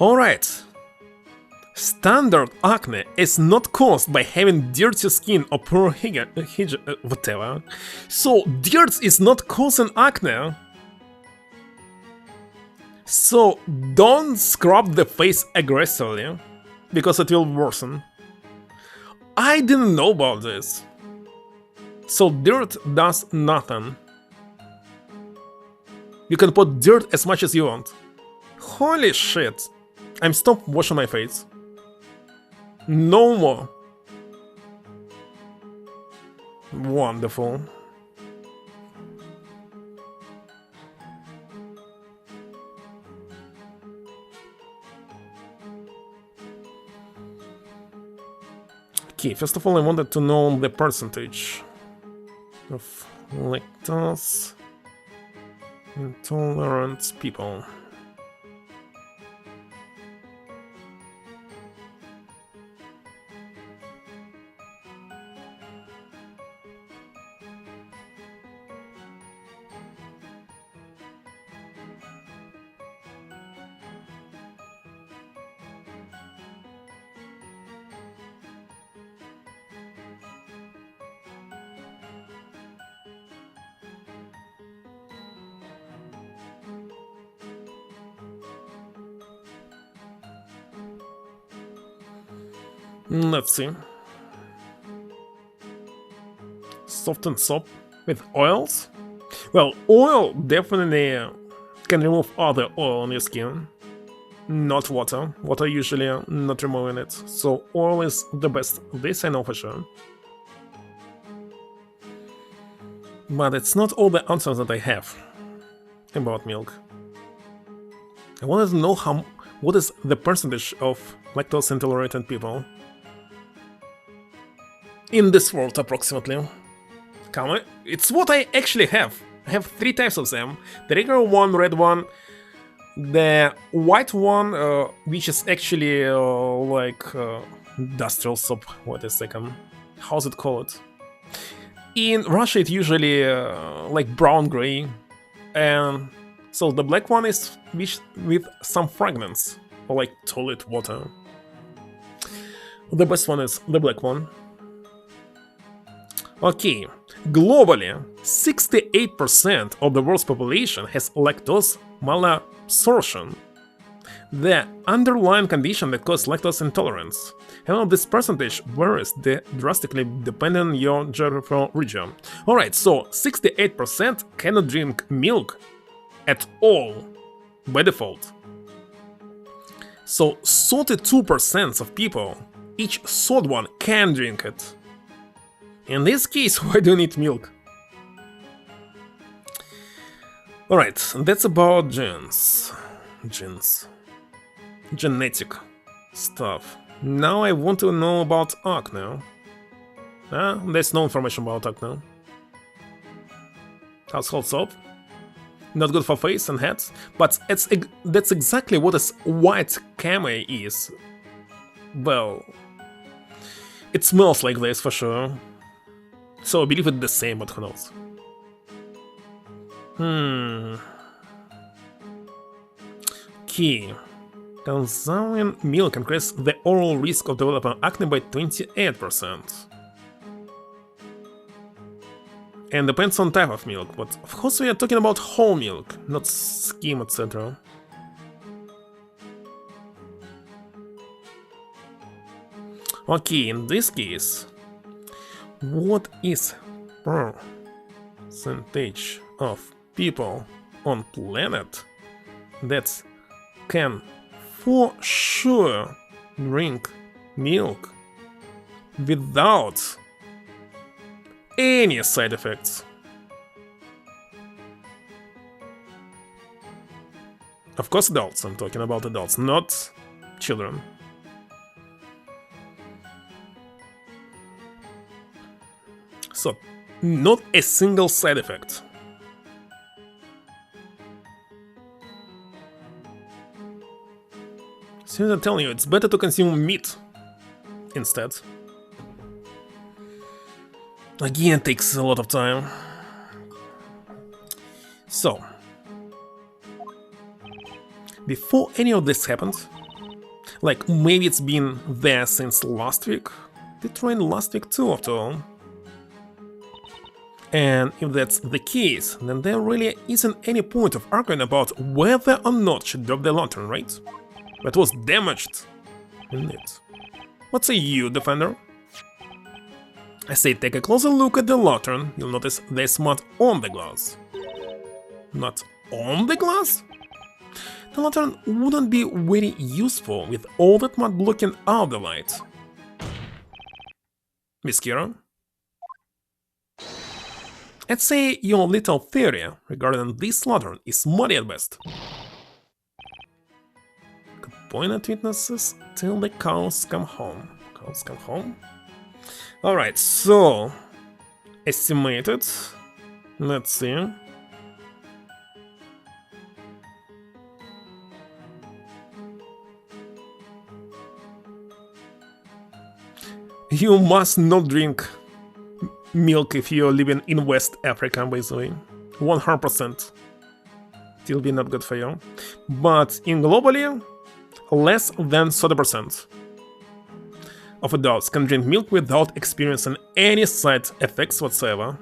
Alright. Standard acne is not caused by having dirty skin or poor whatever. So dirt is not causing acne. So don't scrub the face aggressively, because it will worsen. I didn't know about this. So dirt does nothing. You can put dirt as much as you want. Holy shit. I'm stopped washing my face. No more. Wonderful. Okay, first of all, I wanted to know the percentage of lactose intolerant people. Let's see. Soften soap with oils? Well, oil definitely can remove other oil on your skin. Not water. Water usually not removing it. So oil is the best. This I know for sure. But it's not all the answers that I have about milk. I wanted to know what is the percentage of lactose intolerant people in this world, approximately. Come on, it's what I actually have. I have 3 types of them. The regular one, red one, the white one, which is actually like industrial soap. Wait a second, how's it called? In Russia, it's usually like brown-gray, and so the black one is with some fragrance, or like toilet water. The best one is the black one. Okay, globally, 68% of the world's population has lactose malabsorption, the underlying condition that causes lactose intolerance. However, this percentage varies drastically depending on your geographical region. Alright, so 68% cannot drink milk at all by default. So 32% of people, each third one, can drink it. In this case, why do you need milk? Alright, that's about genes. Genetic stuff. Now I want to know about acne. There's no information about acne. Household soap. Not good for face and heads, but that's exactly what a white camo is. Well, it smells like this for sure. So I believe it's the same, but who knows? Okay. Consuming milk increases the overall risk of developing acne by 28%. And depends on type of milk, but of course we are talking about whole milk, not skim, etc. Okay, in this case, what is percentage of people on planet that can for sure drink milk without any side effects? Of course adults, I'm talking about adults, not children. So, not a single side effect. Since I'm telling you, it's better to consume meat instead. Again, takes a lot of time. So, before any of this happened, like maybe it's been there since last week, they trained last week too after all. And if that's the case, then there really isn't any point of arguing about whether or not she dropped the lantern, right? That was damaged, isn't it? What say you, Defender? I say take a closer look at the lantern, you'll notice there's mud on the glass. Not on the glass? The lantern wouldn't be very useful with all that mud blocking out the light. Miss Kira? I'd say your little theory regarding this lantern is muddy at best. Could point at witnesses till the cows come home. Cows come home? Alright, so... estimated. Let's see. You must not drink milk if you're living in West Africa, by the way. 100%. It'll be not good for you. But in globally, less than 30% of adults can drink milk without experiencing any side effects whatsoever.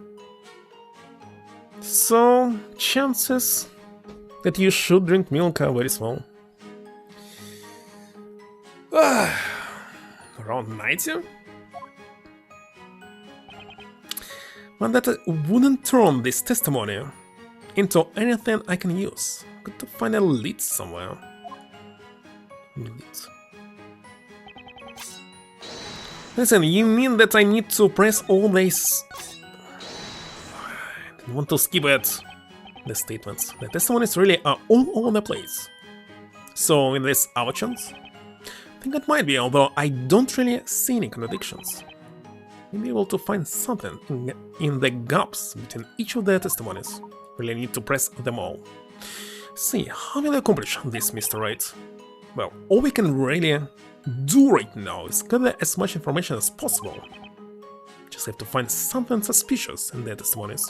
So, chances that you should drink milk are very small. Around 90? But that wouldn't turn this testimony into anything I can use. Got to find a lead somewhere. Lead. Listen, you mean that I need to press all this? I didn't want to skip it. The statements. The testimonies really are all over the place. So, in this our chance? I think it might be, although I don't really see any contradictions. We'll be able to find something in the gaps between each of their testimonies. Really need to press them all. See, how will I accomplish this, Mr. Wright? Well, all we can really do right now is gather as much information as possible. Just have to find something suspicious in their testimonies.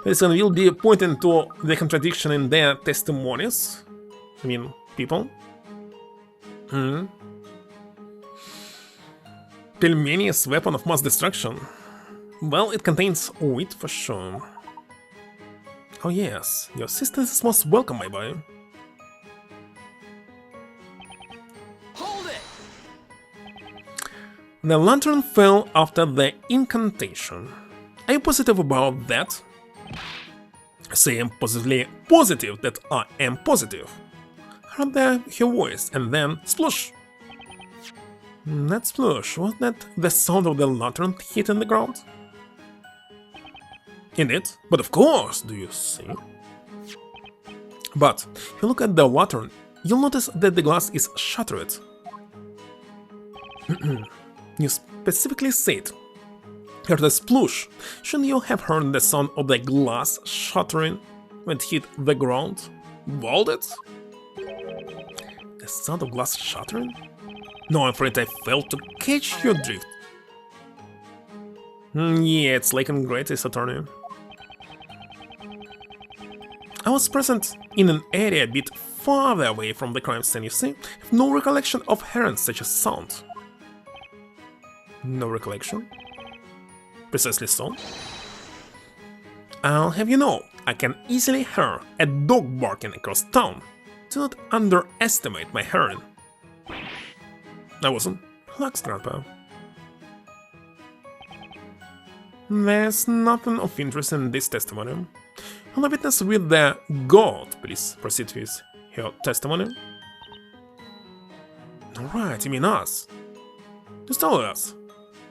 This will be pointing to the contradiction in their testimonies. I mean, people. Pelmeni's weapon of mass destruction. Well, it contains wheat for sure. Oh yes, your assistance is most welcome, my boy. Hold it! The lantern fell after the incantation. Are you positive about that? Say I'm positively positive that I am positive. Heard her voice and then sploosh. That sploosh, wasn't that the sound of the lantern hitting the ground? Indeed, but of course, do you see? But if you look at the lantern, you'll notice that the glass is shattered. You specifically said, heard a sploosh. Shouldn't you have heard the sound of the glass shattering when it hit the ground? Vaulted? The sound of glass shattering? No, I'm afraid I failed to catch your drift. Yeah, it's Layton greatest attorney. I was present in an area a bit farther away from the crime scene, you see. Have no recollection of hearing such a sound. No recollection? Precisely so. I'll have you know, I can easily hear a dog barking across town. Do not underestimate my hearing. I wasn't. Relax, Grandpa. There's nothing of interest in this testimony. Will the witness with the God please proceed with your testimony? Alright, you mean us. Just tell us.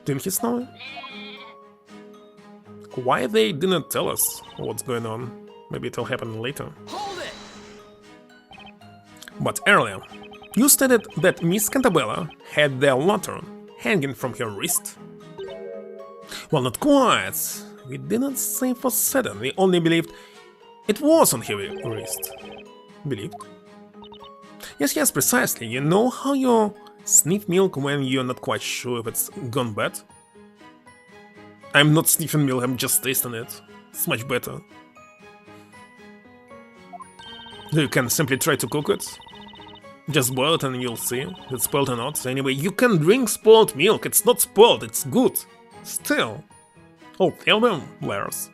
Didn't he know? Why they didn't tell us what's going on? Maybe it'll happen later. Hold it! But earlier, you stated that Miss Cantabella had the lantern hanging from her wrist. Well, not quite. We didn't say for certain, we only believed it was on her wrist. Believed? Yes, precisely. You know how you sniff milk when you're not quite sure if it's gone bad? I'm not sniffing milk, I'm just tasting it. It's much better. You can simply try to cook it. Just boil it and you'll see if it's spoiled or not. Anyway, you can drink spoiled milk. It's not spoiled, it's good. Still. Oh, tell them, Lars.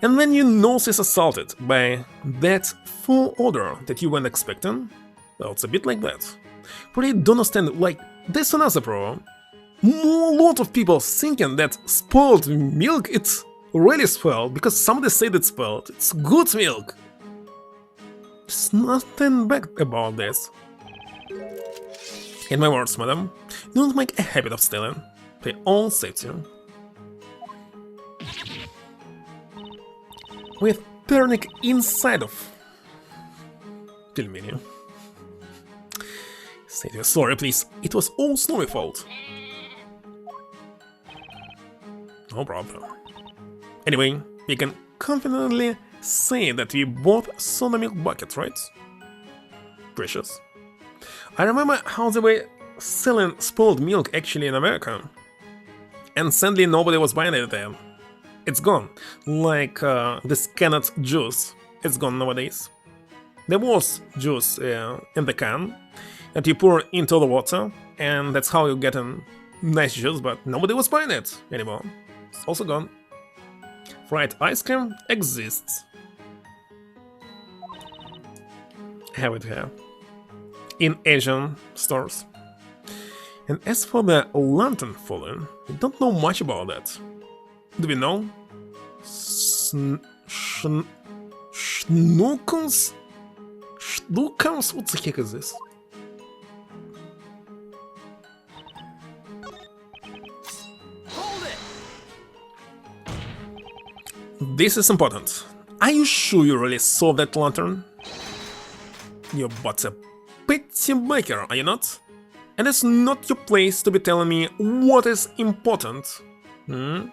And when your nose is assaulted by that full odor that you weren't expecting, well, it's a bit like that. But I don't understand, like, there's another problem. A lot of people thinking that spoiled milk, it's really spoiled, because somebody said it's spoiled. It's good milk. There's nothing bad about this. In my words, madam, don't make a habit of stealing. For your own safety. With turning inside of Tilmini. Say you're sorry, please. It was all Snowy's fault. No problem. Anyway, we can confidently say that we bought soda milk buckets, right? Precious. I remember how they were selling spoiled milk actually in America. And sadly nobody was buying it then. It's gone. Like this canned juice. It's gone nowadays. There was juice in the can that you pour into the water, and that's how you get a nice juice, but nobody was buying it anymore. It's also gone. Fried ice cream exists. Have it here. In Asian stores. And as for the lantern falling, we don't know much about that. Do we know? Schnookums? Schnookums? What the heck is this? Hold it! This is important. Are you sure you really saw that lantern? You're but a petty baker, are you not? And it's not your place to be telling me what is important. Hmm?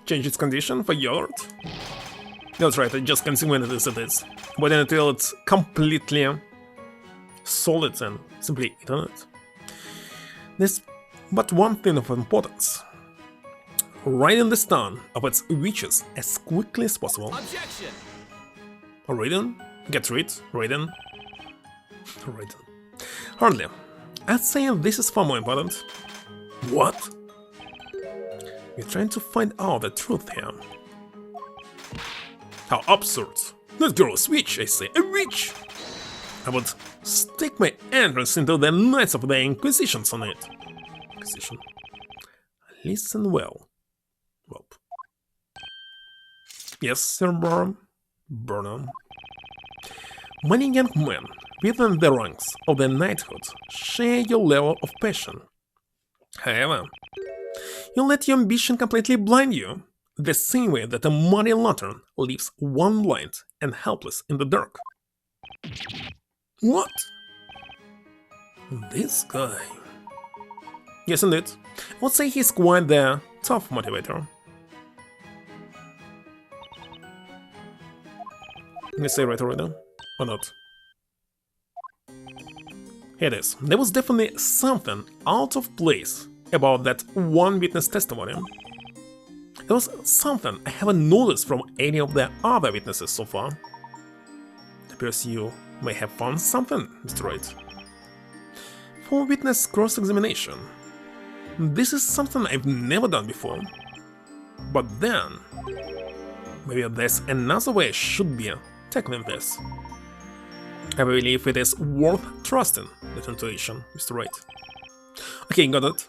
Change its condition for yogurt? That's right, I just consuming it as it is. Waiting until it's completely solid and simply eaten it. There's but one thing of importance. Ridding this town of its witches as quickly as possible. Objection! Raiden? Get rid? Raiden? Raiden. Hardly. I'd say this is far more important. What? We're trying to find out the truth here. How absurd. That girl is a witch, I say. A witch! I would stick my entrance into the Knights of the Inquisitions on it. Inquisition. Listen well. Well. Yes, Sir Burnham. Many young men within the ranks of the knighthood share your level of passion. However, you let your ambition completely blind you, the same way that a muddy lantern leaves one blind and helpless in the dark. What? This guy. Yes, indeed. I would say he's quite the tough motivator. Let me say right already, or not? Here it is. There was definitely something out of place about that one witness testimony. There was something I haven't noticed from any of the other witnesses so far. It appears you may have found something, Mr. Wright. For witness cross-examination. This is something I've never done before. But then, maybe there's another way I should be tackling this. I believe it is worth trusting that intuition, Mr. Wright. Okay, got it.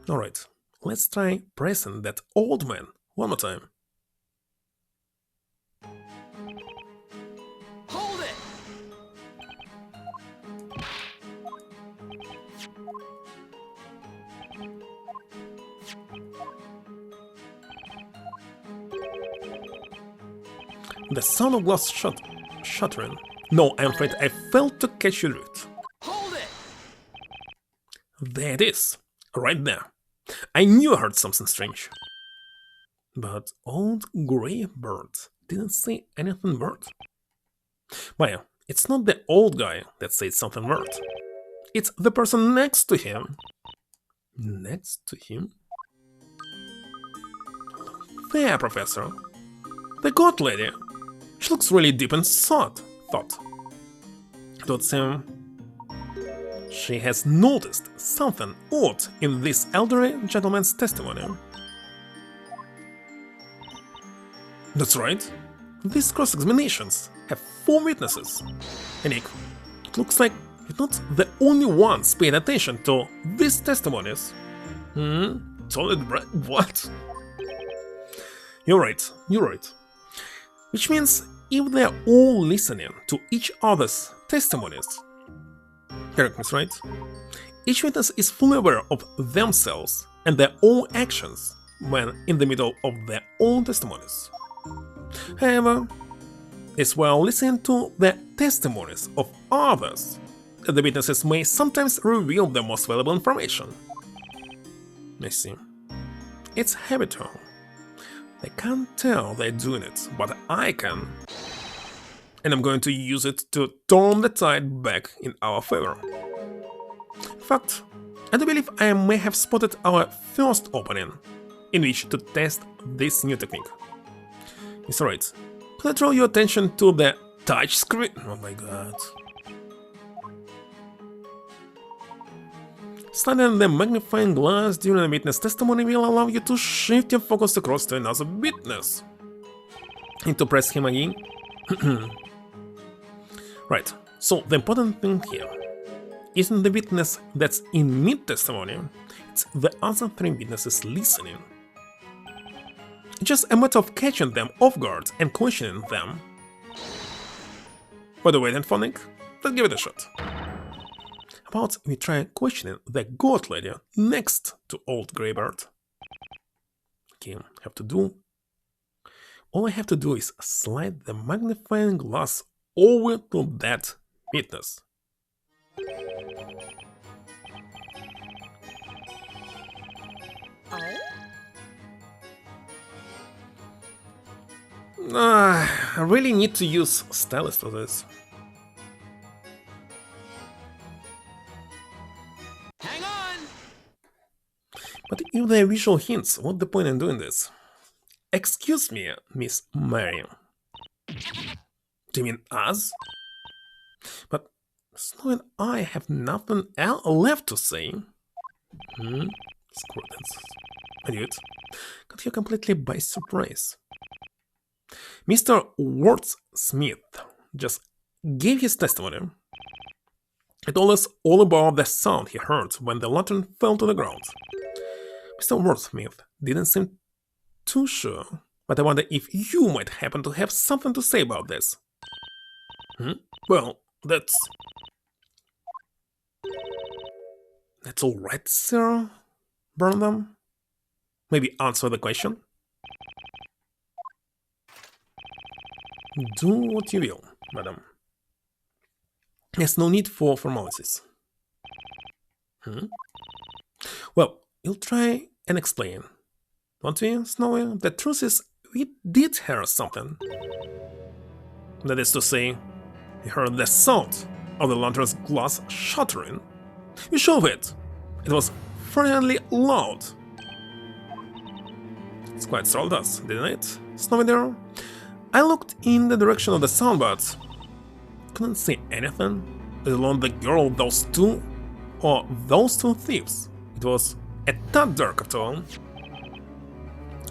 Alright, let's try pressing that old man one more time. Hold it! The sound of glass shattering. No, I'm afraid I failed to catch your drift. Hold it! There it is, right there. I knew I heard something strange. But old grey bird didn't say anything weird. Maya, it's not the old guy that said something weird. It's the person next to him. Next to him? There, Professor. The God Lady. She looks really deep in thought. It would seem she has noticed something odd in this elderly gentleman's testimony. That's right. These cross-examinations have 4 witnesses. And it looks like you're not the only ones paying attention to these testimonies. Solid what? You're right. Which means if they're all listening to each other's testimonies, correct me, right? Each witness is fully aware of themselves and their own actions when in the middle of their own testimonies. However, it's while listening to the testimonies of others that the witnesses may sometimes reveal the most valuable information. I see. It's habitual. They can't tell they're doing it, but I can. And I'm going to use it to turn the tide back in our favor. In fact, I do believe I may have spotted our first opening in which to test this new technique. Mr. Wright, could I draw your attention to the touch screen? Oh my god. Sliding the magnifying glass during a witness testimony will allow you to shift your focus across to another witness. And to press him again. Right, so the important thing here isn't the witness that's in mid-testimony, it's the other 3 witnesses listening. It's just a matter of catching them off guard and questioning them. By the way, then, Phonic, let's give it a shot. How about we try questioning the God Lady next to Old Greybeard? Okay, all I have to do is slide the magnifying glass over to that witness. I really need to use stylus for this. Hang on! But if there are visual hints, what's the point in doing this? Excuse me, Miss Mary. Do you mean us? But Snow and I have nothing left to say. I knew it. Got you completely by surprise. Mr. Wordsmith just gave his testimony. He told us all about the sound he heard when the lantern fell to the ground. Mr. Wordsmith didn't seem too sure, but I wonder if you might happen to have something to say about this. Well, that's all right, Sir Burnham. Maybe answer the question. Do what you will, madam. There's no need for formalities. Well, you'll try and explain. Won't we, Snowy? The truth is, we did hear something. That is to say, we heard the sound of the lantern's glass shattering. You showed it. It was fairly loud. It's quite startled us, didn't it, Snowy dear? I looked in the direction of the sound, but couldn't see anything, let alone the girl, those 2, or those 2 thieves. It was a tad dark after all.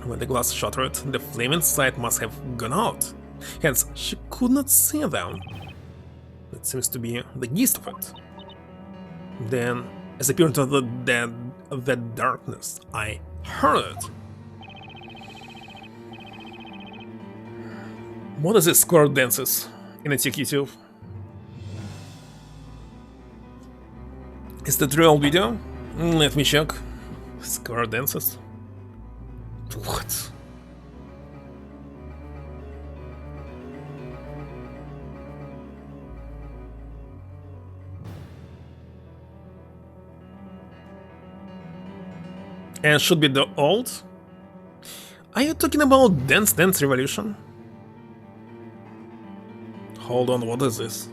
When the glass shattered, the flame inside must have gone out, hence she could not see them. That seems to be the gist of it. Then, as I peered into the darkness, I heard it. What is this square dances in executive? Is that real video? Let me check. Square dances? What? And should be the old? Are you talking about Dance Dance Revolution? Hold on, what is this?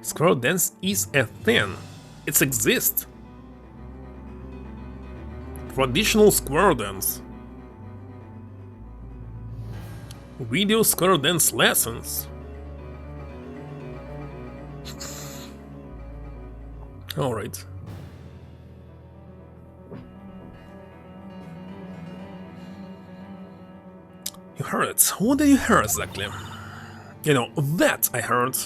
Squirrel dance is a thing. It exists. Traditional square dance. Video square dance lessons. Alright. You heard it. What did you hear exactly? You know, that I heard.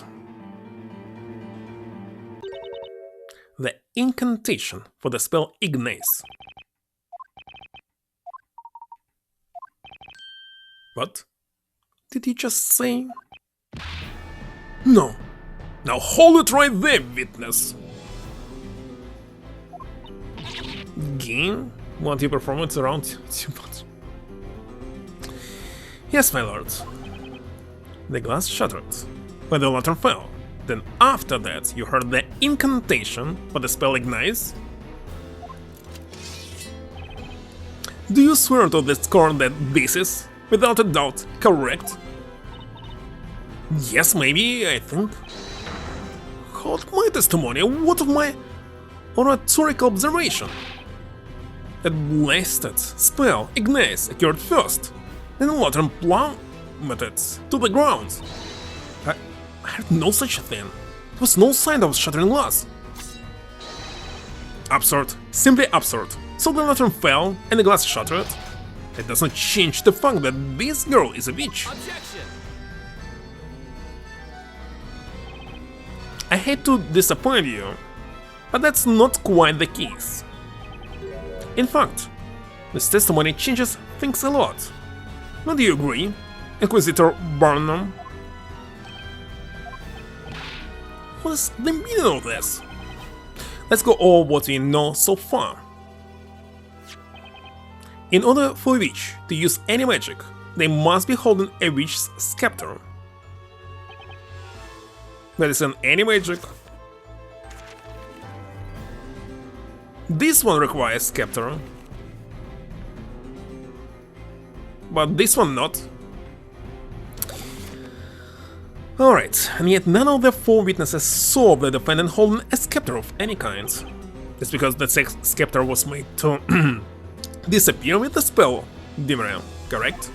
The incantation for the spell Ignace. What? Did you just say? No. Now hold it right there, witness. Game? Want your performance around? Yes, my lord. The glass shattered when the lantern fell. Then after that, you heard the incantation for the spell Ignites? Do you swear to this score that this is, without a doubt, correct? Yes, maybe, I think. Hold my testimony, what of my oratorical observation? That blasted spell Ignites occurred first, then the lantern plummeted to the ground. I heard no such thing. There was no sign of shattering glass. Absurd. Simply absurd. So the lantern fell and the glass shattered. That doesn't change the fact that this girl is a witch. Objection! I hate to disappoint you, but that's not quite the case. In fact, this testimony changes things a lot. Don't you agree, Inquisitor Barnum? What is the meaning of this? Let's go over what we know so far. In order for a witch to use any magic, they must be holding a witch's scepter. That is an any magic. This one requires scepter, but this one not. Alright, and yet none of the four witnesses saw the defendant holding a scepter of any kind. That's because the scepter was made to disappear with the spell Dimmer, correct?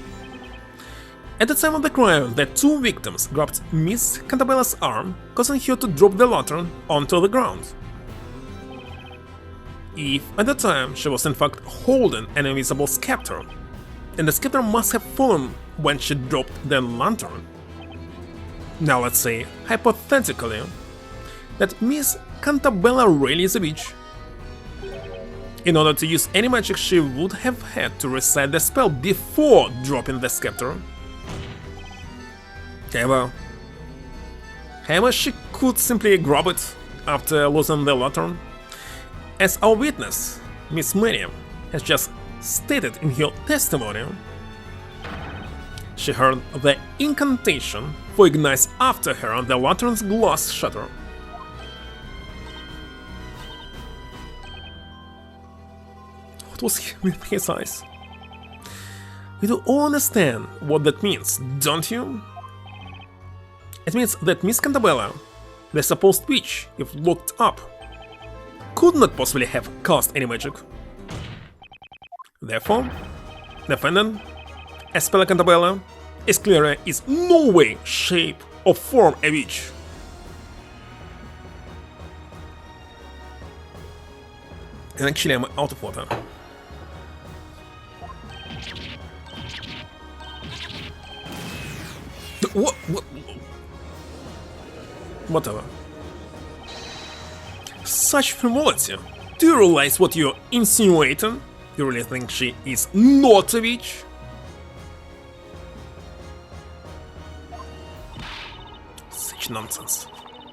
At the time of the crime, the two victims grabbed Miss Cantabella's arm, causing her to drop the lantern onto the ground. If at the time she was in fact holding an invisible scepter, then the scepter must have fallen when she dropped the lantern. Now let's say, hypothetically, that Miss Cantabella really is a witch. In order to use any magic, she would have had to recite the spell before dropping the scepter. However, she could simply grab it after losing the lantern. As our witness, Miss Miriam, has just stated in her testimony, she heard the incantation for Ignites after her and the lantern's glass shattered. What was in his eyes? You do all understand what that means, don't you? It means that Miss Cantabella, the supposed witch you've looked up, could not possibly have cast any magic. Therefore, defendant, Espella Cantabella, is clearly is no way, shape, or form a witch. And actually I'm out of water. What? Whatever. Such frivolity. Do you realize what you're insinuating? You really think she is not a witch? Such nonsense.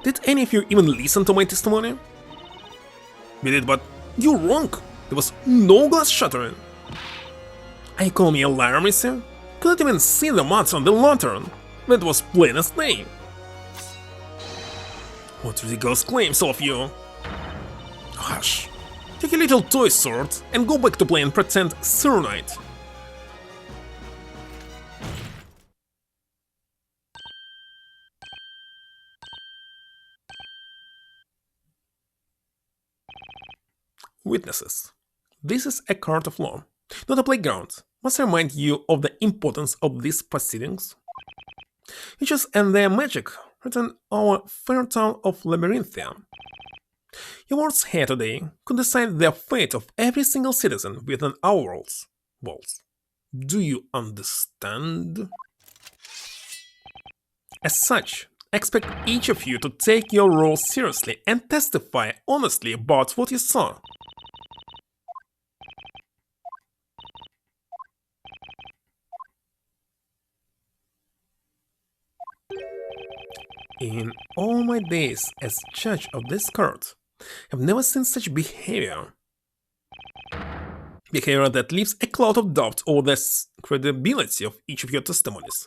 Did any of you even listen to my testimony? We did, but you're wrong. There was no glass shattering. Are you calling me a liar, mister? Couldn't even see the marks on the lantern. That was plain as day. What ridiculous claims, all of you! Hush. Take a little toy sword and go back to playing pretend Sir Knight. Witnesses. this is a court of law, not a playground. Must remind you of the importance of these proceedings. Witches and their magic threaten our fair town of Labyrinthia. Your words here today could decide the fate of every single citizen within our walls. Do you understand? As such, I expect each of you to take your role seriously and testify honestly about what you saw. In all my days as judge of this court, I've never seen such behavior. Behavior that leaves a cloud of doubt over the credibility of each of your testimonies.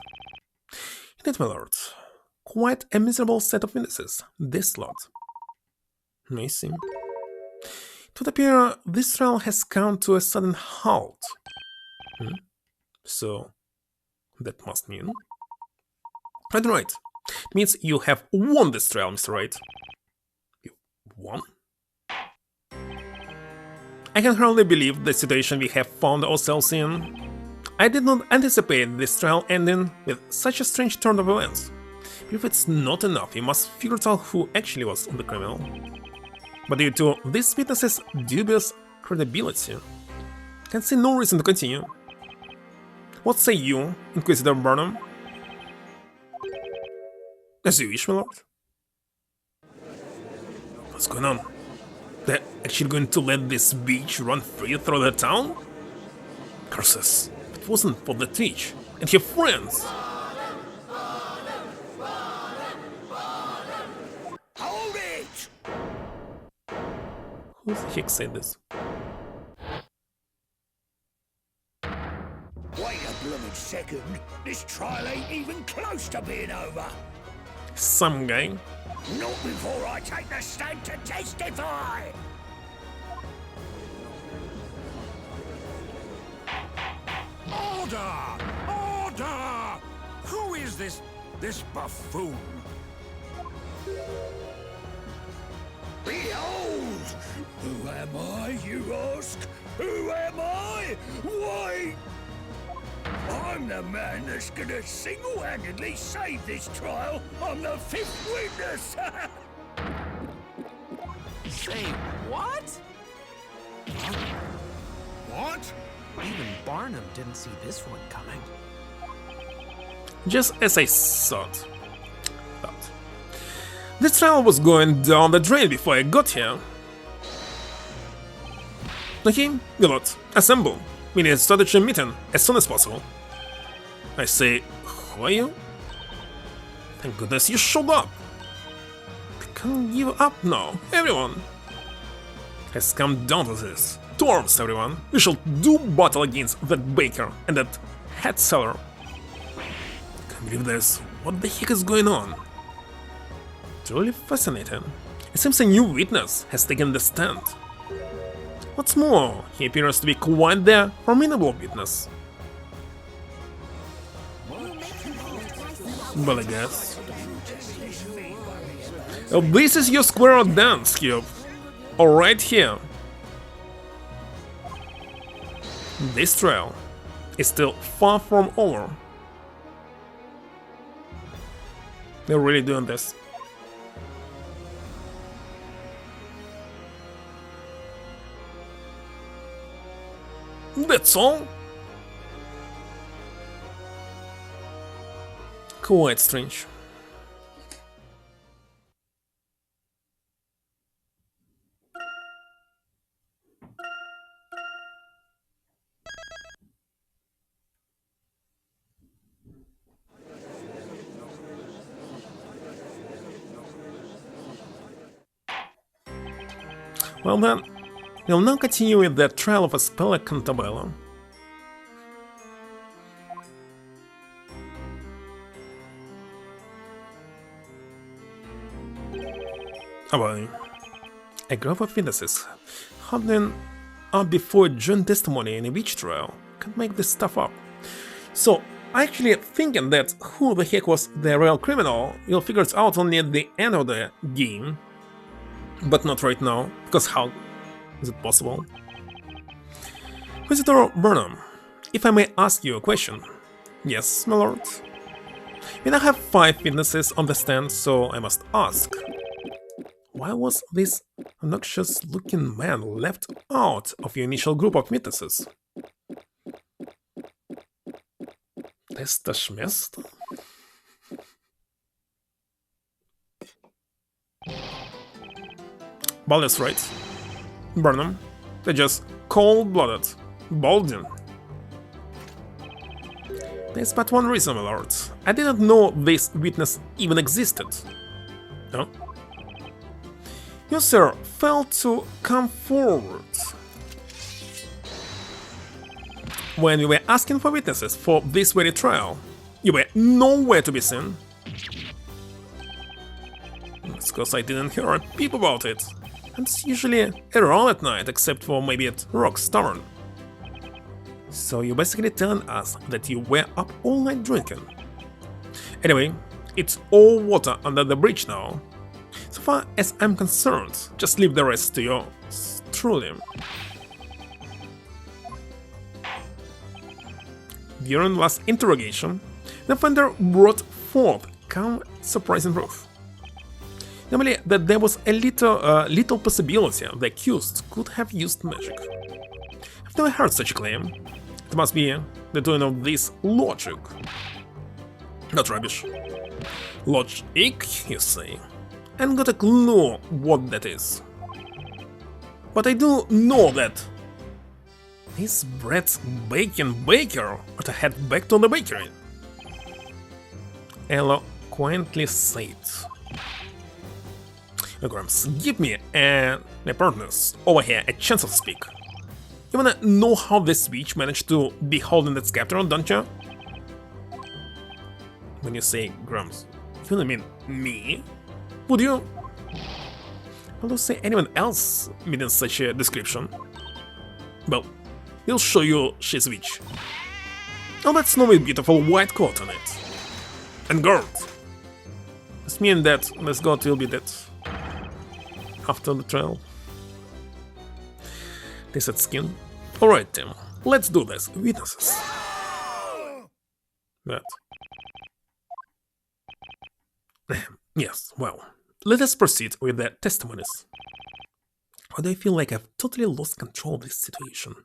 Indeed, my lord, quite a miserable set of witnesses, this lot. I see. It would appear this trial has come to a sudden halt. So, that must mean... Right. It means you have won this trial, Mr. Wright. You won? I can hardly believe the situation we have found ourselves in. I did not anticipate this trial ending with such a strange turn of events. But if it's not enough, we must figure out who actually was the criminal. But due to these witnesses' dubious credibility, I can see no reason to continue. What say you, Inquisitor Burnham? As you wish, my lord. What's going on? They're actually going to let this beach run free through the town? Curses. It wasn't for the Twitch and your friends. Hold it! Who the heck said this? Wait a blooming second. This trial ain't even close to being over. Some guy. Not before I take the stand to testify! Order! Order! Who is this buffoon? Behold! Who am I, you ask? Who am I? Why? I'm the man that's gonna single-handedly save this trial. I'm the fifth witness. Say what? What? Even Barnum didn't see this one coming. Just as I thought. This trial was going down the drain before I got here. Okay, Wilot, assemble. We need a strategy meeting as soon as possible. I say, who are you? Thank goodness you showed up. I can't give up now. Everyone has come down to this. To arms, everyone. We shall do battle against that baker and that hat seller. Can't believe this. What the heck is going on? Truly fascinating. It seems a new witness has taken the stand. What's more, he appears to be quite the formidable witness. Well, I guess. Oh, this is your square dance, Cube. Alright here. This trial is still far from over. They're really doing this. That's all? Quite strange. Well then, we'll now continue with the trial of Aspella Cantabella. A group of witnesses holding up before joint testimony in a witch trial can make this stuff up. So, actually thinking that who the heck was the real criminal, we'll figure it out only at the end of the game. But not right now, because how is it possible? Visitor Burnham, if I may ask you a question. Yes, my lord. We now have 5 witnesses on the stand, so I must ask. Why was this obnoxious-looking man left out of your initial group of witnesses? Testa Schmest? Well, that's right. Burnham, they're just cold-blooded, balding. There's but one reason, my lord. I didn't know this witness even existed. No? You, sir, failed to come forward. When we were asking for witnesses for this very trial, you were nowhere to be seen. It's because I didn't hear a peep about it. And it's usually around at night, except for maybe at Rock's Tavern. So you're basically telling us that you were up all night drinking. Anyway, it's all water under the bridge now. So far as I'm concerned, just leave the rest to yours truly. During the last interrogation, the offender brought forth calm, surprising proof. Namely, that there was a little possibility the accused could have used magic. I've never heard such a claim. It must be the doing of this logic. Not rubbish. Logic, you say? I haven't got a clue what that is. But I do know that this bread's baking baker ought to head back to the bakery. Eloquently said. Grams, give me and my partners over here a chance to speak. You wanna know how this witch managed to be holding that scepter, don't you? When you say Grams, you don't mean me? Would you? Well, don't say anyone else meeting such a description. Well, we'll show you she's a witch. Oh, that snowy beautiful white coat on it. And guard. This means that this god will be dead after the trial. They said skin. Alright, Tim, let's do this. Witnesses. That. Yes, well, let us proceed with the testimonies. Why do I feel like I've totally lost control of this situation?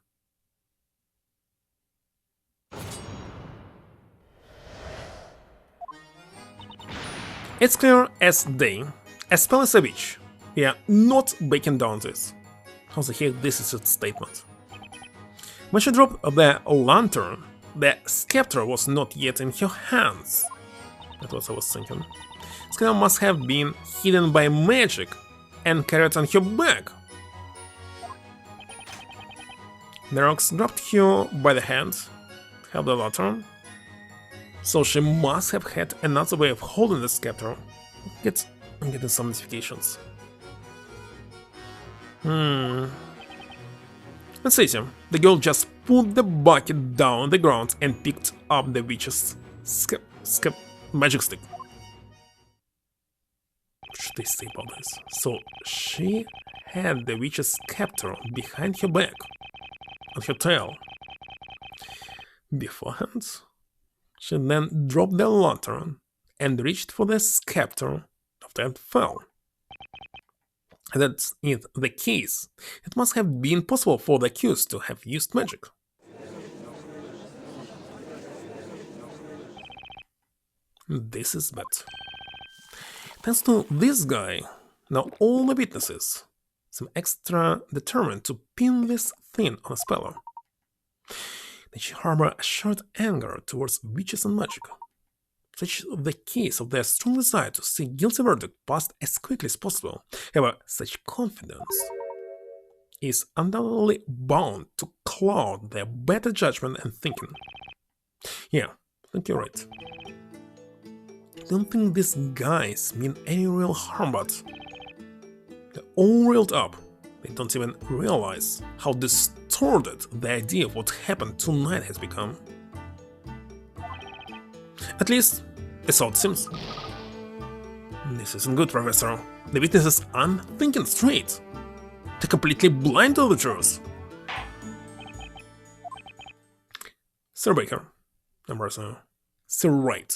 It's clear as day, as well as a witch. We are not backing down this. How the heck this is a statement? When she dropped the lantern, the scepter was not yet in her hands. That's what I was thinking. Scepter must have been hidden by magic and carried on her back. The rocks grabbed her by the hand, held the lantern. So she must have had another way of holding the scepter. I'm getting some notifications. Let's see, the girl just put the bucket down on the ground and picked up the witch's magic stick. What should I say about this? So she had the witch's scepter behind her back, on her tail. Beforehand, she then dropped the lantern and reached for the scepter after it fell. That's in the case, it must have been possible for the accused to have used magic. This is bad. Thanks to this guy, now all the witnesses seem extra determined to pin this thing on a speller. They harbor a shared anger towards witches and magic. Such is the case of their strong desire to see guilty verdict passed as quickly as possible. However, such confidence is undoubtedly bound to cloud their better judgment and thinking. Yeah, I think you're right. I don't think these guys mean any real harm, but they're all reeled up. They don't even realize how distorted the idea of what happened tonight has become. At least, that's how it seems. This isn't good, Professor. The witnesses aren't thinking straight. They're completely blind to the truth. Sir Baker. Sir Wright.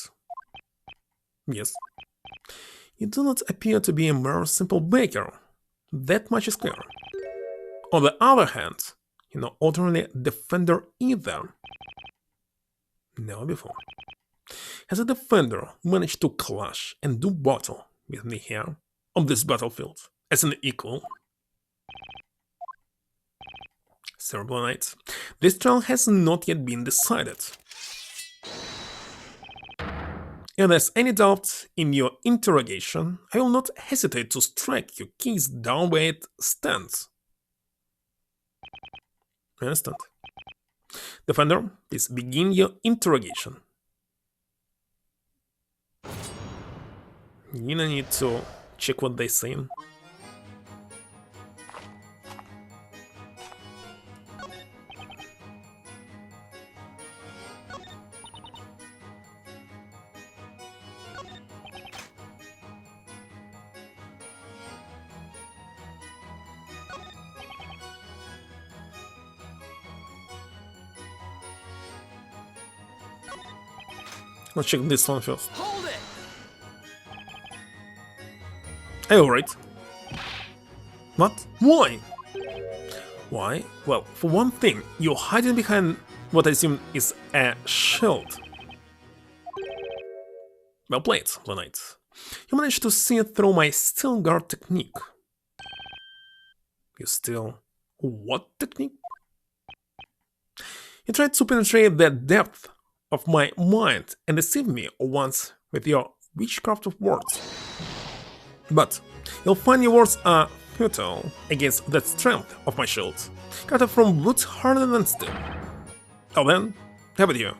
Yes. You do not appear to be a mere simple baker. That much is clear. On the other hand, you're not utterly defender either. Never before has a defender managed to clash and do battle with me here on this battlefield as an equal. Sir Blue Knight, this trial has not yet been decided. If there's any doubt in your interrogation, I will not hesitate to strike your case down where it stands. I understand. Defender, please begin your interrogation. You don't need to check what they say. Let's check this one first. Hold it! Hey, alright. What? Why? Why? Well, for one thing, you're hiding behind what I assume is a shield. Well played, Blue Knight. You managed to see through my steel guard technique. You still... what technique? You tried to penetrate the depth of my mind and deceive me once with your witchcraft of words. But you'll find your words are futile against the strength of my shield, cut off from wood harder than steel. Oh then, have it you.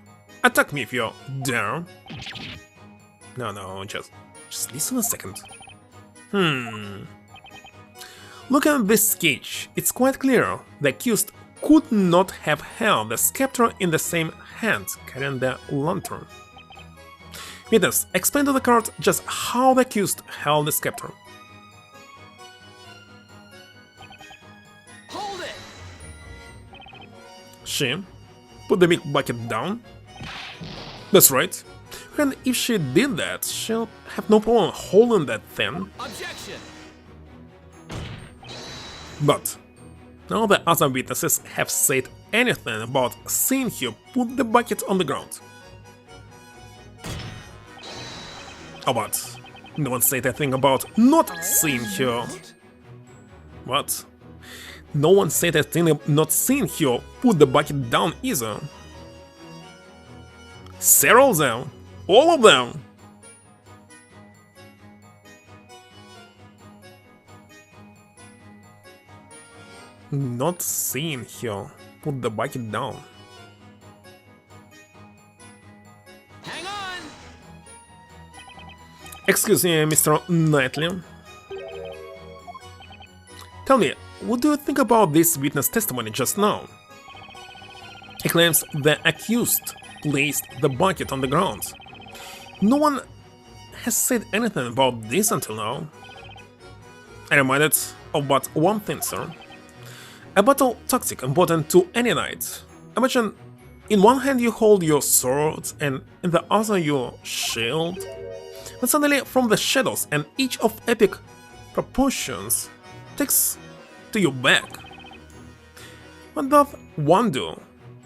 Attack me if you dare. No, just listen a second. Look at this sketch. It's quite clear the accused could not have held the scepter in the same hand carrying the lantern. Witness, explain to the court just how the accused held the scepter. Hold it! She put the big bucket down. That's right. And if she did that, she'll have no problem holding that thing. Objection! But none of the other witnesses have said anything about seeing her put the bucket on the ground. Oh, but no one said a thing about not seeing her. What? No one said a thing about not seeing her put the bucket down either. Several of them. All of them. Not seeing her put the bucket down. Hang on! Excuse me, Mr. Knightley. Tell me, what do you think about this witness testimony just now? He claims the accused placed the bucket on the ground. No one has said anything about this until now. I'm reminded of but one thing, sir. A battle tactic important to any knight. Imagine, in one hand you hold your sword and in the other your shield. But suddenly from the shadows and each of epic proportions takes to your back. What doth one do?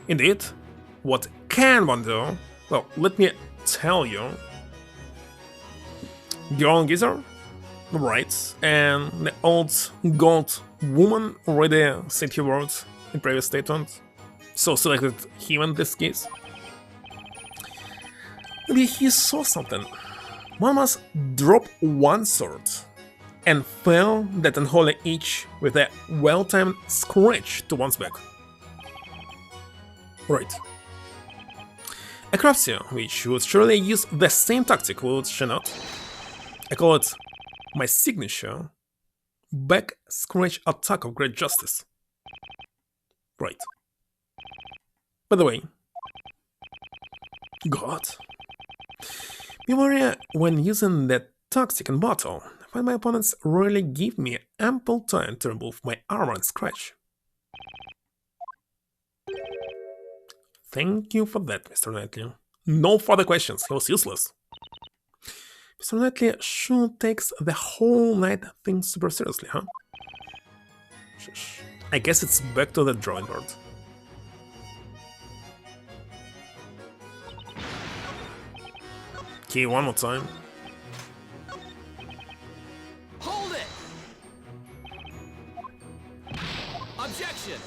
Indeed, what can one do? Well, let me tell you. Girl Geezer, Wright, and the old gold woman already said her words in previous statement, so selected him in this case. Maybe he saw something. One must drop one sword and fell that unholy itch with a well-timed scratch to one's back. Right. A craftsman which would surely use the same tactic, would she not? I call it my signature back scratch attack of great justice. Right. By the way, God, be wary when using that tactic in battle, when my opponents rarely give me ample time to remove my armor and scratch. Thank you for that, Mr. Knightley. No further questions, he was useless. Mr. Knightley sure takes the whole night thing super seriously, huh? I guess it's back to the drawing board. Okay, one more time. Hold it! Objection!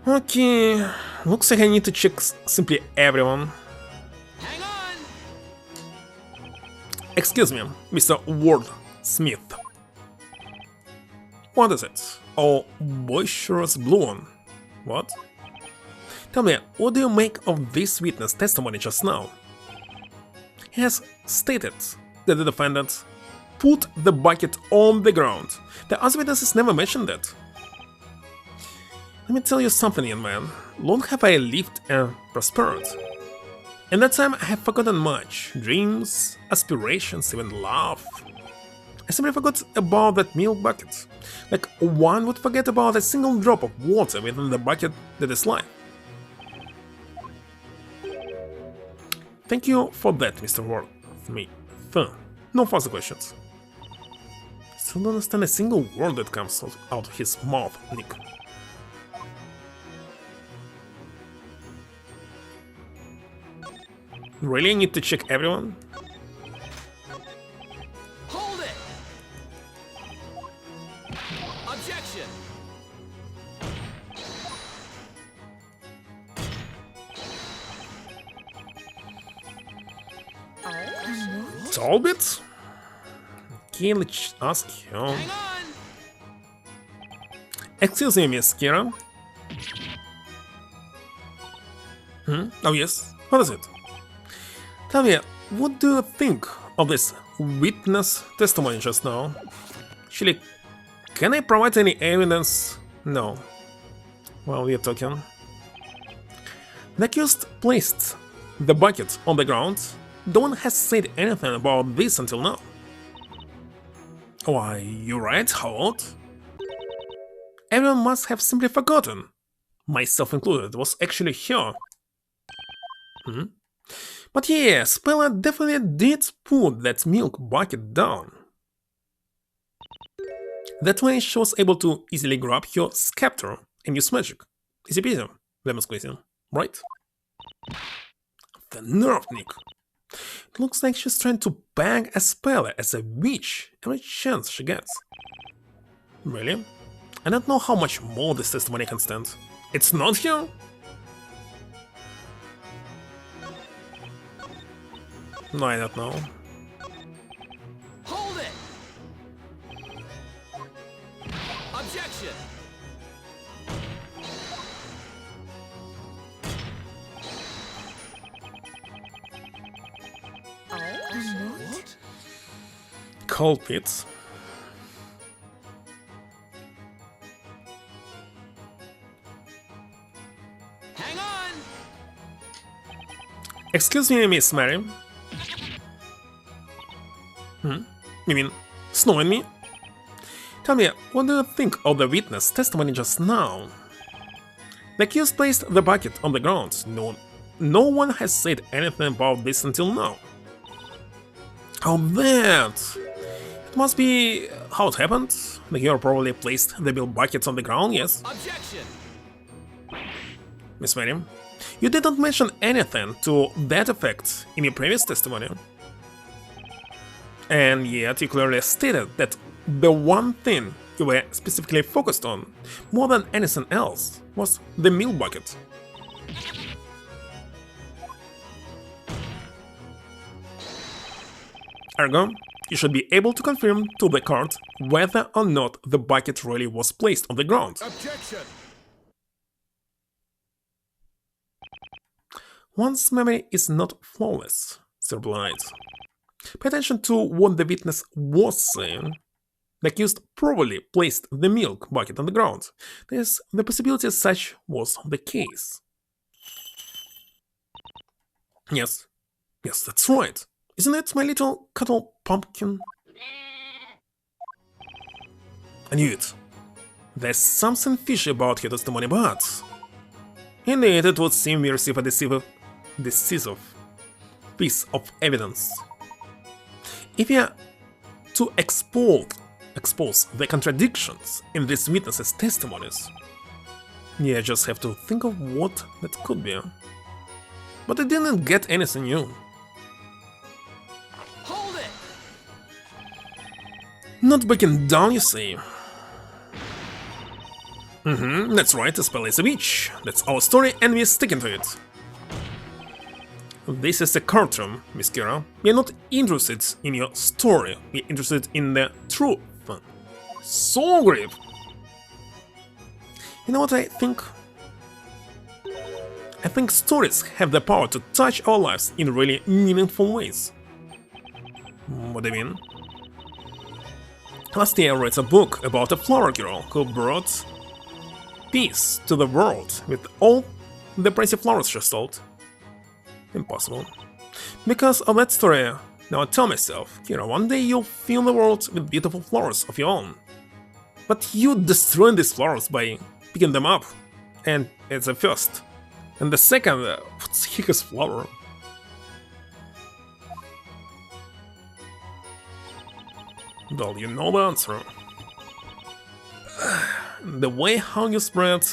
Okay, looks like I need to check simply everyone. Hang on! Excuse me, Mr. Wordsmith. What is it? Oh, boisterous blue one. What? Tell me, what do you make of this witness testimony just now? He has stated that the defendant put the bucket on the ground. The other witnesses never mentioned that. Let me tell you something, young man. Long have I lived and prospered. In that time I have forgotten much. Dreams, aspirations, even love. I simply forgot about that milk bucket. Like one would forget about a single drop of water within the bucket that is life. Thank you for that, Mr. Wordsmith. No further questions. Still don't understand a single word that comes out of his mouth, Nick. Really need to check everyone? Hold it! Objection! Talbot? Okay, let's ask him. Hang on! Excuse me, Miss Kira. Oh yes, what is it? Tell me, what do you think of this witness testimony just now? Actually, can I provide any evidence? No. Well, we're talking. The accused placed the bucket on the ground. No one has said anything about this until now. Why, you're right, how odd? Everyone must have simply forgotten. Myself included, was actually here. But yeah, Speller definitely did put that milk bucket down. That way she was able to easily grab her scepter and use magic. Easy peasy, lemon squeezy, right? The nerve, Nick. It looks like she's trying to bang a Speller as a witch every chance she gets. Really? I don't know how much more this testimony can stand. It's not here? No, I don't know. Hold it! Objection! What? Culprit. Hang on! Excuse me, Miss Mary. You mean, snowing me? Tell me, what do you think of the witness testimony just now? The accused placed the bucket on the ground. No one has said anything about this until now. Oh, that! It must be how it happened. The hero probably placed the milk buckets on the ground, yes? Objection! Miss Mary, you didn't mention anything to that effect in your previous testimony. And yet you clearly stated that the one thing you were specifically focused on, more than anything else, was the milk bucket. Ergo, you should be able to confirm to the court whether or not the bucket really was placed on the ground. Objection! One's memory is not flawless, Sir Blight. Pay attention to what the witness was saying. The accused probably placed the milk bucket on the ground. There's the possibility such was the case. Yes, that's right. Isn't it my little cuddle pumpkin? I knew it. There's something fishy about your testimony, but... Indeed, it would seem we receive a decisive piece of evidence. If we are to expose the contradictions in these witnesses' testimonies, you just have to think of what that could be. But I didn't get anything new. Hold it! Not backing down, you see. That's right, the spell is a witch. That's our story and we're sticking to it. This is the courtroom, Miss Kira. We're not interested in your story, we're interested in the truth. So grave! You know what I think? I think stories have the power to touch our lives in really meaningful ways. What do you mean? Last year I read a book about a flower girl who brought peace to the world with all the pretty flowers she sold. Impossible. Because of that story, now I tell myself, Kira, one day you'll fill the world with beautiful flowers of your own. But you destroy these flowers by picking them up. And it's the first. And the second, what's the heck is flower? Well, you know the answer. The way how you spread...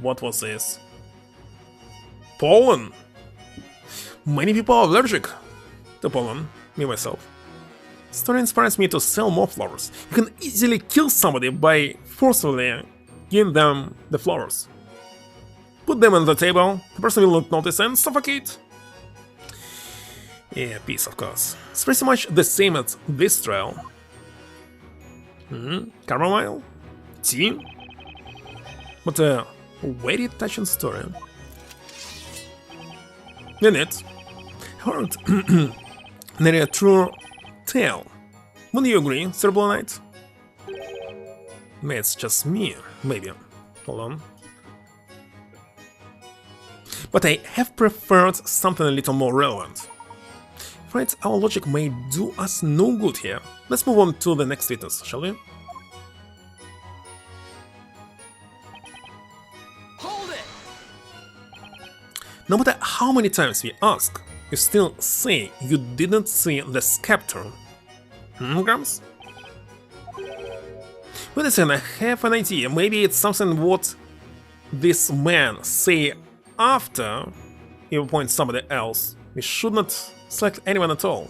what was this? Pollen! Many people are allergic to pollen, me myself. Story inspires me to sell more flowers. You can easily kill somebody by forcefully giving them the flowers. Put them on the table, the person will not notice and suffocate. Yeah, peace, of course. It's pretty much the same as this trial. Chamomile? Tea? But a very touching story. In it, heard nearly a true tale. Wouldn't you agree, Cerebral Knight? Maybe it's just me, maybe. Hold on. But I have preferred something a little more relevant. Afraid our logic may do us no good here. Let's move on to the next witness, shall we? Hold it! No matter how many times we ask, you still say you didn't see the scepter. Grams? Wait a second, I have an idea. Maybe it's something what this man say after he appoints somebody else. We should not select anyone at all.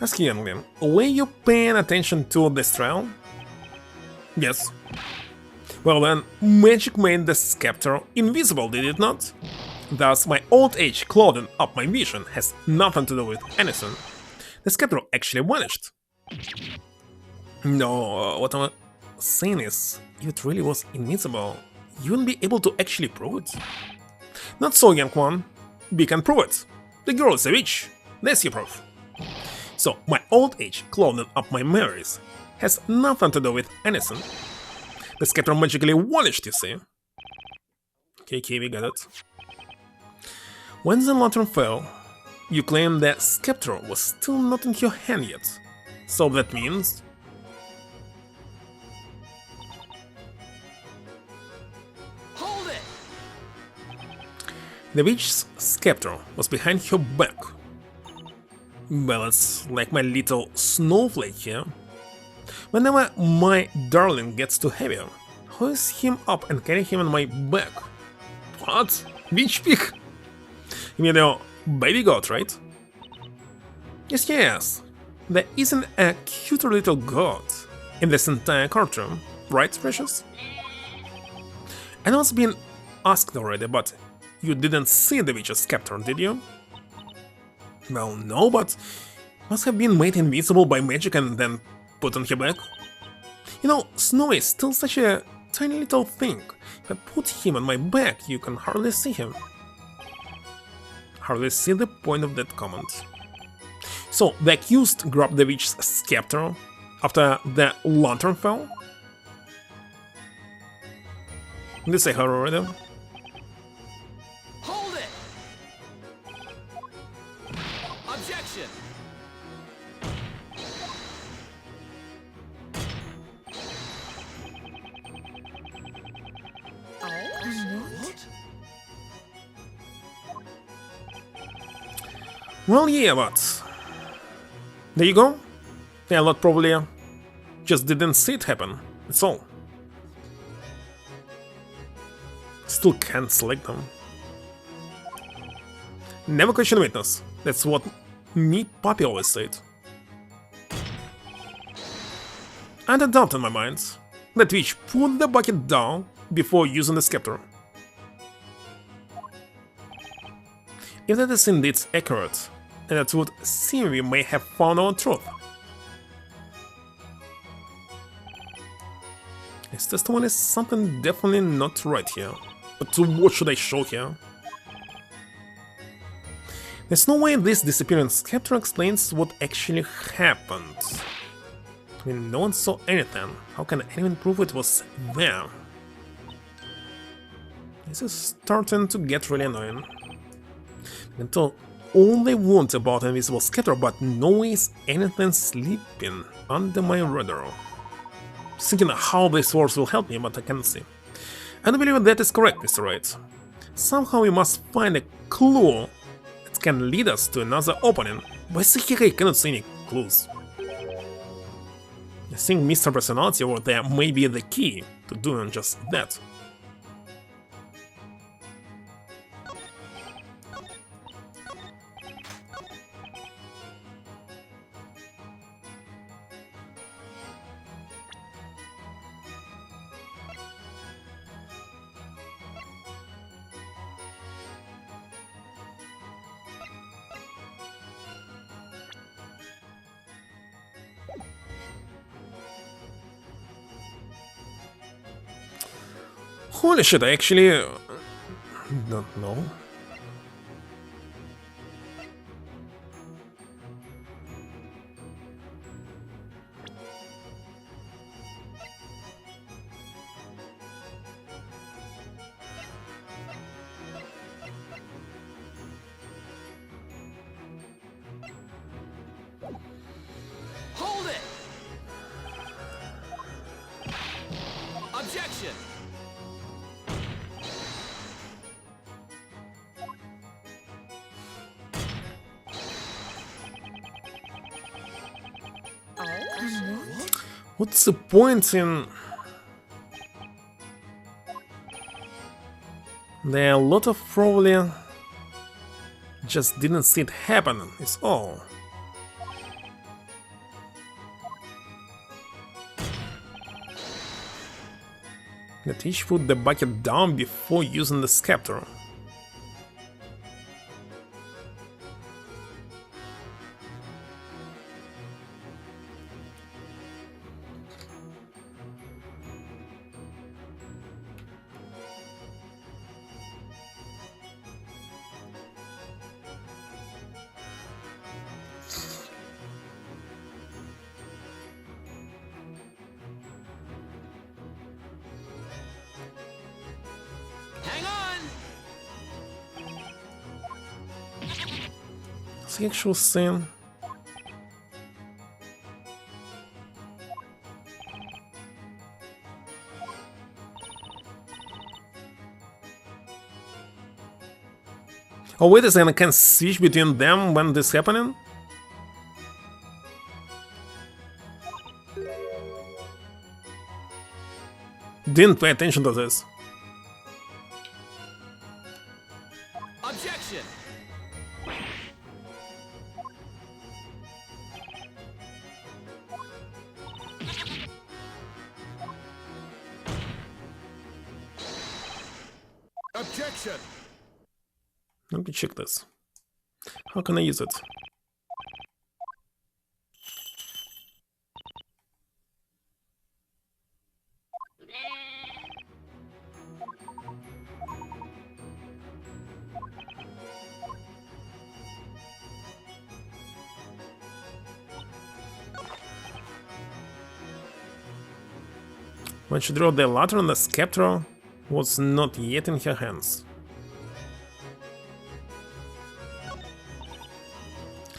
Ask youngly, were you paying attention to this trial? Yes. Well then, magic made the scepter invisible, did it not? Thus, my old age clouding up my vision has nothing to do with anything. The scepter actually vanished. No, what I'm saying is, if it really was invisible, you wouldn't be able to actually prove it. Not so, young one. We can prove it. The girl is a witch. That's your proof. So, my old age clouding up my memories has nothing to do with anything. The scepter magically vanished, you see. Okay, we got it. When the lantern fell, you claim the scepter was still not in your hand yet. So that means... Hold it! The witch's scepter was behind her back. Well, it's like my little snowflake here. Whenever my darling gets too heavy, hoist him up and carry him on my back. What? Witch pig? You mean your baby goat, right? Yes. There isn't a cuter little goat in this entire courtroom, right, Precious? I know it's been asked already, but you didn't see the witch's scepter, did you? Well, no, but must have been made invisible by magic and then put on her back. You know, Snow is still such a tiny little thing. If I put him on my back, you can hardly see him. Hardly see the point of that comment. So, the accused grabbed the witch's scepter after the lantern fell? Did I say her already? Hold it! Well, yeah, but... There you go. Yeah, a lot probably just didn't see it happen. That's all. Still can't select them. Never question witness. That's what me Papi always said. And a doubt in my mind that Witch put the bucket down before using the scepter. If that is indeed accurate, and that would seem we may have found our truth. His testimony is something definitely not right here. But what should I show here? There's no way this disappearing scepter explains what actually happened. I mean, no one saw anything. How can anyone prove it was there? This is starting to get really annoying. I can tell all they want about invisible scepter, but no way is anything sleeping under my radar. Thinking how this works will help me, but I can't see. I don't believe that is correct, Mr. Wright. Somehow we must find a clue that can lead us to another opening, but I see here I cannot see any clues. I think Mr. Personality over there may be the key to doing just that. Holy shit, I actually don't know. Hold it! Objection! What's the point in... There are a lot of probably just didn't see it happening, is all. That each put the bucket down before using the scepter. Hang on! It's the actual scene. Oh wait a second, I can switch between them when this happening? Didn't pay attention to this. Objection! Objection! Let me check this. How can I use it? When she drew the lantern, the scepter was not yet in her hands.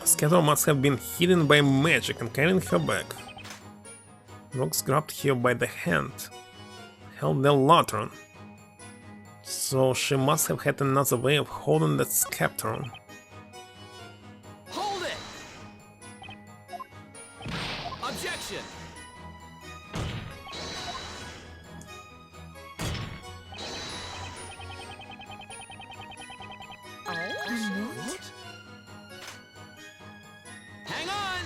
Scepter must have been hidden by magic and carrying her back. Rox grabbed her by the hand, held the lantern. So she must have had another way of holding that scepter. Objection! What? Hang on!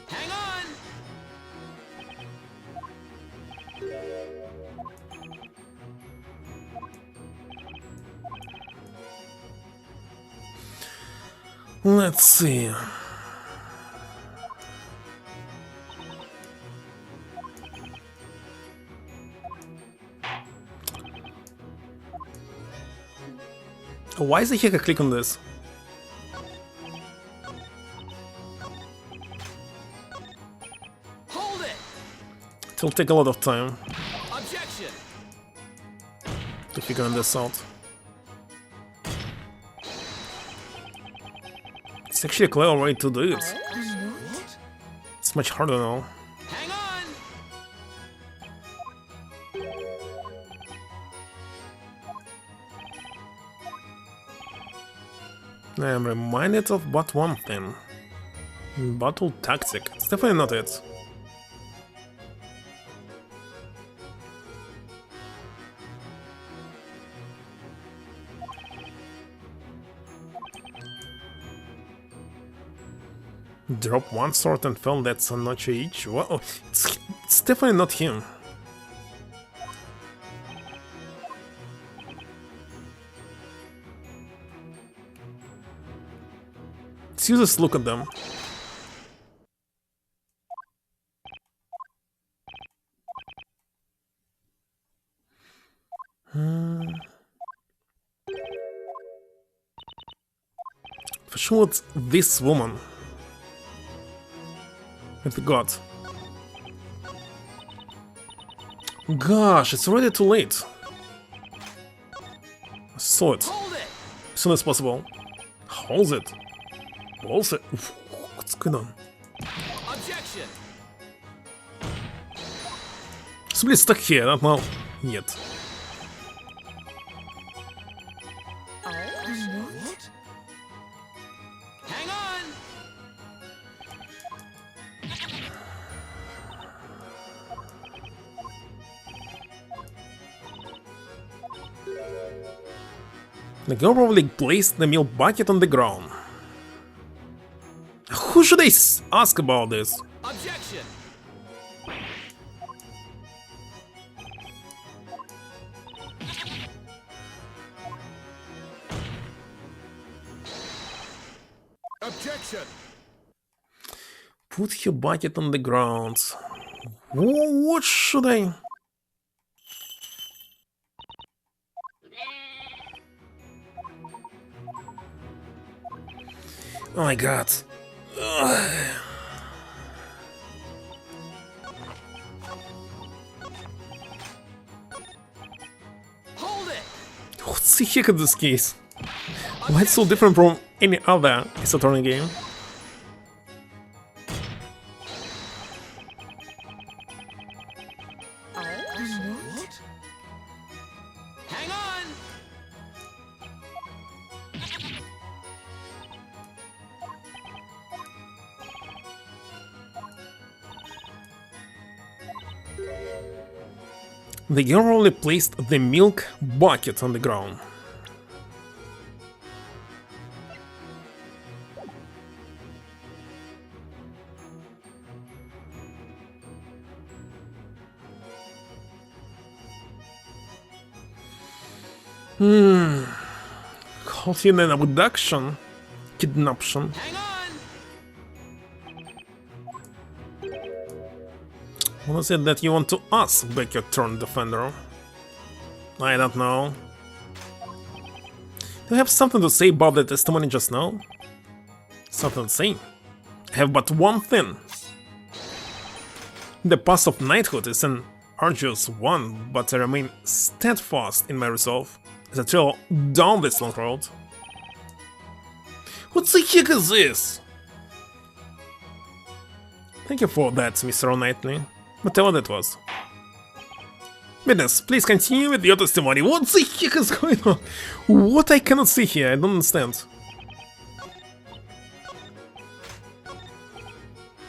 Hang on! Let's see. Why the heck I click on this? Hold it! It'll take a lot of time Objection! to figure this out. It's actually a clever way to do it. What? It's much harder now. Hang on! I'm reminded of but one thing. Battle tactic. It's definitely not it. Drop one sword and fell, that's a notch each. Well, it's definitely not him. Let's just look at them. For sure it's this woman. With the god. Gosh, it's already too late. I saw it. Hold it! As soon as possible. Hold it. Hold it. What's going on? Objection! Somebody's stuck here, I don't know yet. What? Hang on! The girl probably placed the milk bucket on the ground. Who should I ask about this? Objection! Objection! Put your bucket on the ground. What should I... Oh my god. Ugh. Hold it! What's the heck in this case? Why it's so different from any other Saturn game? What? Hang on! The girl only placed the milk bucket on the ground. Call it an abduction, kidnaption. Hang on! What is it that you want to ask, beg your turn, defender? I don't know. Do you have something to say about the testimony just now? Something to say? I have but one thing. The path of knighthood is an arduous one, but I remain steadfast in my resolve as I travel down this long road. What the heck is this? Thank you for that, Mr. Knightley. Whatever that was. Witness, please continue with your testimony. What the heck is going on? What I cannot see here? I don't understand.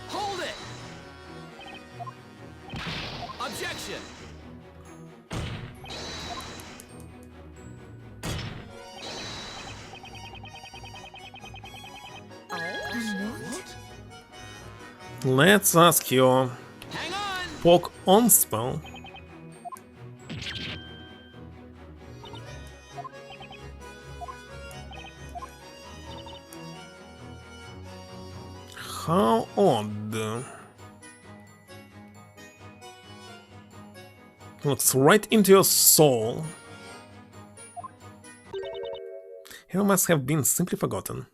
Hold it! Objection! Let's ask your Hang on! poke on spell. How odd. Looks right into your soul. Hero must have been simply forgotten.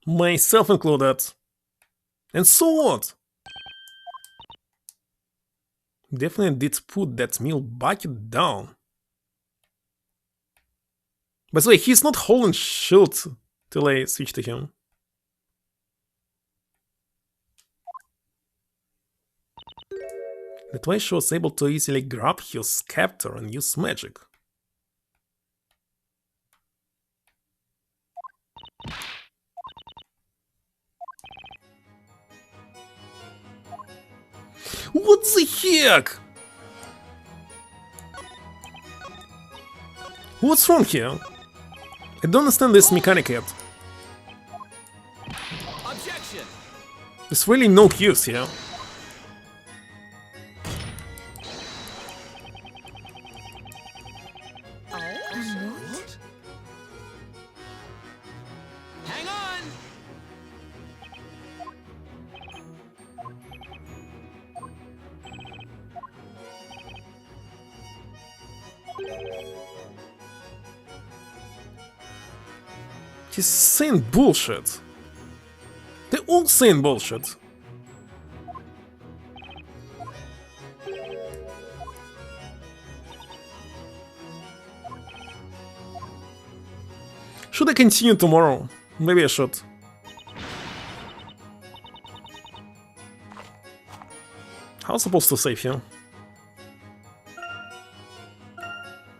Myself included. And so what? Definitely did put that meal bucket down. By the way, he's not holding shield till I switch to him. That way she was able to easily grab his scepter and use magic. What the heck? What's wrong here? I don't understand this mechanic yet. Objection! There's really no use here. Hang on! He's saying bullshit. They're all saying bullshit. Should I continue tomorrow? Maybe I should. How am I supposed to save here?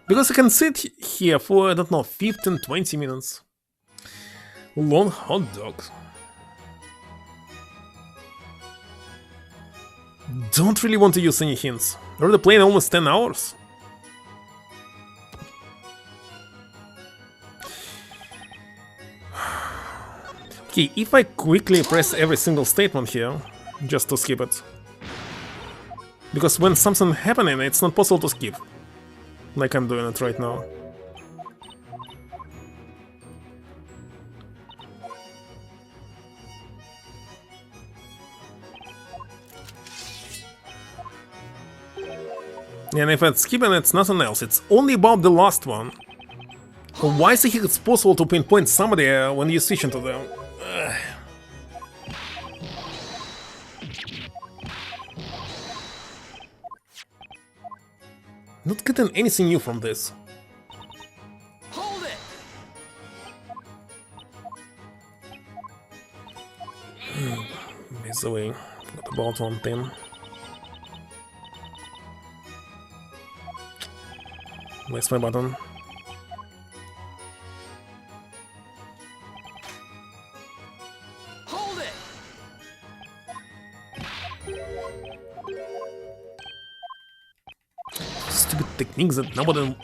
Because I can sit here for, I don't know, 15-20 minutes. Long hot dog. Don't really want to use any hints. Already playing almost 10 hours. Okay, if I quickly press every single statement here, just to skip it. Because when something happening, it's not possible to skip. Like I'm doing it right now. And if it's skipping, it's nothing else. It's only about the last one. Why is it possible to pinpoint somebody when you switch into them? Ugh. Not getting anything new from this. Hold it! By the way, got about one thing. Where's my button? Hold it! Stupid techniques that nobody...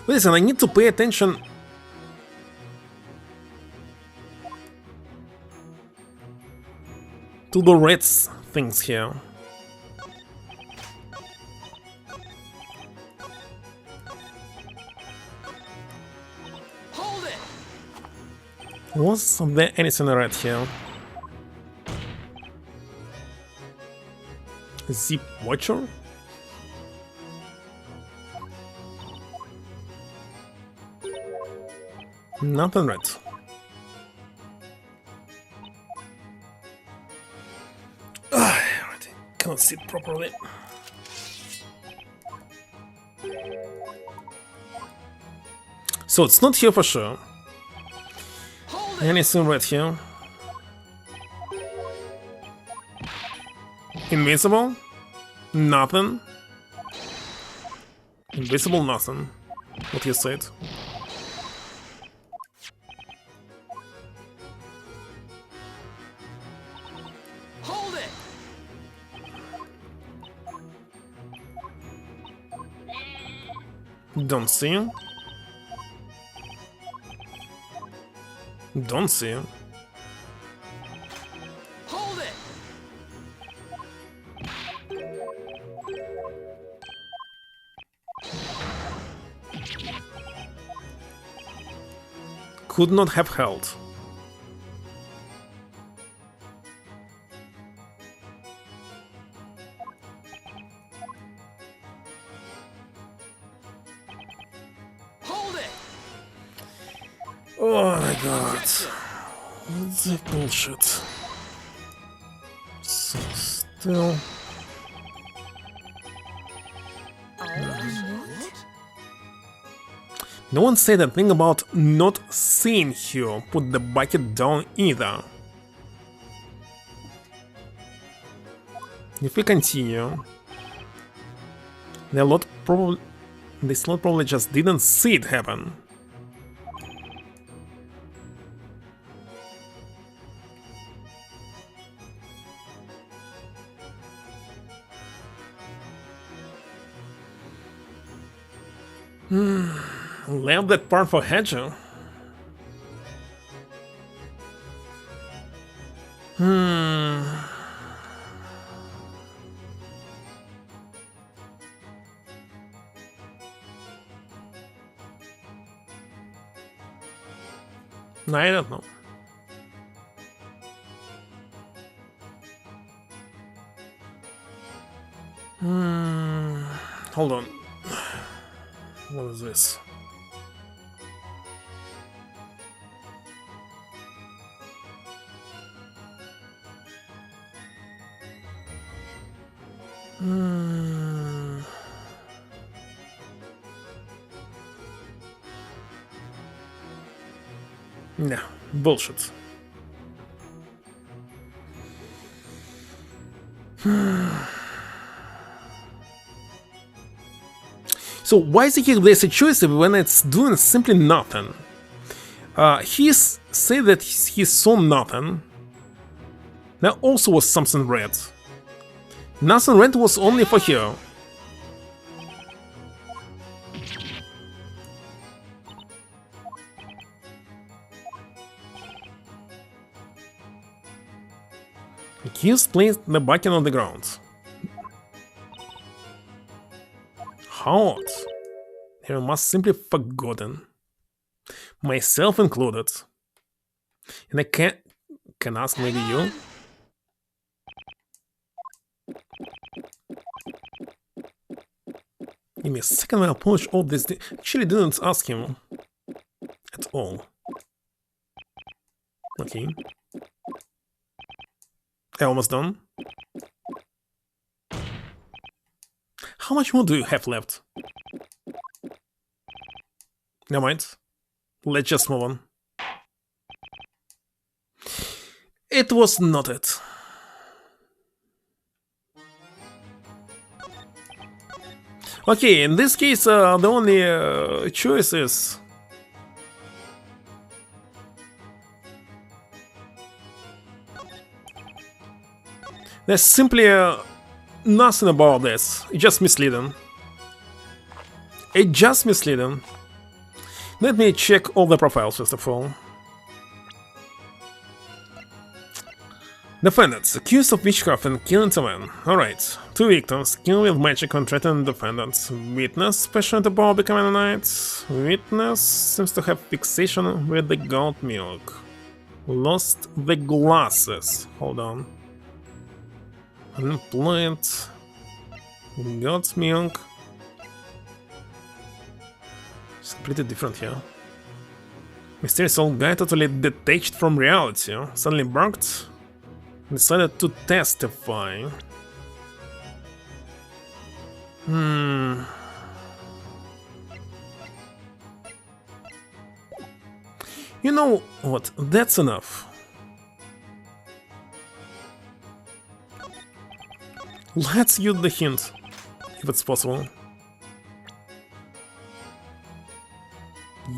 Wait a second, I need to pay attention... to the red things here. Hold it! Was there anything red here? Zip Watcher? Nothing red. I cannot see it properly. So it's not here for sure. Anything red here? Invisible? Nothing. Invisible nothing. What you said. Hold it! Don't see him. Don't see him. Hold it! Could not have held. Hold it! Oh my god. The bullshit. So still. No one said a thing about not seeing you put the bucket down either. If we continue, the slot probably just didn't see it happen. Left that part for Hedger. I don't know. Hold on. What is this? No, bullshit. So why is he this choice when it's doing simply nothing? He said that he saw nothing. There also was something red. Nothing red was only for here. He's placed the bucket on the ground. How odd. He must simply forgotten. Myself included. And I can ask maybe you? Give me a second while I polish all this. Actually didn't ask him at all. Okay. Almost done. How much more do you have left? Never mind. Let's just move on. It was not it. Okay, in this case, the only choice is... There's simply nothing about this. It's just misleading. It's just misleading. Let me check all the profiles first of all. Defendants, accused of witchcraft and killing a man. Alright. 2 victims, killed with magic and threatened defendants. Witness, passionate about becoming a knight. Witness seems to have fixation with the goat milk. Lost the glasses. Hold on. Unemployed. Goat's milk. It's completely different here. Mysterious old guy totally detached from reality. Suddenly barked. Decided to testify. You know what? That's enough. Let's use the hint, if it's possible.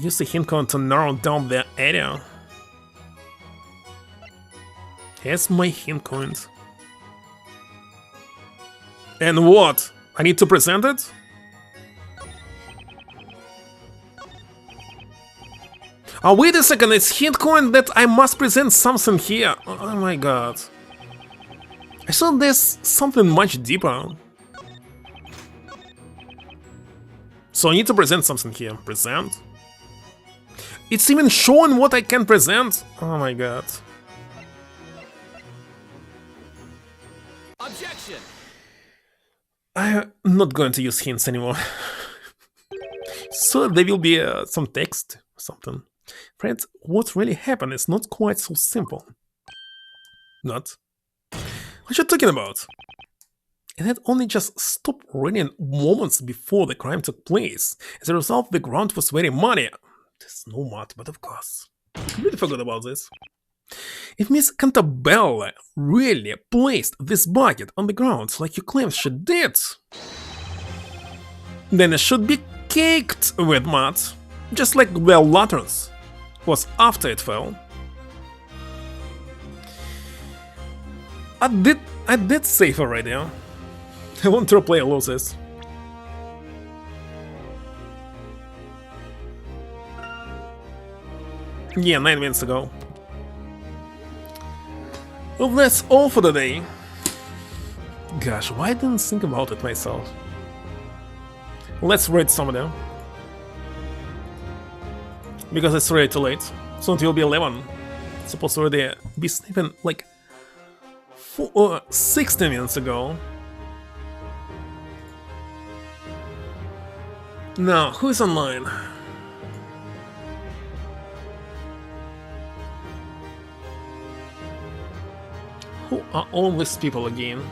Use a hint coin to narrow down the area. Here's my hint coins. And what? I need to present it? Oh, wait a second, it's hint coin that I must present something here. Oh my god. I thought there's something much deeper. So I need to present something here. Present? It's even showing what I can present? Oh my god. Objection! I'm not going to use hints anymore. So there will be some text, something. Friends, what really happened is not quite so simple. Not? What you talking about? It had only just stopped raining moments before the crime took place. As a result, the ground was very muddy. There's no mud, but of course. I completely forgot about this. If Miss Cantabella really placed this bucket on the ground like you claim she did, then it should be caked with mud, just like the lanterns was after it fell. I did save already. I want to replay losses. Yeah, 9 minutes ago. Well, that's all for today. Gosh, why I didn't think about it myself? Let's rate some of them. Because it's already too late. Soon it will be 11. It's supposed to already be sleeping like 60 minutes ago. Now, who is online? Who are all these people again?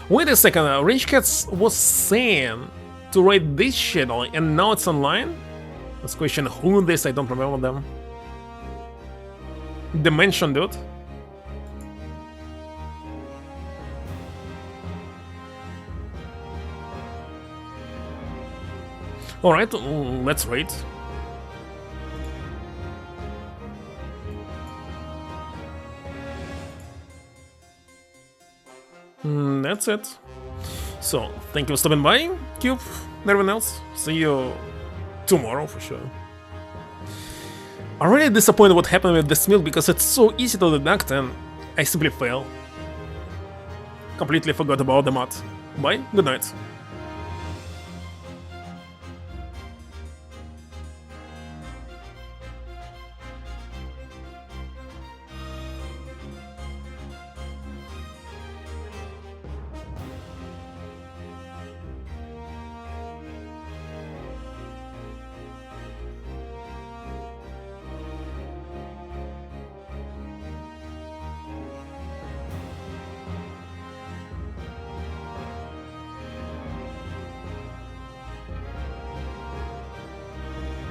Wait a second, Rich Cats was saying to write this shit and now it's online? Let's question who this, I don't remember them. Dimension dude? Alright, let's rate. That's it. So, thank you for stopping by, Cube, and everyone else. See you tomorrow for sure. I'm really disappointed what happened with this milk because it's so easy to deduct and I simply fail. Completely forgot about the mod. Bye, good night.